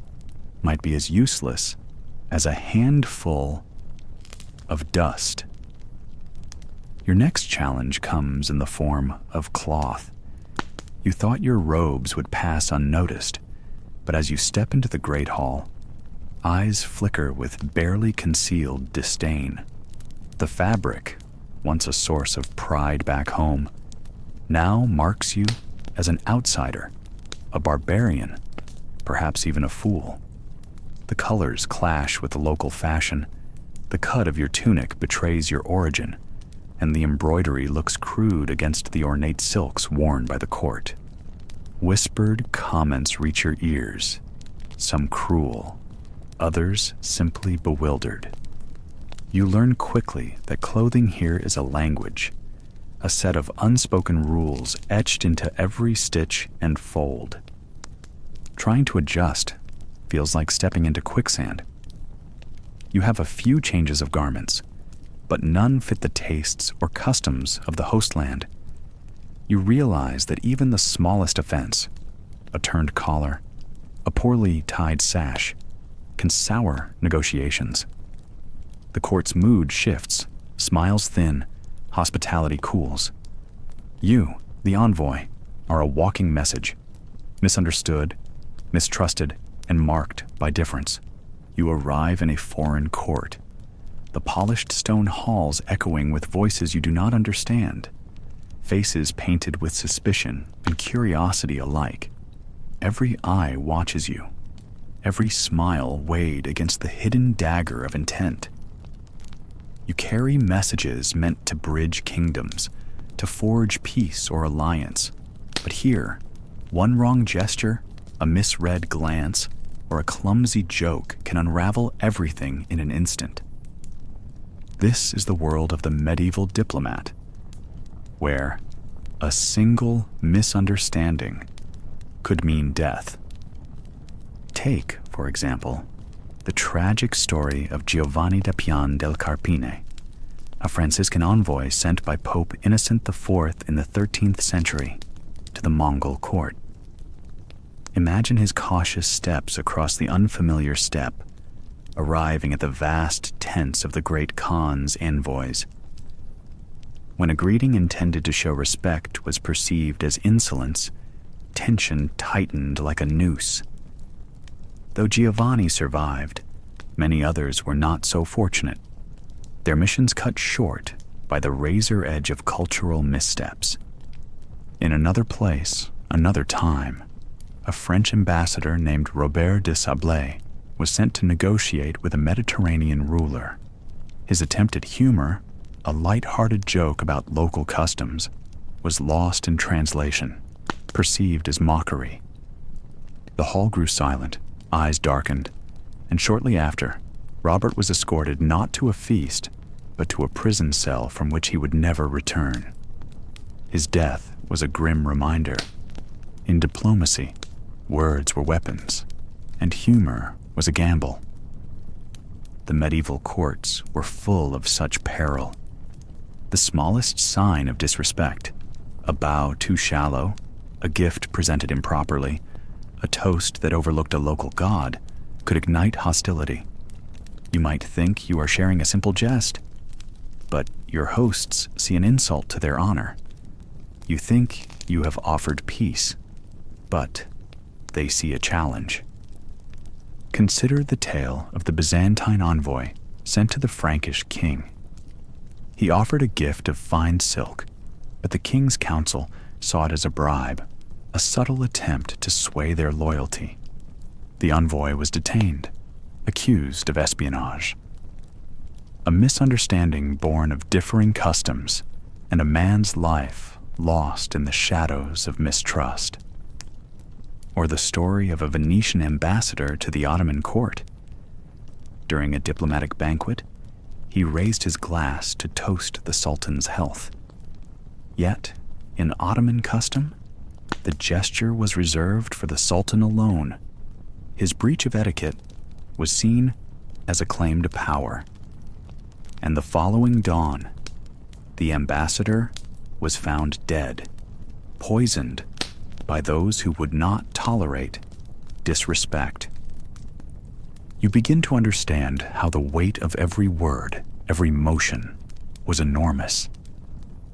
might be as useless as a handful of dust. Your next challenge comes in the form of cloth. You thought your robes would pass unnoticed, but as you step into the great hall, eyes flicker with barely concealed disdain. The fabric, once a source of pride back home, now marks you as an outsider, a barbarian. perhaps even a fool. The colors clash with the local fashion, the cut of your tunic betrays your origin, and the embroidery looks crude against the ornate silks worn by the court. Whispered comments reach your ears, some cruel, others simply bewildered. You learn quickly that clothing here is a language, a set of unspoken rules etched into every stitch and fold. Trying to adjust feels like stepping into quicksand. You have a few changes of garments, but none fit the tastes or customs of the hostland. You realize that even the smallest offense, a turned collar, a poorly tied sash, can sour negotiations. The court's mood shifts, smiles thin, hospitality cools. You, the envoy, are a walking message, misunderstood, mistrusted, and marked by difference. You arrive in a foreign court, the polished stone halls echoing with voices you do not understand, faces painted with suspicion and curiosity alike. Every eye watches you, every smile weighed against the hidden dagger of intent. You carry messages meant to bridge kingdoms, to forge peace or alliance. But here, one wrong gesture, a misread glance, or a clumsy joke can unravel everything in an instant. This is the world of the medieval diplomat, where a single misunderstanding could mean death. Take, for example, the tragic story of Giovanni da Pian del Carpine, a Franciscan envoy sent by Pope Innocent IV in the 13th century to the Mongol court. Imagine his cautious steps across the unfamiliar steppe, arriving at the vast tents of the great Khan's envoys. When a greeting intended to show respect was perceived as insolence, tension tightened like a noose. Though Giovanni survived, many others were not so fortunate, their missions cut short by the razor edge of cultural missteps. In another place, another time, a French ambassador named Robert de Sablé was sent to negotiate with a Mediterranean ruler. His attempt at humor, a light-hearted joke about local customs, was lost in translation, perceived as mockery. The hall grew silent, eyes darkened, and shortly after, Robert was escorted not to a feast, but to a prison cell from which he would never return. His death was a grim reminder. In diplomacy, words were weapons, and humor was a gamble. The medieval courts were full of such peril. The smallest sign of disrespect, a bow too shallow, a gift presented improperly, a toast that overlooked a local god, could ignite hostility. You might think you are sharing a simple jest, but your hosts see an insult to their honor. You think you have offered peace, but they see a challenge. Consider the tale of the Byzantine envoy sent to the Frankish king. He offered a gift of fine silk, but the king's council saw it as a bribe, a subtle attempt to sway their loyalty. The envoy was detained, accused of espionage. A misunderstanding born of differing customs, and a man's life lost in the shadows of mistrust. Or the story of a Venetian ambassador to the Ottoman court. During a diplomatic banquet, he raised his glass to toast the Sultan's health. Yet, in Ottoman custom, the gesture was reserved for the Sultan alone. His breach of etiquette was seen as a claim to power. And the following dawn, the ambassador was found dead, poisoned by those who would not tolerate disrespect. You begin to understand how the weight of every word, every motion, was enormous.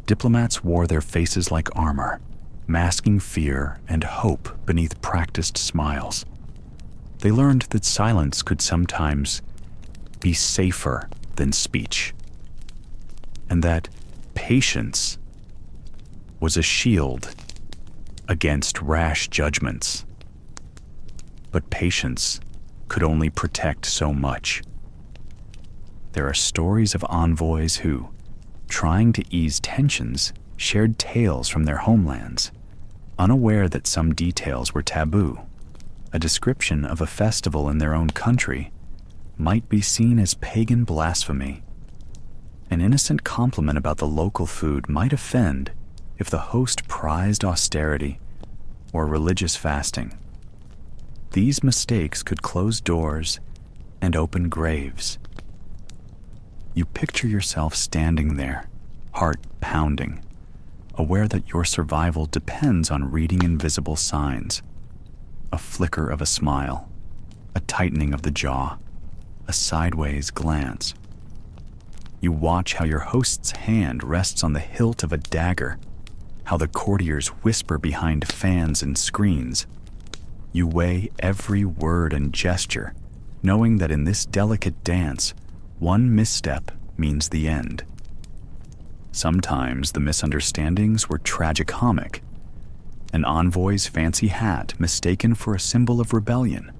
Diplomats wore their faces like armor, masking fear and hope beneath practiced smiles. They learned that silence could sometimes be safer than speech, and that patience was a shield against rash judgments. But patience could only protect so much. There are stories of envoys who, trying to ease tensions, shared tales from their homelands, unaware that some details were taboo. A description of a festival in their own country might be seen as pagan blasphemy. An innocent compliment about the local food might offend if the host prized austerity or religious fasting. These mistakes could close doors and open graves. You picture yourself standing there, heart pounding, aware that your survival depends on reading invisible signs. A flicker of a smile, a tightening of the jaw, a sideways glance. You watch how your host's hand rests on the hilt of a dagger, how the courtiers whisper behind fans and screens. You weigh every word and gesture, knowing that in this delicate dance, one misstep means the end. Sometimes the misunderstandings were tragicomic. An envoy's fancy hat mistaken for a symbol of rebellion,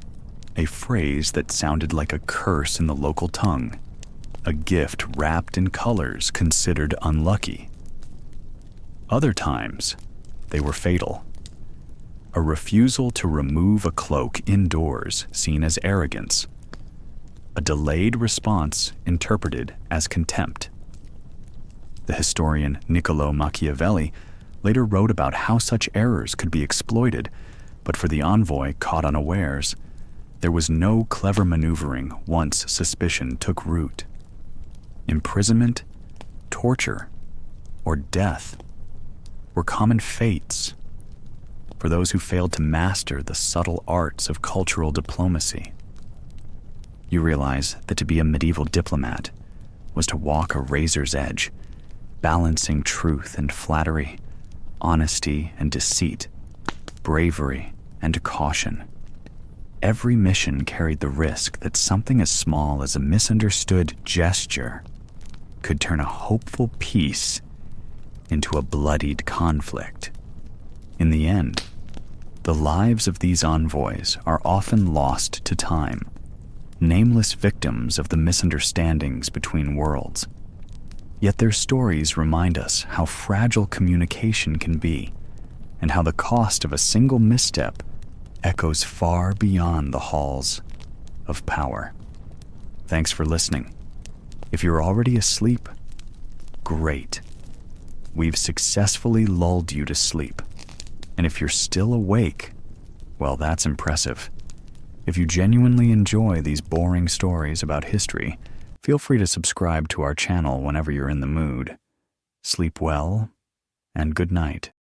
a phrase that sounded like a curse in the local tongue, a gift wrapped in colors considered unlucky. Other times, they were fatal. A refusal to remove a cloak indoors seen as arrogance. A delayed response interpreted as contempt. The historian Niccolò Machiavelli later wrote about how such errors could be exploited, but for the envoy caught unawares, there was no clever maneuvering once suspicion took root. Imprisonment, torture, or death were common fates for those who failed to master the subtle arts of cultural diplomacy. You realize that to be a medieval diplomat was to walk a razor's edge, balancing truth and flattery, honesty and deceit, bravery and caution. Every mission carried the risk that something as small as a misunderstood gesture could turn a hopeful peace into a bloodied conflict. In the end, the lives of these envoys are often lost to time, nameless victims of the misunderstandings between worlds. Yet their stories remind us how fragile communication can be, and how the cost of a single misstep echoes far beyond the halls of power. Thanks for listening. If you're already asleep, great. We've successfully lulled you to sleep. And if you're still awake, well, that's impressive. If you genuinely enjoy these boring stories about history, feel free to subscribe to our channel whenever you're in the mood. Sleep well, and good night.